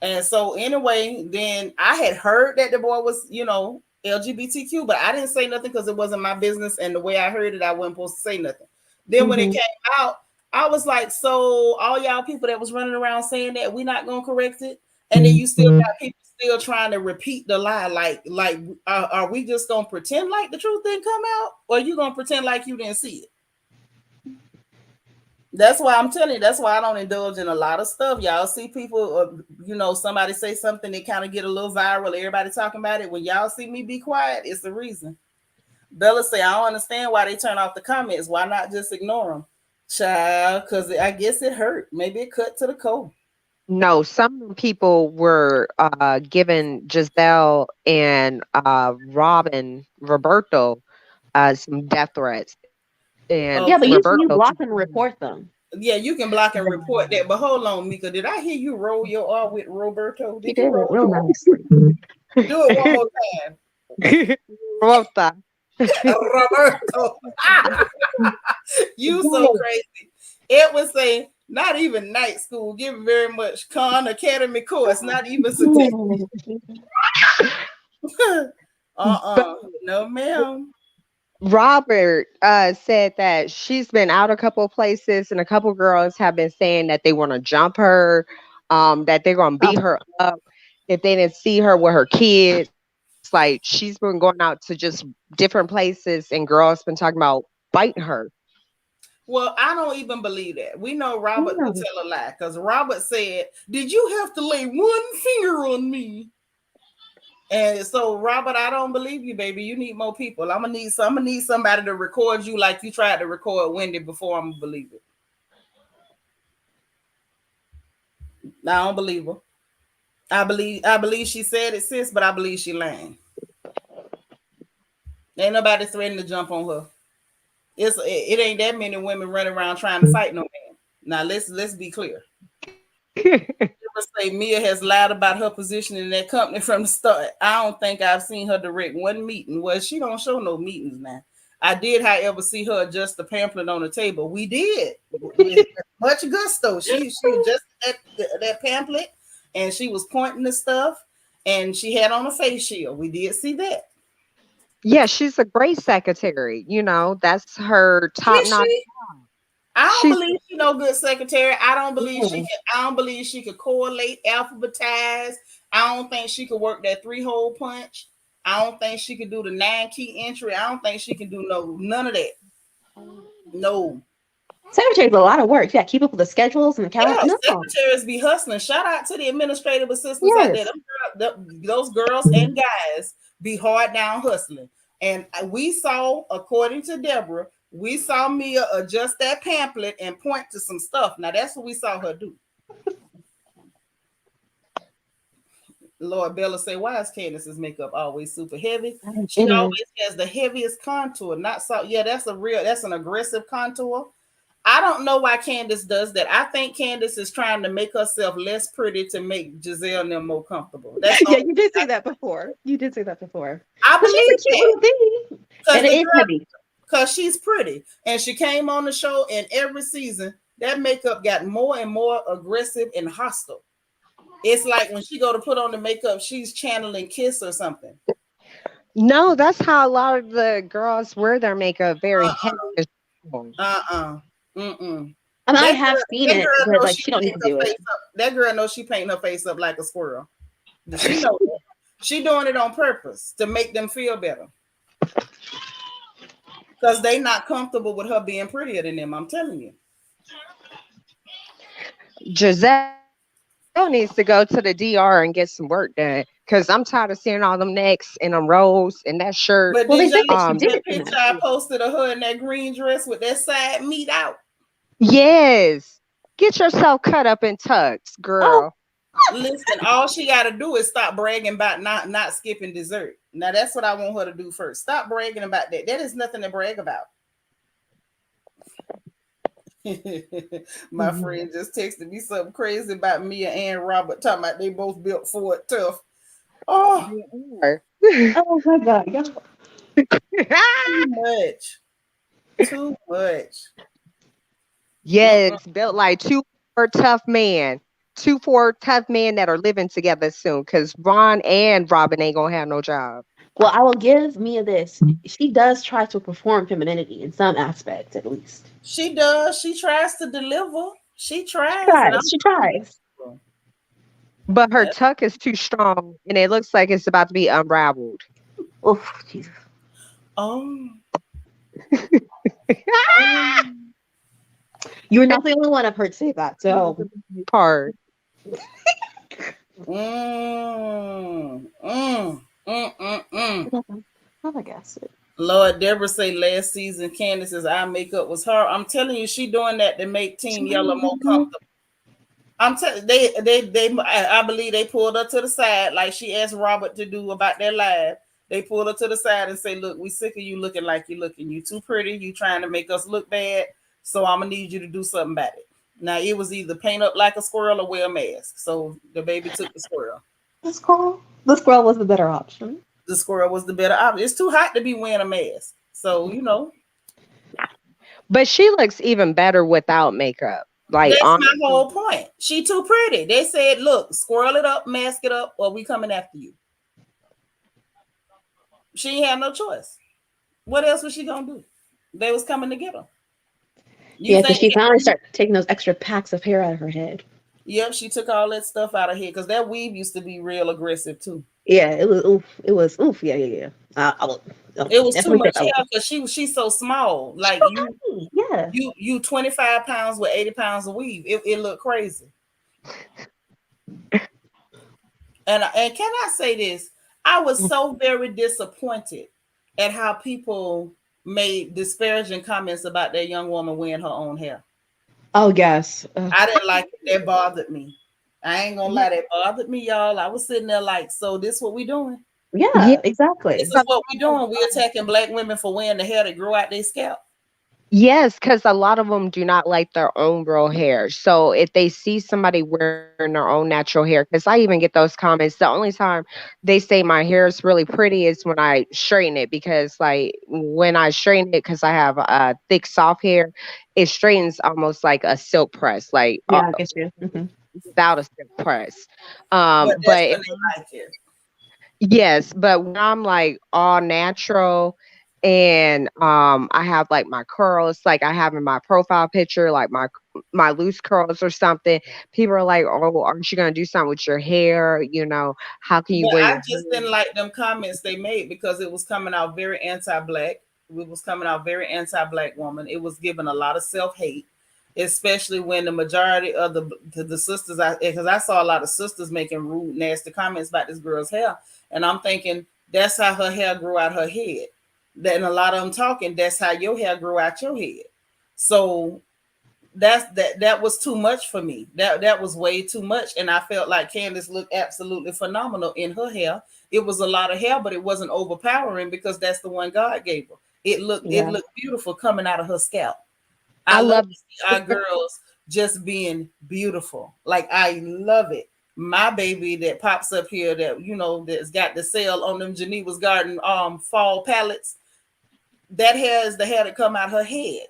S1: And so anyway, then I had heard that the boy was, LGBTQ, but I didn't say nothing because it wasn't my business. And the way I heard it, I wasn't supposed to say nothing. Then when it came out, I was like, so all y'all people that was running around saying that we not gonna correct it, and then you still got people still trying to repeat the lie. Like, are we just gonna pretend like the truth didn't come out, or you gonna pretend like you didn't see it? That's why I'm telling you. That's why I don't indulge in a lot of stuff. Y'all see people, somebody say something, they kind of get a little viral. Everybody talking about it. When y'all see me be quiet, it's the reason. Bella say, I don't understand why they turn off the comments. Why not just ignore them? Child, because I guess it hurt. Maybe it cut to the core.
S3: No, some people were giving Giselle and Robin Roberto some death threats, and
S2: Yeah, but you can
S3: Roberto.
S2: block and report them.
S1: Yeah, you can block and report that. But hold on, Mika. Did I hear you roll your R with Roberto?
S2: She
S1: Did you
S2: did
S1: roll
S2: real
S1: your R?
S2: nicely.
S1: Do it one more time.
S3: Roberta.
S1: Roberto. You so crazy. It was saying not even night school, give very much Khan Academy course, not even certificate. No, ma'am.
S3: Robert said that she's been out a couple of places, and a couple girls have been saying that they want to jump her, that they're going to beat her up if they didn't see her with her kids. Like she's been going out to just different places, and girls been talking about biting her.
S1: Well, I don't even believe that. We know Robert could tell a lie because Robert said, "Did you have to lay one finger on me?" And so, Robert, I don't believe you, baby. You need more people. I'm gonna need somebody to record you like you tried to record Wendy before I'm gonna believe it. I don't believe her. I believe she said it, sis, but I believe she lying. Ain't nobody threatening to jump on her. It ain't that many women running around trying to fight no man. Now let's be clear. Say Mia has lied about her position in that company from the start. I don't think I've seen her direct one meeting. Well, she don't show no meetings now. I did, however, see her adjust the pamphlet on the table. We did with much gusto. She adjusted that pamphlet, and she was pointing to stuff, and she had on a face shield. We did see that.
S3: Yeah, she's a great secretary. That's her top notch.
S1: I don't believe she no good secretary. I don't believe she could correlate, alphabetize. I don't think she could work that 3-hole punch. I don't think she could do the 9-key entry. I don't think she can do none of that. No.
S2: Secretary's a lot of work. Yeah, keep up with the schedules and the calendar.
S1: Yeah, secretaries be hustling. Shout out to the administrative assistants out there. Those girls and guys be hard down hustling. And we saw, according to Deborah, we saw Mia adjust that pamphlet and point to some stuff. Now that's what we saw her do. Lord Bella say, why is Candiace's makeup always super heavy? She always has the heaviest contour, not so. Yeah, that's an aggressive contour. I don't know why Candiance does that. I think Candiance is trying to make herself less pretty to make Giselle and them more comfortable. That's
S2: yeah, you did say that before. You did say that before.
S1: I
S2: But she's
S1: believe
S2: a cute little thing. And it is heavy.
S1: Because she's pretty. And she came on the show, and every season, that makeup got more and more aggressive and hostile. It's like when she go to put on the makeup, she's channeling Kiss or something.
S3: No, that's how a lot of the girls wear their makeup, very heavy.
S1: Mm-mm.
S2: I mean, I have seen it, but like she don't need to do it.
S1: That girl knows she painting her face up like a squirrel. She knows that. She doing it on purpose to make them feel better. Because they not comfortable with her being prettier than them. I'm telling you.
S3: Giselle needs to go to the DR and get some work done. Because I'm tired of seeing all them necks and them rolls and that shirt.
S1: But did you see the picture I posted of her in that green dress with that side meat out?
S3: Yes. Get yourself cut up in tucks, girl.
S1: Oh. Listen, all she got to do is stop bragging about not skipping dessert. Now, that's what I want her to do first. Stop bragging about that. That is nothing to brag about. My friend just texted me something crazy about Mia and Robert, talking about they both built for it tough. Oh
S2: my God.
S1: Too much.
S3: Yes, built like two tough men that are living together soon. Because Ron and Robin ain't gonna have no job.
S2: Well, I will give Mia this. She does try to perform femininity in some aspects, at least.
S1: She does. She tries to deliver. She tries.
S2: She tries.
S3: But her tuck is too strong, and it looks like it's about to be unraveled.
S2: Oh, Jesus. You're not the only one I've heard say that. So,
S3: part.
S2: I guess.
S1: Lord, Deborah say last season Candiace's eye makeup was her. I'm telling you, she doing that to make Team Yellow more comfortable. I'm telling I believe they pulled her to the side like she asked Robert to do about their live. They pulled her to the side and say, "Look, we sick of you looking like you looking. You too pretty. You trying to make us look bad. So I'm gonna need you to do something about it." Now it was either paint up like a squirrel or wear a mask. So the baby took the squirrel.
S2: The squirrel was the better option.
S1: The squirrel was the better option. It's too hot to be wearing a mask. So, you know.
S3: But she looks even better without makeup. Like,
S1: that's my whole point. She too pretty. They said, look, squirrel it up, mask it up, or we coming after you. She ain't have no choice. What else was she going to do? They was coming to get her.
S2: Because she finally started taking those extra packs of hair out of her head.
S1: Yep, she took all that stuff out of here because that weave used to be real aggressive too.
S2: Yeah, it was oof. It was oof. Yeah.
S1: It was too much hair because she's so small. Like you 25 pounds with 80 pounds of weave. It looked crazy. And can I say this? I was so very disappointed at how people made disparaging comments about that young woman wearing her own hair.
S2: Oh, yes.
S1: I didn't like it. That bothered me. I ain't gonna lie, that bothered me, y'all. I was sitting there like, so this what we doing?
S2: Yeah, exactly.
S1: This is what we doing. We attacking Black women for wearing the hair that grow out their scalp.
S3: Yes, because a lot of them do not like their own real hair. So if they see somebody wearing their own natural hair, because I even get those comments, the only time they say my hair is really pretty is when I straighten it. Because like when I straighten it, because I have thick, soft hair, it straightens almost like a silk press, like
S2: I get you.
S3: without a silk press. But if, like it. Yes, but when I'm like all natural. And I have like my curls, like I have in my profile picture, like my loose curls or something. People are like, "Oh, aren't you gonna do something with your hair? You know, how can you wear?"
S1: I just didn't like them comments they made because it was coming out very anti-Black. It was coming out very anti-Black woman. It was giving a lot of self-hate, especially when the majority of the sisters, because I saw a lot of sisters making rude, nasty comments about this girl's hair, and I'm thinking that's how her hair grew out her head. Then a lot of them talking, that's how your hair grew out your head. So that was too much for me. That was way too much. And I felt like Candiace looked absolutely phenomenal in her hair. It was a lot of hair, but it wasn't overpowering because that's the one God gave her. It looked beautiful coming out of her scalp. I love to see our girls just being beautiful. Like, I love it. My baby that pops up here that, that's got the sale on them Geneva's Garden fall palettes, that hair is the hair that come out her head.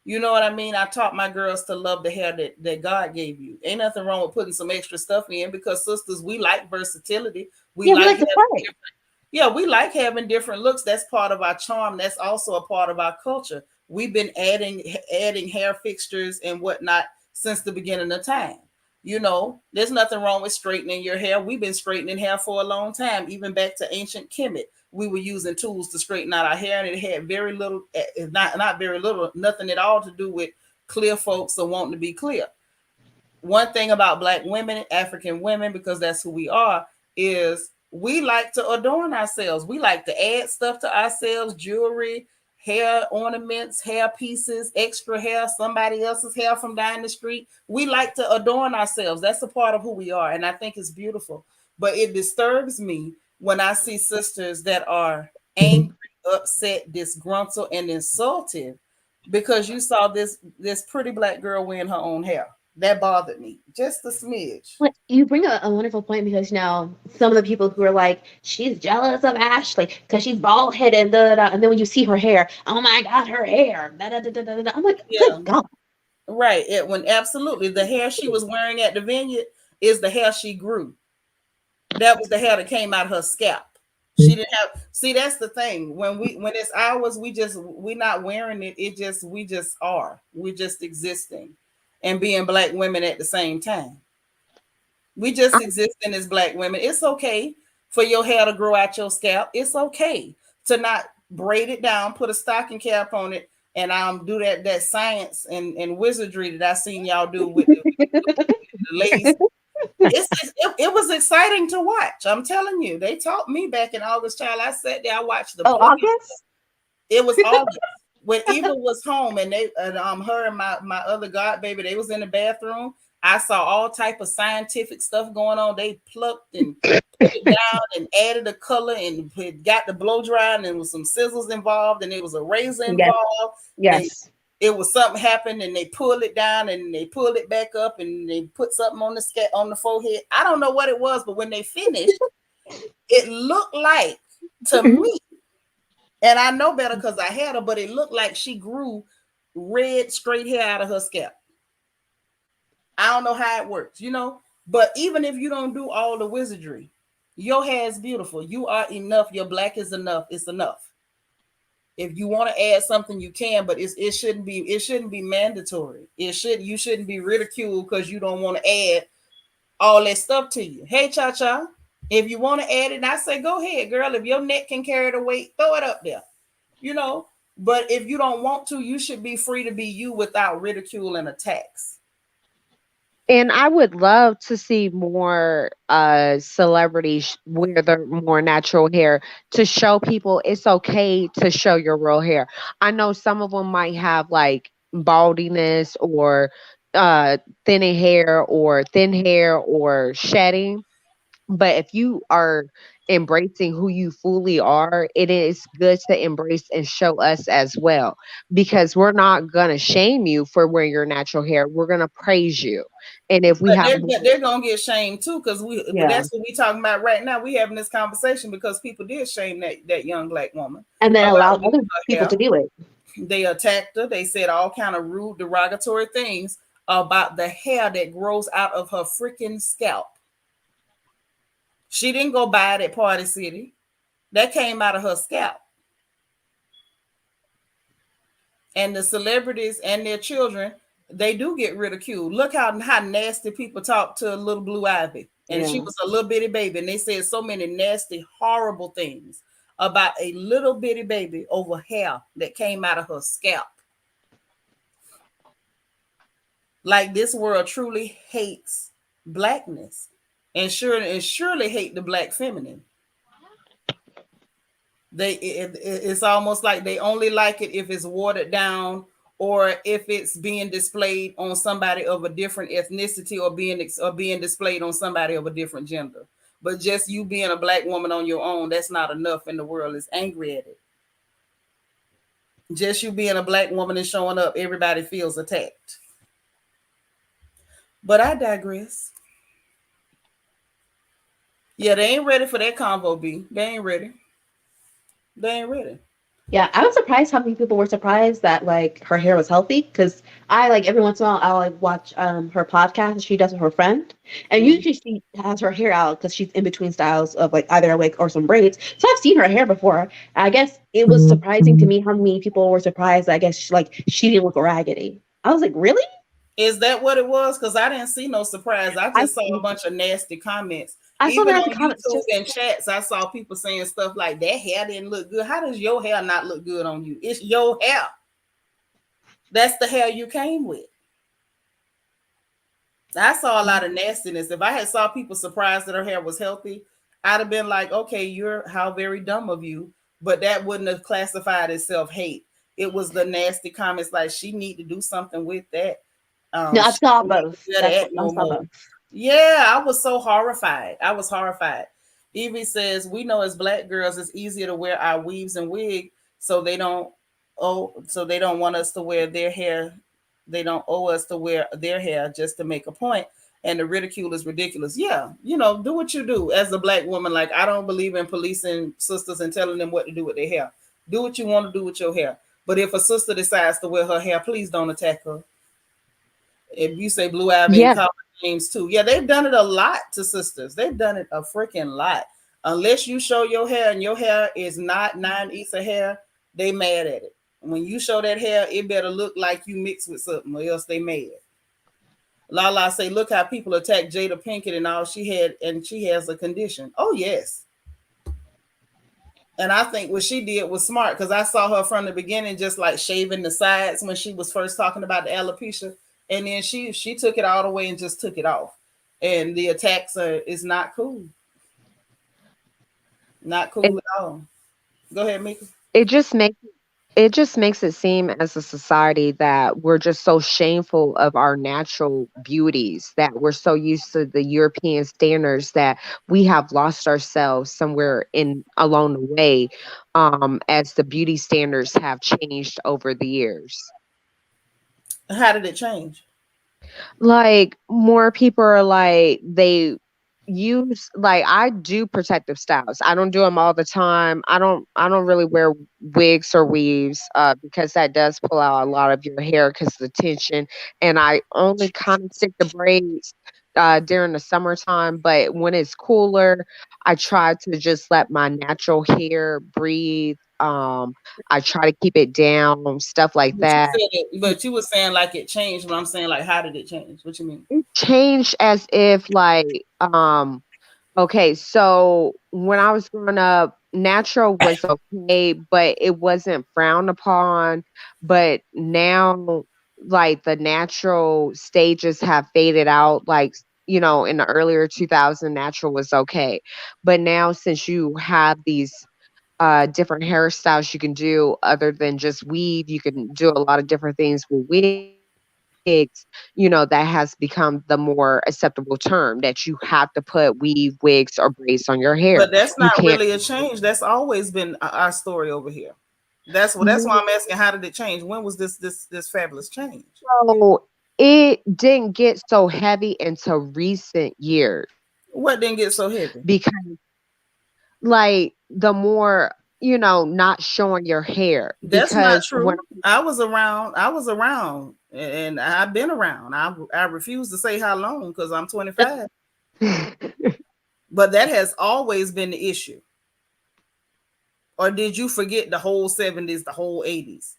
S1: You know what I mean? I taught my girls to love the hair that God gave you. Ain't nothing wrong with putting some extra stuff in, because sisters, we like versatility. We like having different, we like having different looks. That's part of our charm. That's also a part of our culture. We've been adding hair fixtures and whatnot since the beginning of time. There's nothing wrong with straightening your hair. We've been straightening hair for a long time, even back to ancient Kemet. We were using tools to straighten out our hair, and it had very little, not very little, nothing at all to do with clear folks or wanting to be clear. One thing about Black women, African women, because that's who we are, is we like to adorn ourselves. We like to add stuff to ourselves, jewelry, hair ornaments, hair pieces, extra hair, somebody else's hair from down the street. We like to adorn ourselves. That's a part of who we are, and I think it's beautiful. But it disturbs me when I see sisters that are angry, upset, disgruntled, and insulted because you saw this pretty Black girl wearing her own hair. That bothered me just a smidge.
S2: Well, you bring a wonderful point, because now some of the people who are like, she's jealous of Ashley because she's bald headed, and then when you see her hair, oh my God, her hair. I'm like, good God.
S1: Right. When absolutely the hair she was wearing at the vineyard is the hair she grew. That was the hair that came out of her scalp. She didn't have, see, that's the thing. When it's ours, we're not wearing it. We just are. We're just existing and being Black women at the same time. We just existing as Black women. It's okay for your hair to grow out your scalp. It's okay to not braid it down, put a stocking cap on it, and do that science and wizardry that I seen y'all do with the lace. It was exciting to watch. I'm telling you, they taught me back in August, child. I sat there, I watched the
S2: August?
S1: It was August when Eva was home, and her and my other god baby, they was in the bathroom. I saw all type of scientific stuff going on. They plucked and put it down and added a color and got the blow dry, and there was some scissors involved, and there was a razor involved.
S2: Yes.
S1: It was something happened, and they pulled it down and they pulled it back up, and they put something on the forehead. I don't know what it was, but when they finished, it looked like to me, and I know better because I had her, but it looked like she grew red straight hair out of her scalp. I don't know how it works, but even if you don't do all the wizardry, your hair is beautiful. You are enough. Your Black is enough. It's enough. If you want to add something, you can, but it shouldn't be mandatory. You shouldn't be ridiculed because you don't want to add all that stuff to you. Hey, Cha-Cha, if you want to add it, I say go ahead, girl. If your neck can carry the weight, throw it up there. But if you don't want to, you should be free to be you without ridicule and attacks.
S3: And I would love to see more celebrities wear their more natural hair to show people it's okay to show your real hair. I know some of them might have like baldiness or thinning hair or thin hair or shedding. But if you are embracing who you fully are, it is good to embrace and show us as well, because we're not going to shame you for wearing your natural hair. We're going to praise you. And if we
S1: they're going to get shamed too, because that's what we're talking about right now. We having this conversation because people did shame that young Black woman.
S2: And then allowed other people to do it.
S1: They attacked her. They said all kind of rude, derogatory things about the hair that grows out of her freaking scalp. She didn't go buy it at Party City. That came out of her scalp. And the celebrities and their children, they do get ridiculed. Look how nasty people talk to little Blue Ivy. And she was a little bitty baby. And they said so many nasty, horrible things about a little bitty baby over hair that came out of her scalp. Like, this world truly hates Blackness. And surely hate the Black feminine. It's almost like they only like it if it's watered down or if it's being displayed on somebody of a different ethnicity or being displayed on somebody of a different gender. But just you being a Black woman on your own, that's not enough, and the world is angry at it. Just you being a black woman and showing up, everybody feels attacked. But I digress. Yeah, they ain't ready for that convo, B. They ain't ready. They ain't ready.
S2: Yeah, I was surprised how many people were surprised that like her hair was healthy because I like every once in a while I'll like watch her podcast she does with her friend, and
S1: Mm.
S2: usually she has her hair out because she's in between styles of like either a wig or some braids. So I've seen her hair before. I guess it was surprising to me how many people were surprised. I guess she didn't look raggedy. I was like, really?
S1: Is that what it was? Because I didn't see no surprise. I
S2: I
S1: just saw a bunch of nasty comments.
S2: I saw
S1: Even
S2: that at the
S1: on
S2: comments
S1: YouTube
S2: just
S1: and chats, I saw people saying stuff like that hair didn't look good. How does your hair not look good on you? It's your hair. That's the hair you came with. I saw a lot of nastiness. If I had saw people surprised that her hair was healthy, I'd have been like, okay, you're how very dumb of you. But that wouldn't have classified as self-hate. It was the nasty comments like she need to do something with that.
S2: no, I
S1: She
S2: saw
S1: don't need to
S2: both.
S1: wear
S2: That's
S1: that
S2: what I
S1: no
S2: saw
S1: more.
S2: both.
S1: Yeah, I was so horrified. I was horrified. Evie says, we know as black girls it's easier to wear our weaves and wig, so they don't want us to wear their hair. They don't owe us to wear their hair just to make a point. And the ridicule is ridiculous. Yeah, do what you do as a black woman. Like, I don't believe in policing sisters and telling them what to do with their hair. Do what you want to do with your hair. But if a sister decides to wear her hair, please don't attack her. If you say Blue Ivy and
S3: Yeah.
S1: call her names too. Yeah, they've done it a lot to sisters. They've done it a freaking lot. Unless you show your hair and your hair is not 9 Issa hair, they mad at it. When you show that hair, it better look like you mixed with something or else they mad. Lala say, look how people attack Jada Pinkett and all she had, and she has a condition. Oh, yes. And I think what she did was smart because I saw her from the beginning just like shaving the sides when she was first talking about the alopecia. And then she took it all the way and just took it off. And the attacks is not cool. Not cool
S3: It,
S1: at all. Go ahead, Mika.
S3: it just makes it just makes it seem as a society that we're just so shameful of our natural beauties, that we're so used to the European standards that we have lost ourselves somewhere in along the way, as the beauty standards have changed over the years.
S1: How did it change?
S3: Like, more people are like, they use, like, I do protective styles. I don't do them all the time. I don't really wear wigs or weaves, because that does pull out a lot of your hair because the tension, and I only kind of stick the braids during the summertime, but when it's cooler, I try to just let my natural hair breathe. I try to keep it down, stuff like
S1: But you
S3: that.
S1: said it, but you were saying like it changed, but I'm saying like how did it change? What you mean?
S3: Changed as if, like, okay, so when I was growing up, natural was okay, but it wasn't frowned upon. But now, like, the natural stages have faded out. Like, in the earlier 2000, natural was okay. But now, since you have these different hairstyles you can do other than just weave, you can do a lot of different things with wigs, that has become the more acceptable term, that you have to put weave, wigs, or braids on your hair.
S1: But
S3: You
S1: that's
S3: can't.
S1: not really a change. That's always been our story over here. That's why I'm asking how did it change? When was this fabulous change?
S3: So it didn't get so heavy until recent years,
S1: What didn't get so heavy?
S3: because, like, the more, not showing your hair,
S1: That's not
S3: because when
S1: true. I was around. I was around, and I've been around. I refuse to say how long because I'm 25. But that has always been the issue. Or did you forget the whole 70s, the whole 80s,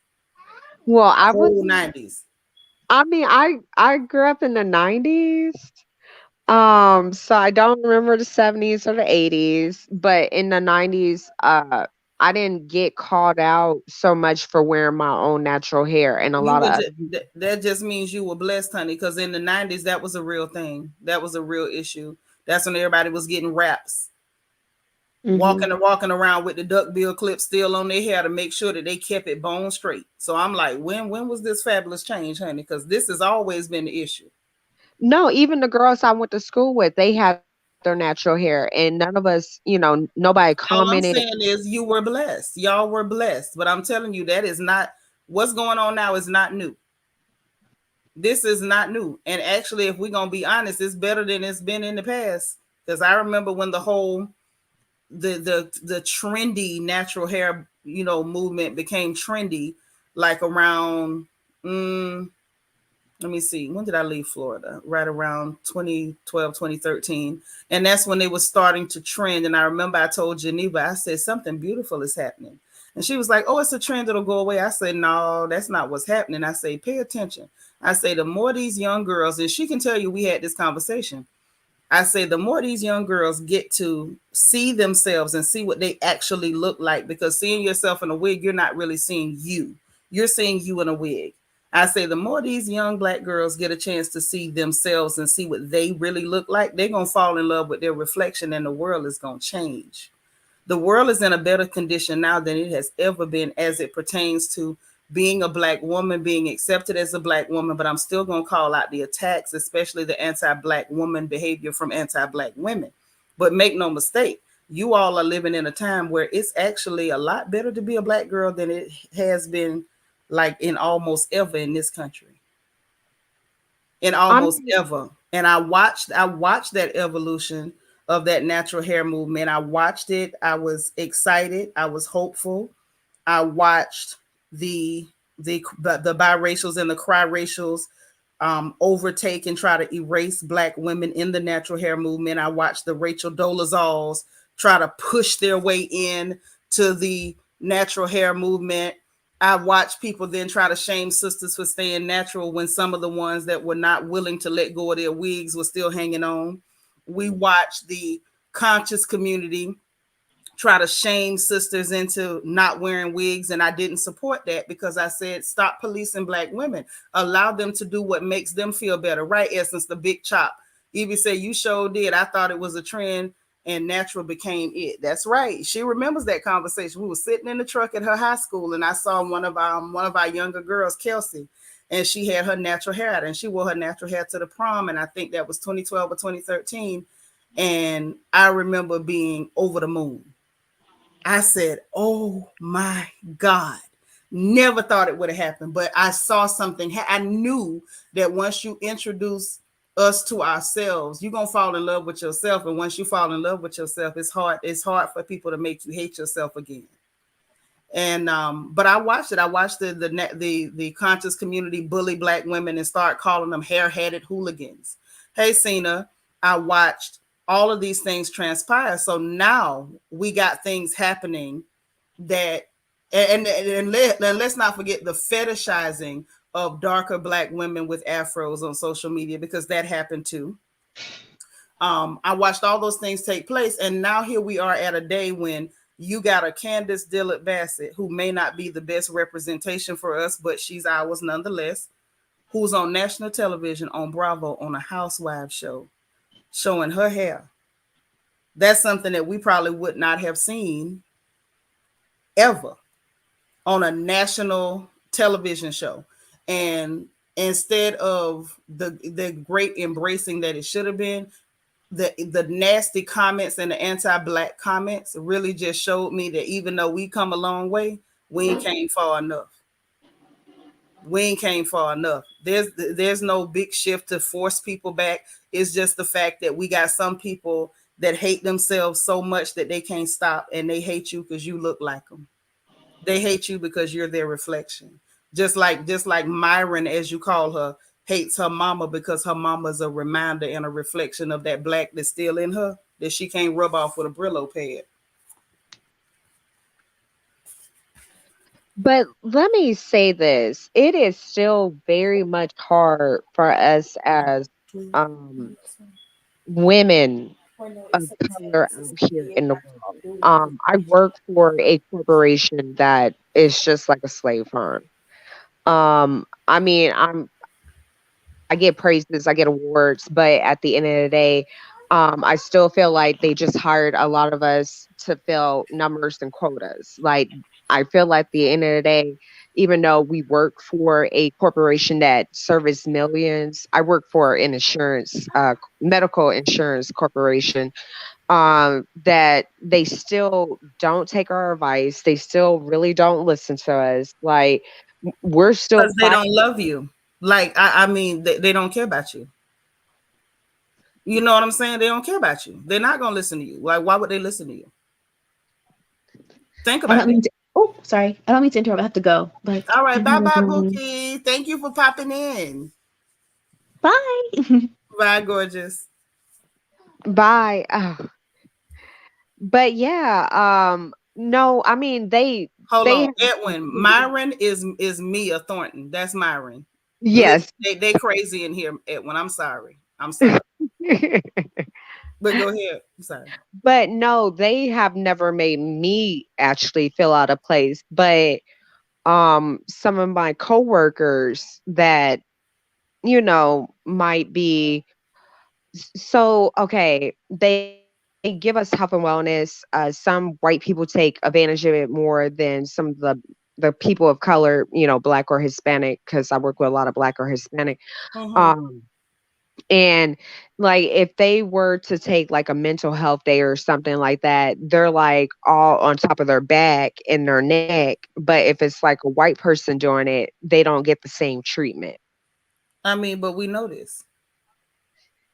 S3: well,
S1: the whole 90s?
S3: I mean, I grew up in the 90s. So I don't remember the 70s or the 80s, but in the 90s, I didn't get called out so much for wearing my own natural hair, and a
S1: You
S3: lot
S1: were
S3: of
S1: just, that just means you were blessed, honey, because in the 90s that was a real thing. That was a real issue. That's when everybody was getting raps, walking around with the duckbill clip still on their hair to make sure that they kept it bone straight. So I'm like, when was this fabulous change, honey? Because this has always been the issue.
S3: no, even the girls I went to school with, they had their natural hair, and none of us, nobody
S1: All I'm
S3: commented.
S1: saying is you were blessed. Y'all were blessed. But I'm telling you, that is not What's going on now is not new. This is not new. And actually, if we're gonna be honest, it's better than it's been in the past. Because I remember when the whole the trendy natural hair, movement became trendy, like around let me see, when did I leave Florida? Right around 2012, 2013. And that's when it was starting to trend. And I remember I told Geneva, I said, something beautiful is happening. And she was like, oh, it's a trend that'll go away. I said, no, that's not what's happening. I say, pay attention. I say, the more these young girls, and she can tell you we had this conversation. I say, the more these young girls get to see themselves and see what they actually look like, because seeing yourself in a wig, you're not really seeing you. You're seeing you in a wig. I say, the more these young Black girls get a chance to see themselves and see what they really look like, they're going to fall in love with their reflection, and the world is going to change. The world is in a better condition now than it has ever been as it pertains to being a Black woman, being accepted as a Black woman. But I'm still going to call out the attacks, especially the anti-Black woman behavior from anti-Black women. But make no mistake, you all are living in a time where it's actually a lot better to be a Black girl than it has been, like, in almost ever in this country. In almost ever. And I watched that evolution of that natural hair movement. I watched it. I was excited. I was hopeful. I watched the biracials and the cri-racials overtake and try to erase Black women in the natural hair movement. I watched the Rachel Dolezals try to push their way in to the natural hair movement. I watched people then try to shame sisters for staying natural when some of the ones that were not willing to let go of their wigs were still hanging on. We watched the conscious community try to shame sisters into not wearing wigs, and I didn't support that, because I said, stop policing Black women. Allow them to do what makes them feel better. Right, Essence, the big chop. Evie said, you sure did. I thought it was a trend and natural became it. That's right. She remembers that conversation. We were sitting in the truck at her high school, and I saw one of our younger girls, Kelsey, and she had her natural hair out, and she wore her natural hair to the prom, and I think that was 2012 or 2013. And I remember being over the moon. I said, oh my God, never thought it would have happened, but I saw something. I knew that once you introduce us to ourselves, you're going to fall in love with yourself. And once you fall in love with yourself, it's hard for people to make you hate yourself again. And but I watched it. I watched the conscious community bully Black women and start calling them hair-headed hooligans. Hey, Cena, I watched all of these things transpire. So now we got things happening that, and let's not forget the fetishizing of darker Black women with afros on social media, because that happened too. I watched all those things take place, and now here we are at a day when you got a Candiance Dillard Bassett, who may not be the best representation for us, but she's ours nonetheless, who's on national television on Bravo on a housewives show, showing her hair. That's something that we probably would not have seen ever on a national television show. And instead of the great embracing that it should have been, the nasty comments and the anti-Black comments really just showed me that even though we come a long way, we ain't came far enough. We ain't came far enough. There's no big shift to force people back. It's just the fact that we got some people that hate themselves so much that they can't stop, and they hate you because you look like them. They hate you because you're their reflection. Just like Myron, as you call her, hates her mama because her mama's a reminder and a reflection of that Black that's still in her, that she can't rub off with a Brillo pad.
S3: But let me say this, it is still very much hard for us as women of color out here in the world. I work for a corporation that is just like a slave farm. I mean, I get praises, I get awards, but at the end of the day, I still feel like they just hired a lot of us to fill numbers and quotas. Like, I feel like at the end of the day, even though we work for a corporation that service millions, I work for an insurance, medical insurance corporation, that they still don't take our advice. They still really don't listen to us. Like, we're still
S1: because they don't love you. Like I mean, they don't care about you. You know what I'm saying? They don't care about you. They're not gonna listen to you. Like, why would they listen to you? Think
S2: I
S1: about
S2: don't
S1: it.
S2: mean to, oh, sorry. I don't mean to interrupt. I have to go. But
S1: All right, bye bye, Bookie. Thank you for popping in.
S2: Bye.
S1: Bye, gorgeous.
S3: Bye. But yeah, no, I mean
S1: Hold
S3: they
S1: on, Edwin. Myron is Mia Thornton. That's Myron.
S3: yes.
S1: They crazy in here, Edwin. I'm sorry. I'm sorry. But go ahead. I'm sorry.
S3: But no, they have never made me actually feel out of place. But some of my coworkers that might be so okay, they give us health and wellness. Some white people take advantage of it more than some of the people of color, black or Hispanic, because I work with a lot of black or Hispanic.
S1: Mm-hmm.
S3: Um, and like if they were to take like a mental health day or something like that, they're like all on top of their back and their neck. But if it's like a white person doing it, they don't get the same treatment.
S1: I mean, but we know this.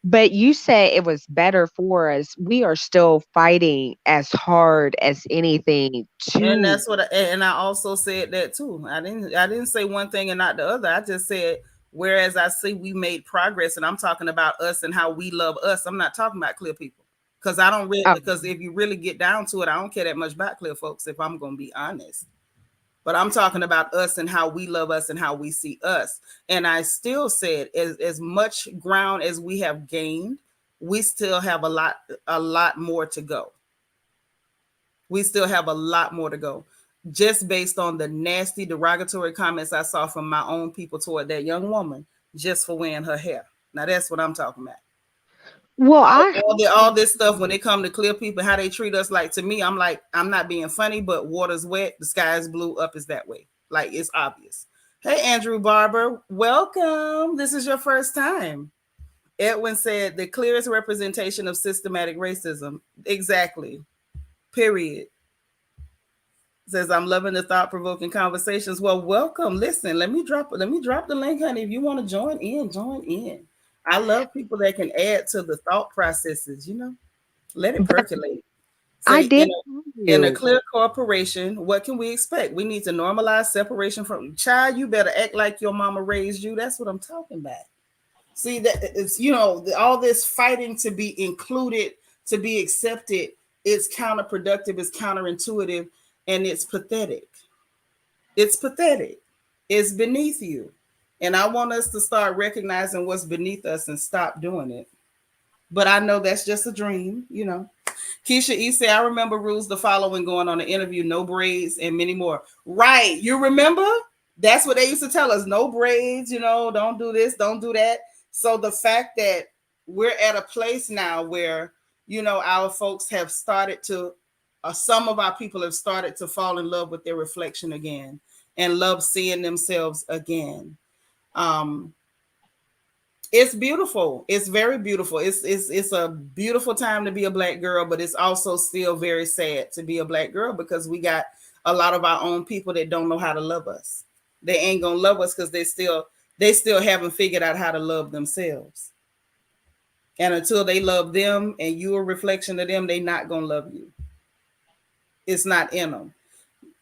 S3: But you said it was better for us. We are still fighting as hard as anything
S1: And
S3: to.
S1: that's what and I also said that too. I didn't say one thing and not the other. I just said whereas I see we made progress and I'm talking about us and how we love us. I'm not talking about clear people. Because I don't really
S3: Oh,
S1: because if you really get down to it, I don't care that much about clear folks if I'm gonna be honest. But I'm talking about us and how we love us and how we see us. And I still said as much ground as we have gained, we still have a lot more to go. We still have a lot more to go. Just based on the nasty derogatory comments I saw from my own people toward that young woman just for wearing her hair. Now that's what I'm talking about.
S3: well,
S1: All this stuff when it come to clear people, how they treat us. Like to me, I'm like, I'm not being funny, but water's wet, the sky is blue, up is that way. Like it's obvious. Hey, Andrew Barber, welcome. This is your first time. Edwin said the clearest representation of systematic racism. Exactly. Period. Says I'm loving the thought-provoking conversations. Well, welcome. Listen, let me drop the link, honey. If you want to join in, join in. I love people that can add to the thought processes, let it percolate.
S3: I
S1: Say
S3: did tell
S1: in a
S3: you.
S1: clear corporation, what can we expect? We need to normalize separation from child. You better act like your mama raised you. That's what I'm talking about. See that it's all this fighting to be included, to be accepted, it's counterproductive, it's counterintuitive, and it's pathetic. It's pathetic. It's beneath you. And I want us to start recognizing what's beneath us and stop doing it. But I know that's just a dream. Keisha E said, I remember rules to follow when going on an interview, no braids and many more. Right. You remember? That's what they used to tell us. No braids, don't do this, don't do that. So the fact that we're at a place now where, our folks have started to, some of our people have started to fall in love with their reflection again and love seeing themselves again. It's beautiful. It's very beautiful. It's a beautiful time to be a Black girl, but it's also still very sad to be a Black girl because we got a lot of our own people that don't know how to love us. They ain't gonna love us because they still haven't figured out how to love themselves. And until they love them and you a reflection of them, they not gonna love you. It's not in them.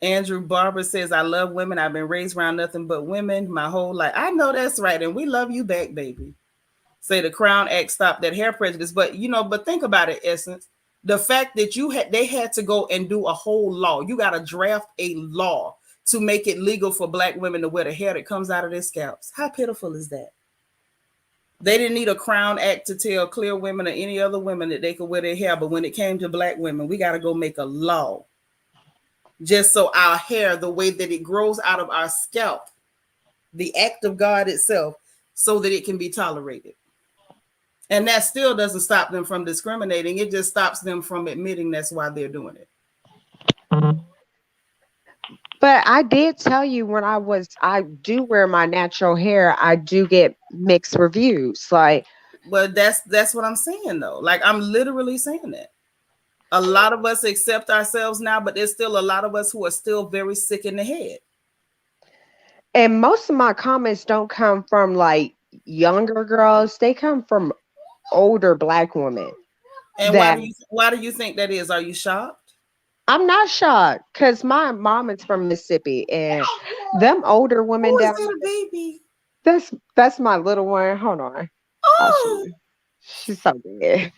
S1: Andrew Barber says, I love women. I've been raised around nothing but women my whole life. I know that's right. And we love you back, baby. Say the Crown Act stopped that hair prejudice. But but think about it, Essence. The fact that they had to go and do a whole law. You got to draft a law to make it legal for Black women to wear the hair that comes out of their scalps. How pitiful is that? They didn't need a Crown Act to tell clear women or any other women that they could wear their hair. But when it came to Black women, we got to go make a law just so our hair, the way that it grows out of our scalp, the act of God itself, so that it can be tolerated. And that still doesn't stop them from discriminating. It just stops them from admitting that's why they're doing it.
S3: But I did tell you I do wear my natural hair. I do get mixed reviews. Like,
S1: But that's what I'm saying though. Like I'm literally saying that. A lot of us accept ourselves now, but there's still a lot of us who are still very sick in the head.
S3: And most of my comments don't come from like younger girls, they come from older Black women.
S1: And
S3: That
S1: why do you think that is? Are you shocked?
S3: I'm not shocked because my mom is from Mississippi, and them older women
S1: Who is
S3: down
S1: that, a baby?
S3: that's my little one. Hold on. I'll show
S1: Oh,
S3: you. She's so good.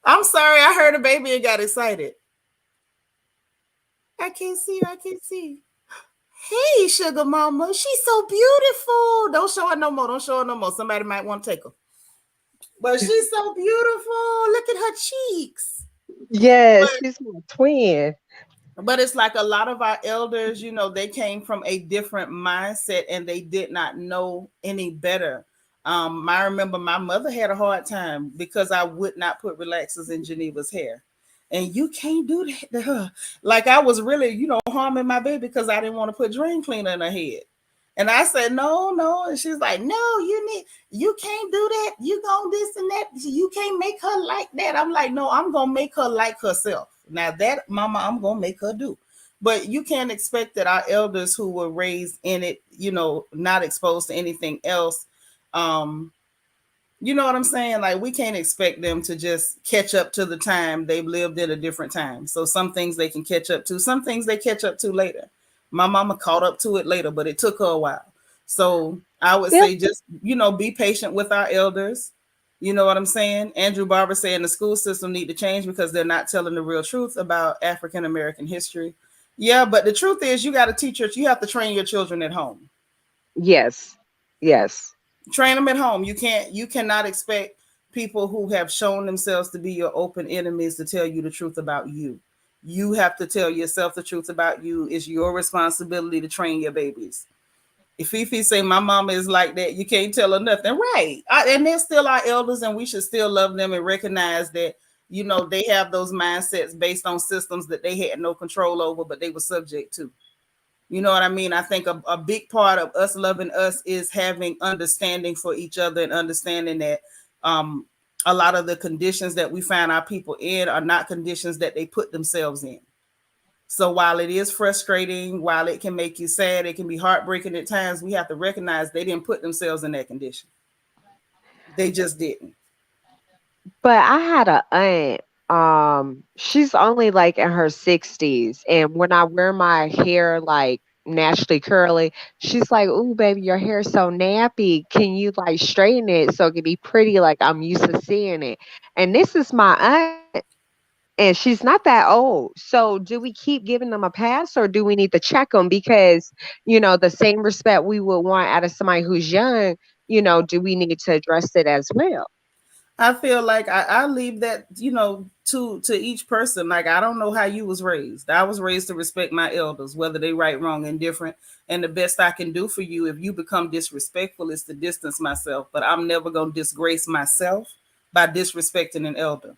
S1: I'm sorry. I heard a baby and got excited. I can't see her. I can't see. Hey, sugar mama. She's so beautiful. Don't show her no more. Don't show her no more. Somebody might want to take her. But she's so beautiful. Look at her cheeks.
S3: Yes, she's my twin.
S1: But it's like a lot of our elders, they came from a different mindset and they did not know any better. I remember my mother had a hard time because I would not put relaxers in Geneva's hair. And you can't do that to her. Like I was really, harming my baby because I didn't want to put drain cleaner in her head. And I said, no, no. And she's like, no, you can't do that. You gonna this and that. You can't make her like that. I'm like, no, I'm gonna make her like herself. Now that, mama, I'm gonna make her do. But you can't expect that our elders who were raised in it, not exposed to anything else. You know what I'm saying? Like we can't expect them to just catch up to the time. They've lived in a different time. So some things they can catch up to, some things they catch up to later. My mama caught up to it later, but it took her a while. So I would
S3: Yep.
S1: say just, be patient with our elders. You know what I'm saying? Andrew Barber saying the school system need to change because they're not telling the real truth about African American history. Yeah, but the truth is you got to you have to train your children at home.
S3: Yes. Yes.
S1: Train them at home. You cannot expect people who have shown themselves to be your open enemies to tell you the truth about you. You have to tell yourself the truth about you. It's your responsibility to train your babies. If Fifi say my mama is like that, you can't tell her nothing, right? And they're still our elders, and we should still love them and recognize that they have those mindsets based on systems that they had no control over, but they were subject to. You know what I mean? I think a big part of us loving us is having understanding for each other and understanding that a lot of the conditions that we find our people in are not conditions that they put themselves in. So while it is frustrating, while it can make you sad, it can be heartbreaking at times, we have to recognize they didn't put themselves in that condition. They just didn't.
S3: But I had a aunt. She's only like in her 60s, and when I wear my hair like naturally curly, she's like, "Ooh, baby, your hair's so nappy. Can you like straighten it so it can be pretty like I'm used to seeing it?" And this is my aunt, and she's not that old. So, do we keep giving them a pass, or do we need to check them because the same respect we would want out of somebody who's young? Do we need to address it as well?
S1: I feel like I leave that, to each person. Like I don't know how you was raised. I was raised to respect my elders, whether they right, wrong, and different. And the best I can do for you if you become disrespectful is to distance myself. But I'm never gonna disgrace myself by disrespecting an elder.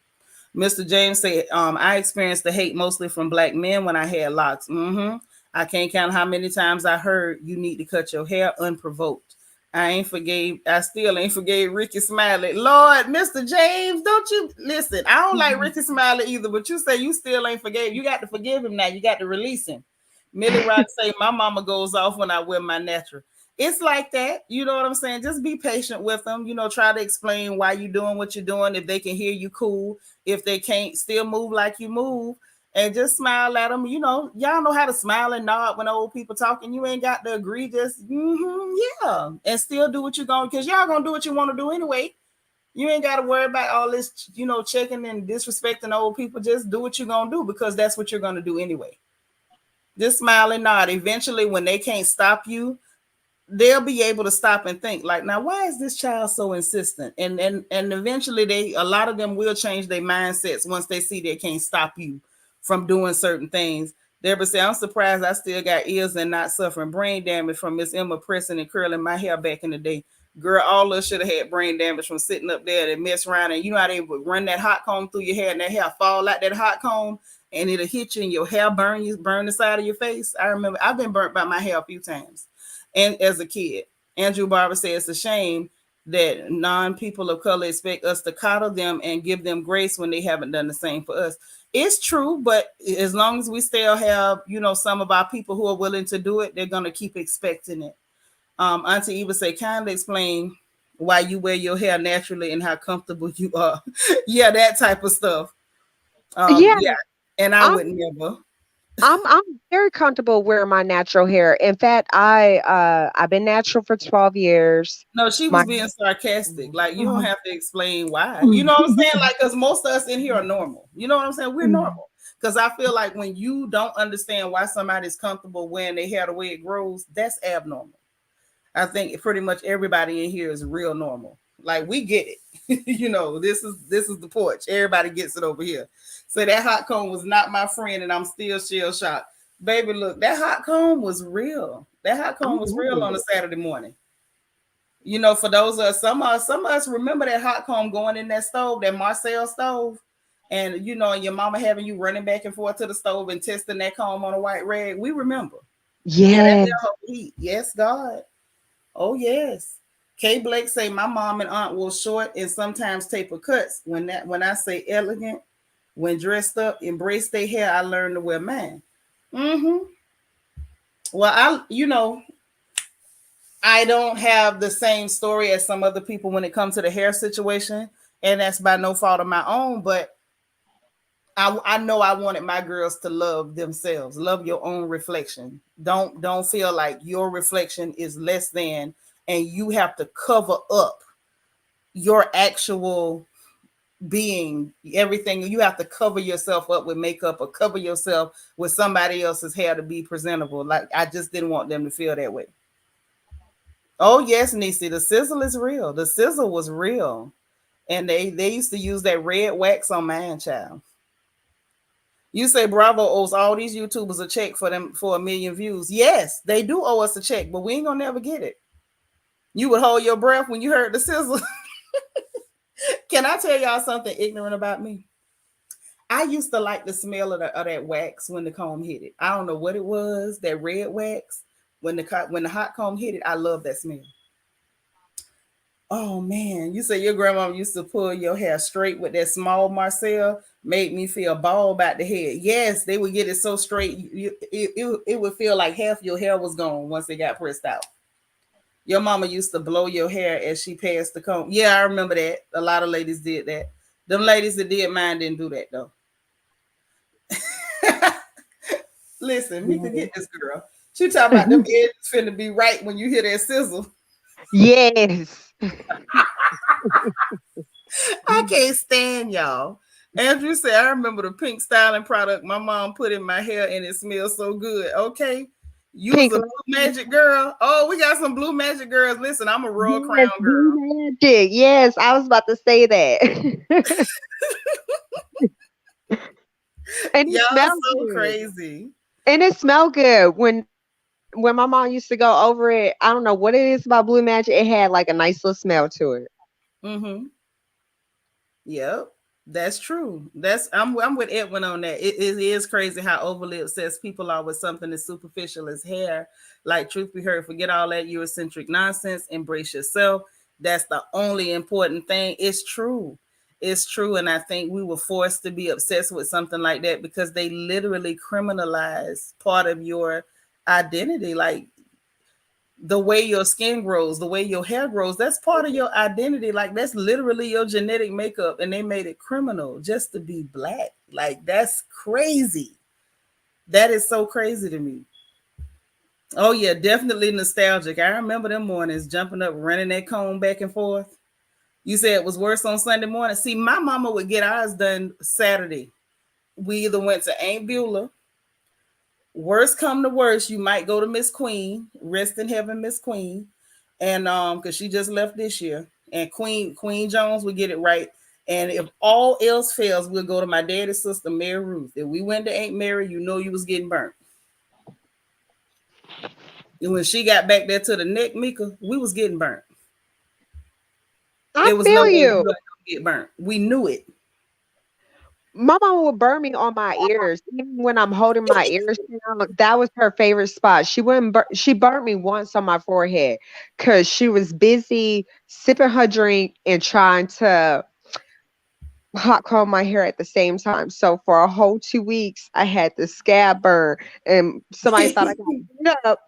S1: Mr. James said, I experienced the hate mostly from Black men when I had locks. I can't count how many times I heard you need to cut your hair unprovoked. I still ain't forgave Ricky Smiley. Lord, Mr. James, don't you listen? I don't like Ricky Smiley either, but you say you still ain't forgave. You got to forgive him now. You got to release him. Millie Rock say my mama goes off when I wear my natural. It's like that. You know what I'm saying? Just be patient with them. Try to explain why you're doing what you're doing. If they can hear you, cool. If they can't, still move like you move. And just smile at them. Y'all know how to smile and nod when old people talking. You ain't got to agree. Just yeah, and still do what you're going, because y'all gonna do what you want to do anyway. You ain't got to worry about all this, checking and disrespecting old people. Just do what you're gonna do because that's what you're gonna do anyway. Just smile and nod. Eventually, when they can't stop you, they'll be able to stop and think like, now why is this child so insistent? And eventually a lot of them will change their mindsets once they see they can't stop you from doing certain things. Deborah said, I'm surprised I still got ears and not suffering brain damage from Miss Emma pressing and curling my hair back in the day. Girl, all of us should have had brain damage from sitting up there and mess around, and how they would run that hot comb through your hair and that hair fall out that hot comb and it'll hit you and your hair burn the side of your face. I remember I've been burnt by my hair a few times. And as a kid, Andrew Barber says it's a shame that non-people of color expect us to coddle them and give them grace when they haven't done the same for us. It's true, but as long as we still have, some of our people who are willing to do it, they're gonna keep expecting it. Auntie Eva say, kindly explain why you wear your hair naturally and how comfortable you are. Yeah, that type of stuff.
S3: Yeah,
S1: Yeah, and I
S3: I'm
S1: would never.
S3: I'm very comfortable wearing my natural hair. In fact, I've been natural for 12 years.
S1: No, she
S3: My
S1: was being sarcastic. Like, you don't
S2: Mhm.
S1: have to explain why. You know what I'm
S2: Mhm.
S1: saying? Like, because most of us in here are normal. You know what I'm saying? We're
S2: Mhm.
S1: normal. Because I feel like when you don't understand why somebody's comfortable wearing their hair the way it grows, that's abnormal. I think pretty much everybody in here is real normal. Like, we get it. This is the porch. Everybody gets it over here. So that hot comb was not my friend, and I'm still shell shocked. Baby, look, that hot comb was real. That hot
S2: I
S1: comb was real
S2: know.
S1: on a Saturday morning. For those of us, some of us remember that hot comb going in that stove, that Marcel stove, and and your mama having you running back and forth to the stove and testing that comb on a white rag. We remember. Yeah, that
S3: Yeah,
S1: bell hold heat. Yes, God. Oh yes. Kay Blake say my mom and aunt will short and sometimes taper cuts. When I say elegant, when dressed up, embrace their hair, I learned to wear mine. Mm-hmm. Well, I don't have the same story as some other people when it comes to the hair situation, and that's by no fault of my own. But I know I wanted my girls to love themselves, love your own reflection. Don't feel like your reflection is less than, and you have to cover up your actual being, everything. You have to cover yourself up with makeup or cover yourself with somebody else's hair to be presentable. Like, I just didn't want them to feel that way. Oh yes, Nisi, the sizzle is real. The sizzle was real. And they used to use that red wax on man child. You say Bravo owes all these YouTubers a check for them for 1 million views. Yes, they do owe us a check, but we ain't gonna never get it. You would hold your breath when you heard the sizzle. Can I tell y'all something ignorant about me? I used to like the smell of that wax when the comb hit it. I don't know what it was, that red wax. When the hot comb hit it, I love that smell. Oh man, you say your grandma used to pull your hair straight with that small Marcel, made me feel bald about the head. Yes, they would get it so straight, it would feel like half your hair was gone once it got pressed out. Your mama used to blow your hair as she passed the comb. Yeah, I remember that. A lot of ladies did that. Them ladies that did mine didn't do that though. Listen, me could
S2: Yeah.
S1: get this girl. She talking about them edges finna be right when you hear that sizzle.
S3: yes.
S1: I can't stand y'all. Andrew said, I remember the pink styling product my mom put in my hair and it smells so good. Okay. You was
S3: Pink
S1: a blue magic girl. Oh, we got some blue magic girls. Listen, I'm a Royal
S3: Yes,
S1: Crown
S3: blue
S1: girl.
S3: magic. Yes, I was about to say that. and it
S1: Y'all
S3: smells
S1: so
S3: good.
S1: crazy.
S3: And it smelled good when my mom used to go over it. I don't know what it is about blue magic. It had like a nice little smell to it.
S1: Mm-hmm. Yep, that's true. I'm with Edwin on that. It is crazy how overly obsessed people are with something as superficial as hair. Like, truth be heard, forget all that Eurocentric nonsense. Embrace yourself. That's the only important thing. It's true. It's true, and I think we were forced to be obsessed with something like that because they literally criminalize part of your identity. Like, the way your skin grows, the way your hair grows, that's part of your identity. Like, that's literally your genetic makeup, and they made it criminal just to be black. Like, that's crazy. That is so crazy to me. Oh yeah, definitely nostalgic. I remember them mornings jumping up, running that comb back and forth. You said it was worse on Sunday morning. See, my mama would get ours done Saturday. We either went to Aunt Beulah. Worst come to worst, you might go to Miss Queen, rest in heaven, Miss Queen, and because she just left this year, and Queen Jones would get it right. And if all else fails, we'll go to my daddy's sister, Mary Ruth. If we went to Aunt Mary, you know you was getting burnt. And when she got back there to the neck, Mika, we was getting burnt.
S3: I
S1: It was no
S3: feel
S1: way we
S3: you.
S1: wasn't gonna get burnt. We knew it.
S3: My mama would burn me on my ears, even when I'm holding my ears down. That was her favorite spot. She wouldn't. She burnt me once on my forehead because she was busy sipping her drink and trying to hot comb my hair at the same time. So for a whole 2 weeks, I had this scab burn, and somebody thought I got beat up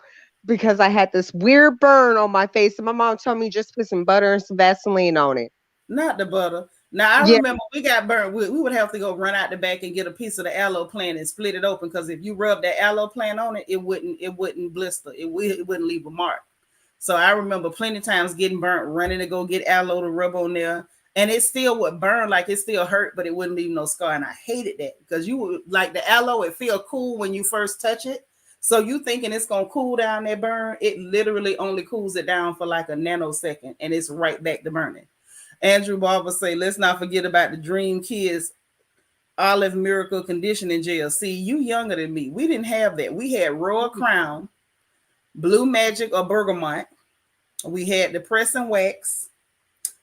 S3: because I had this weird burn on my face. And my mom told me just put some butter and some Vaseline on it.
S1: Not the butter. Now I
S3: Yeah,
S1: remember we got burnt. We would have to go run out the back and get a piece of the aloe plant and split it open because if you rub that aloe plant on it, it wouldn't blister. It wouldn't leave a mark. So I remember plenty of times getting burnt, running to go get aloe to rub on there, and it still would burn, like it still hurt, but it wouldn't leave no scar. And I hated that because you would like the aloe. It feel cool when you first touch it. So you thinking it's gonna cool down that burn? It literally only cools it down for like a nanosecond, and it's right back to burning. Andrew Barber say, let's not forget about the Dream Kids Olive Miracle Conditioning Gel. See, you younger than me. We didn't have that. We had Royal Crown, Blue Magic or Bergamot. We had the Press and Wax.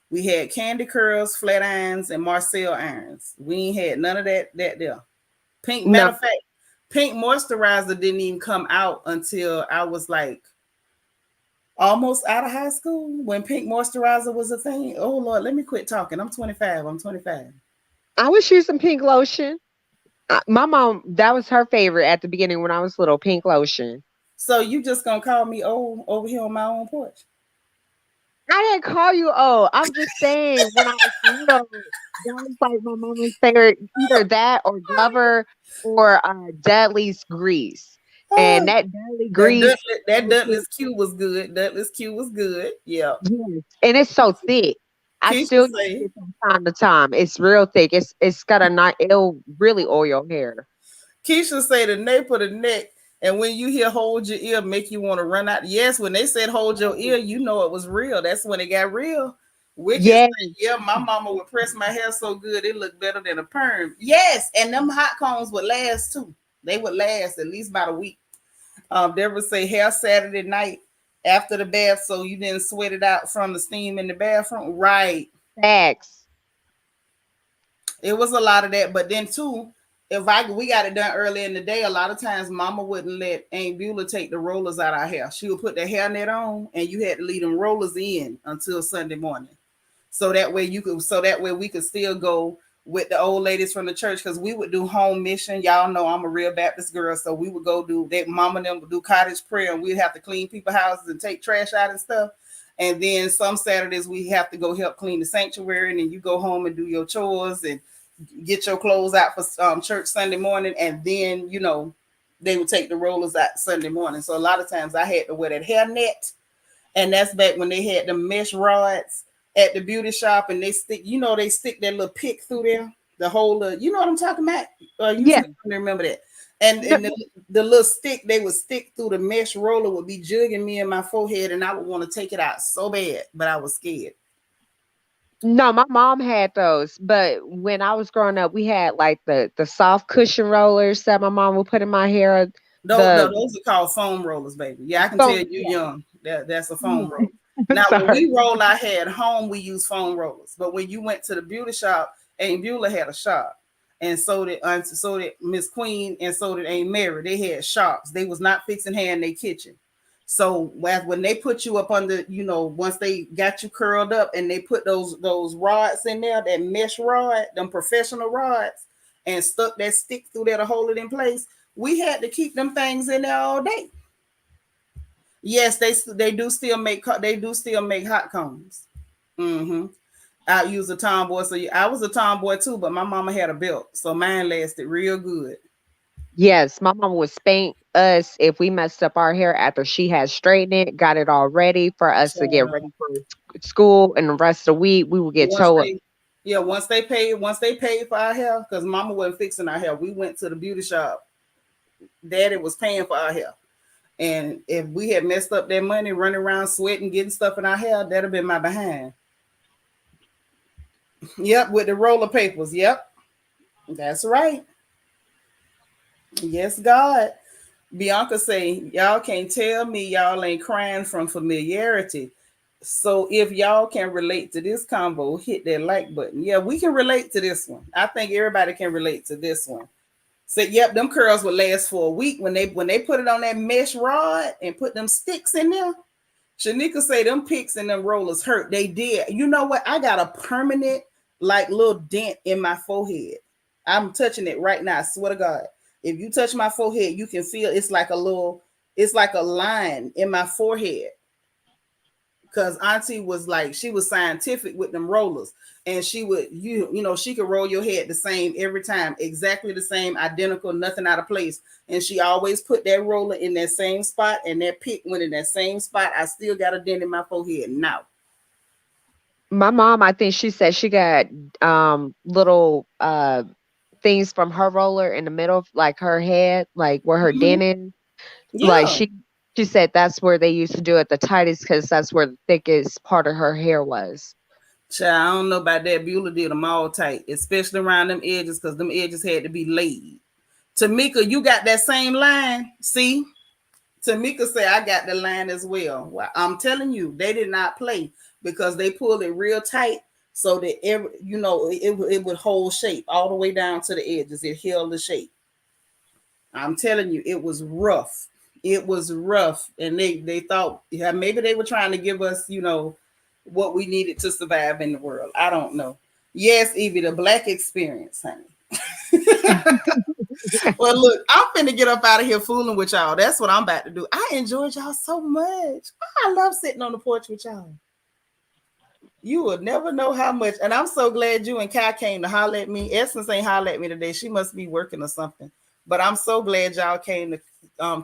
S1: We had Candy Curls, Flat Irons, and Marcel Irons. We ain't had none of that there. Pink, matter of fact, Pink Moisturizer didn't even come out until I was like almost out of high school when Pink Moisturizer was a thing. Oh Lord, let me quit talking. I'm 25.
S3: I was using pink lotion. My mom, that was her favorite at the beginning when I was little, pink lotion.
S1: So you just gonna call me old over here on my own porch?
S3: I didn't call you old. I'm just saying when I was little, that was like my mama's favorite, either that or Glover or Dudley's grease. And that Dudley grease,
S1: That Dudley's Q was good. Dudley's Q was good. Yeah.
S3: yes, and it's so thick. I
S1: Keisha
S3: still use
S1: say,
S3: it from time to time. It's real thick. It's got a nice. It'll really oil your hair.
S1: the nape of the neck, and when you hear hold your ear, make you want to run out. Yes, when they said hold your ear, you know it was real. That's when it got real. Wicked
S3: Yes,
S1: say, yeah, my mama would press my hair so good it looked better than a perm. Yes, and them hot combs would last too. They would last at least about a week. Deborah say hair Saturday night after the bath, so you didn't sweat it out from the steam in the bathroom. Right.
S3: facts.
S1: It was a lot of that, but then too, we got it done early in the day, a lot of times Mama wouldn't let Aunt Beulah take the rollers out of our hair. She would put the hairnet on, and you had to leave them rollers in until Sunday morning. So that way we could still go with the old ladies from the church because we would do home mission. Y'all know I'm a real Baptist girl, so we would go do that. Mama and them would do cottage prayer, and we'd have to clean people's houses and take trash out and stuff. And then some Saturdays we have to go help clean the sanctuary, and then you go home and do your chores and get your clothes out for church Sunday morning, and then they would take the rollers out Sunday morning. So a lot of times I had to wear that hair net, and that's back when they had the mesh rods at the beauty shop, and they stick that little pick through there, the whole you know what I'm talking about? You
S3: Yeah.
S1: remember that? And the little stick they would stick through the mesh roller would be jugging me in my forehead, and I would want to take it out so bad, but I was scared.
S3: No, my mom had those, but when I was growing up, we had like the soft cushion rollers that my mom would put in my hair.
S1: Those are called foam rollers, baby. Yeah, I can tell you young. That's a foam roller. Now, when we roll our hair at home, we use foam rollers. But when you went to the beauty shop, Aunt Beulah had a shop, and so did Miss Queen, and so did Aunt Mary. They had shops. They was not fixing hair in their kitchen. So when they put you up under, once they got you curled up and they put those rods in there, that mesh rod, them professional rods, and stuck that stick through there to hold it in place, we had to keep them things in there all day. Yes, they do still make hot combs. Mm-hmm. I use a tomboy, so I was a tomboy too, but my mama had a belt, so mine lasted real good.
S3: Yes, my mom would spank us if we messed up our hair after she had straightened it, got it all ready for us to get ready for school, and the rest of the week we would get told.
S1: Once they paid for our hair, because mama wasn't fixing our hair, we went to the beauty shop. Daddy was paying for our hair. And if we had messed up that money running around sweating, getting stuff in our hair, that'd have been my behind. Yep, with the roller papers. Yep. That's right. Yes, God. Bianca say, y'all can't tell me y'all ain't crying from familiarity. So if y'all can relate to this combo, hit that like button. Yeah, we can relate to this one. I think everybody can relate to this one. So yep, them curls would last for a week when they put it on that mesh rod and put them sticks in there. Shanika say them picks and them rollers hurt. They did. You know what? I got a permanent like little dent in my forehead. I'm touching it right now. I swear to God. If you touch my forehead, you can feel it's like a line in my forehead. Because Auntie was like, she was scientific with them rollers. And she would, she could roll your head the same every time, exactly the same, identical, nothing out of place. And she always put that roller in that same spot, and that pick went in that same spot. I still got a dent in my forehead now.
S3: My mom, I think she said she got little things from her roller in the middle of like her head, like where her
S1: Mm-hmm.
S3: dent in. Like
S1: Yeah.
S3: she said that's where they used to do it the tightest because that's where the thickest part of her hair was.
S1: Child, I don't know about that. Beulah did them all tight, especially around them edges, because them edges had to be laid. Tamika, you got that same line? See? Tamika said, I got the line as well. Well, I'm telling you, they did not play because they pulled it real tight so that it would hold shape all the way down to the edges. It held the shape. I'm telling you, it was rough. It was rough. And they thought, yeah, maybe they were trying to give us, what we needed to survive in the world. I don't know. Yes, Evie, the Black experience, honey. Well, look, I'm finna get up out of here fooling with y'all. That's what I'm about to do. I enjoyed y'all so much. I love sitting on the porch with y'all. You will never know how much. And I'm so glad you and Kai came to holler at me. Essence ain't holler at me today. She must be working or something. But I'm so glad y'all came to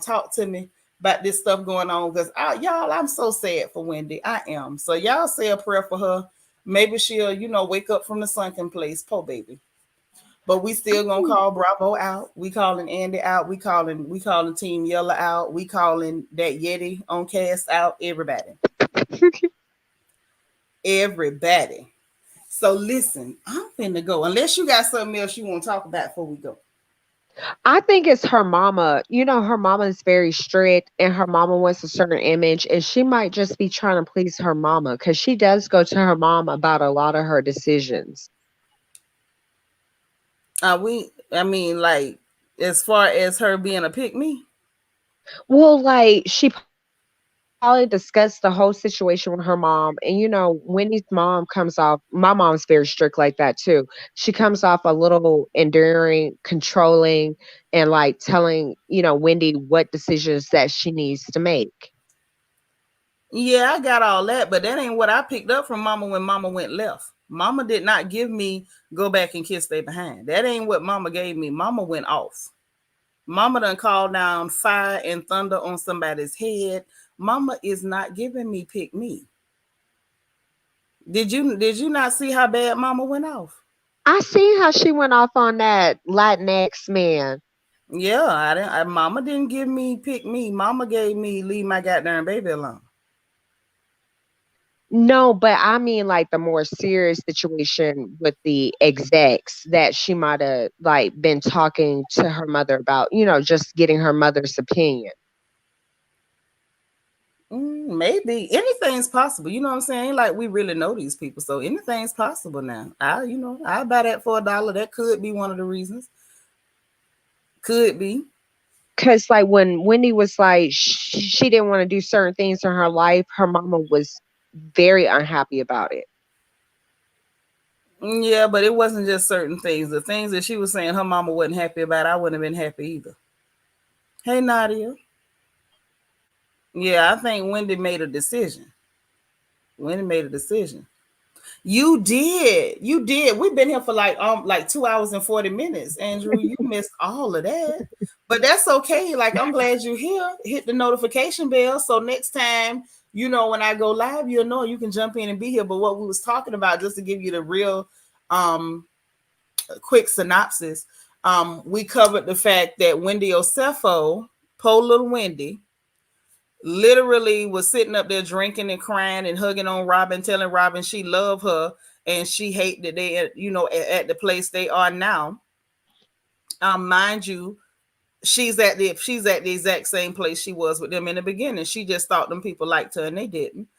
S1: talk to me about this stuff going on. Because y'all, I'm so sad for Wendy. I am. So y'all say a prayer for her. Maybe she'll, wake up from the sunken place. Poor baby. But we still gonna call Bravo out. We calling Andy out. We calling Team Yella out. We calling that Yeti on cast out. Everybody. Everybody. So listen, I'm finna go. Unless you got something else you want to talk about before we go.
S3: I think it's her mama. Her mama is very strict and her mama wants a certain image, and she might just be trying to please her mama because she does go to her mom about a lot of her decisions.
S1: Like, as far as her being a pick me.
S3: Well, like she probably discussed the whole situation with her mom. And Wendy's mom comes off, my mom's very strict like that too. She comes off a little enduring, controlling, and like telling, Wendy what decisions that she needs to make.
S1: Yeah, I got all that, but that ain't what I picked up from Mama when Mama went left. Mama did not give me go back and kiss they behind. That ain't what Mama gave me. Mama went off. Mama done called down fire and thunder on somebody's head. Mama is not giving me pick me. Did you not see how bad Mama went off?
S3: I seen how she went off on that Latinx man.
S1: Yeah, Mama didn't give me pick me. Mama gave me leave my goddamn baby alone.
S3: No, but I mean like the more serious situation with the execs that she might have like been talking to her mother about, just getting her mother's opinion.
S1: Maybe anything's possible. You know what I'm saying? Like we really know these people, so anything's possible now. I'll buy that for $1. That could be one of the reasons. Could be.
S3: Because like when Wendy was like she didn't want to do certain things in her life, her mama was very unhappy about it.
S1: Yeah, but it wasn't just certain things. The things that she was saying her mama wasn't happy about, I wouldn't have been happy either. Hey, Nadia. Yeah, I think Wendy made a decision. Wendy made a decision. You did. You did. We've been here for like 2 hours and 40 minutes. Andrew, you missed all of that. But that's okay. Like, I'm glad you're here. Hit the notification bell. So next time, when I go live, you'll know you can jump in and be here. But what we was talking about, just to give you the real quick synopsis, we covered the fact that Wendy Osefo, poor little Wendy, literally was sitting up there drinking and crying and hugging on Robin, telling Robin she loved her and she hate that they, at the place they are now. Mind you, she's at the exact same place she was with them in the beginning. She just thought them people liked her and they didn't.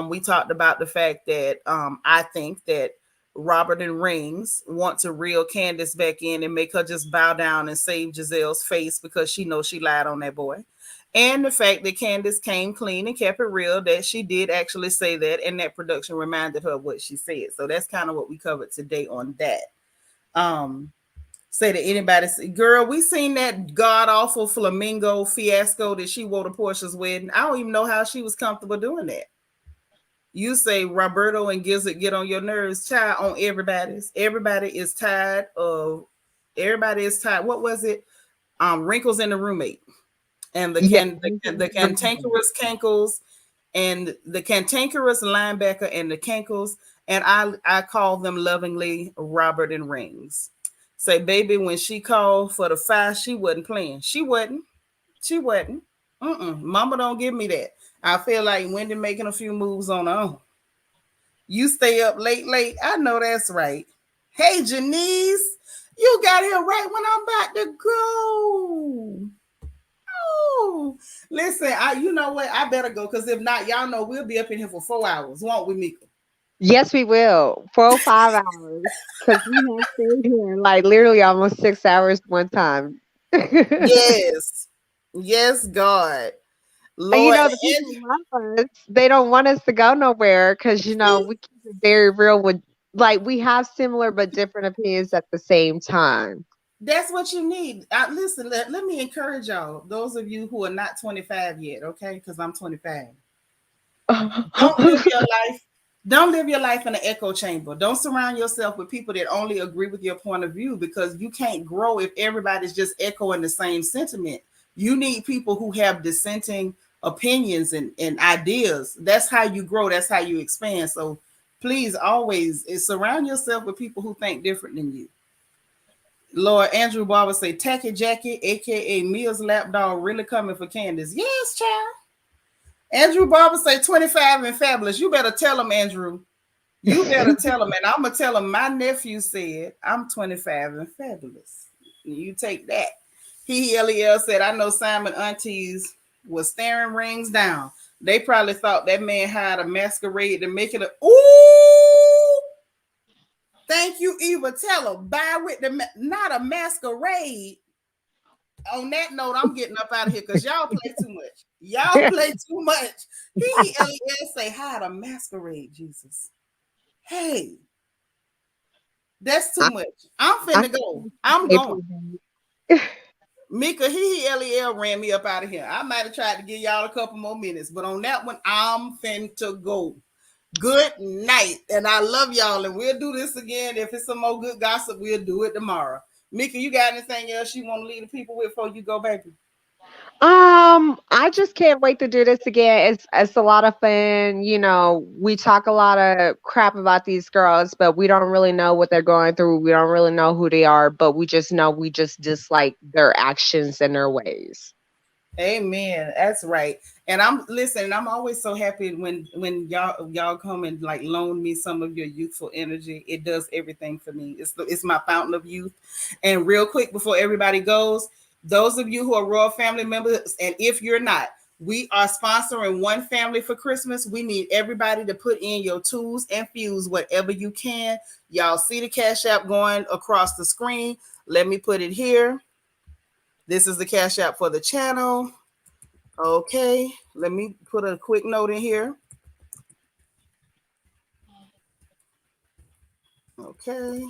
S1: We talked about the fact that I think that Robert and Rings want to reel Candiance back in and make her just bow down and save Giselle's face because she knows she lied on that boy. And the fact that Candiance came clean and kept it real, that she did actually say that, and that production reminded her of what she said. So that's kind of what we covered today on that. Say to anybody, girl, we seen that god awful flamingo fiasco that she wore to Portia's wedding. I don't even know how she was comfortable doing that. You say Roberto and Gizzard get on your nerves, child, on everybody's. Everybody is tired. What was it? Wrinkles in the Roommate. And the cantankerous cankles and the cantankerous linebacker and the cankles. And I call them lovingly Robert and Rings. Say, baby, when she called for the fire, she wasn't playing. She wasn't. Mama don't give me that. I feel like Wendy making a few moves on her own. You stay up late. I know that's right. Hey, Janice, you got here right when I'm about to go. Oh, listen, you know what? I better go because if not, y'all know we'll be up in here for 4 hours, won't we, Mika?
S3: Yes, we will. 4 or 5 hours. Because we have stayed here like literally almost 6 hours one time.
S1: Yes, God.
S3: Lord, the people love us. They don't want us to go nowhere because, we keep it very real with, we have similar but different opinions at the same time.
S1: That's what you need. Listen, let me encourage y'all, those of you who are not 25 yet, okay? Because I'm 25. Don't live your life in an echo chamber. Don't surround yourself with people that only agree with your point of view, because you can't grow if everybody's just echoing the same sentiment. You need people who have dissenting opinions and ideas. That's how you grow. That's how you expand. So please always surround yourself with people who think different than you. Lord, Andrew Barber say, Tacky Jackie, a.k.a. Mia's lapdog, really coming for Candiance. Yes, child. Andrew Barber say 25 and fabulous. You better tell him, Andrew. You better tell him. And I'm going to tell him my nephew said, I'm 25 and fabulous. You take that. LEL said, I know Simon aunties was staring rings down. They probably thought that man had a masquerade to make it ooh! Thank you, Eva. Tell him, buy with not a masquerade. On that note, I'm getting up out of here because y'all play too much. Y'all play too much. LEL say, had a masquerade, Jesus. Hey, that's too much. I'm finna go. I'm going. Mika, LEL ran me up out of here. I might have tried to give y'all a couple more minutes, but on that one, I'm finna go. Good night. And I love y'all. And we'll do this again. If it's some more good gossip, we'll do it tomorrow. Mika, you got anything else you want to leave the people with before you go, baby?
S3: I just can't wait to do this again. It's a lot of fun. We talk a lot of crap about these girls, but we don't really know what they're going through. We don't really know who they are, but we just know we just dislike their actions and their ways.
S1: Amen. That's right. And I'm always so happy when y'all come and loan me some of your youthful energy. It does everything for me. It's my fountain of youth. And real quick before everybody goes, those of you who are Royal family members, and if you're not, we are sponsoring one family for Christmas. We need everybody to put in your tools and fuse whatever you can. Y'all see the Cash App going across the screen. Let me put it here. This is the Cash App for the channel. Okay, let me put a quick note in here. Okay.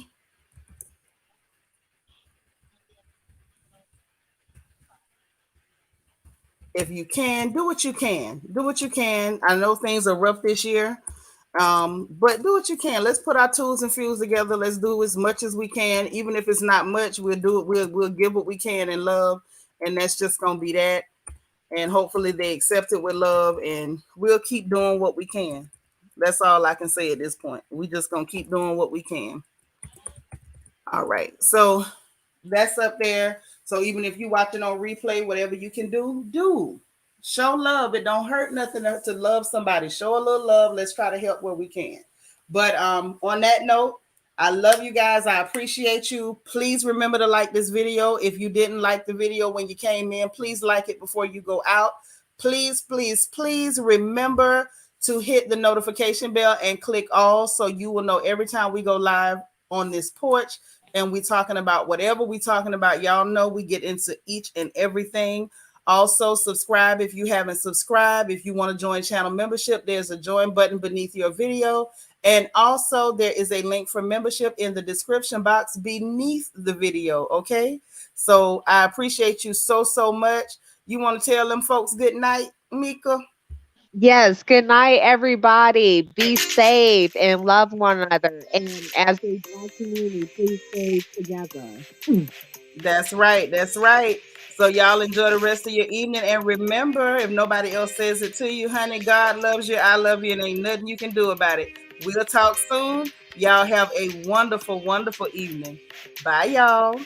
S1: If you can, do what you can. Do what you can. I know things are rough this year, but do what you can. Let's put our tools and fuse together. Let's do as much as we can. Even if it's not much, we'll do it. We'll give what we can in love, and that's just going to be that. And hopefully they accept it with love, and we'll keep doing what we can. That's all I can say at this point. We just going to keep doing what we can. All right. So that's up there. So even if you're watching on replay, whatever you can do. Show love. It don't hurt nothing to love somebody. Show a little love. Let's try to help where we can. But on that note, I love you guys. I appreciate you. Please remember to like this video. If you didn't like the video when you came in, please like it before you go out. Please, please, please remember to hit the notification bell and click all, so you will know every time we go live on this porch and we talking about whatever we talking about. Y'all know we get into each and everything. Also, subscribe if you haven't subscribed. If you want to join channel membership, there's a join button beneath your video. And also, there is a link for membership in the description box beneath the video, okay? So I appreciate you so, so much. You want to tell them folks good night, Mika?
S3: Yes, good night, everybody. Be safe and love one another. And as a Black community, please stay together.
S1: That's right. That's right. So y'all enjoy the rest of your evening. And remember, if nobody else says it to you, honey, God loves you. I love you. And ain't nothing you can do about it. We'll talk soon. Y'all have a wonderful, wonderful evening. Bye, y'all.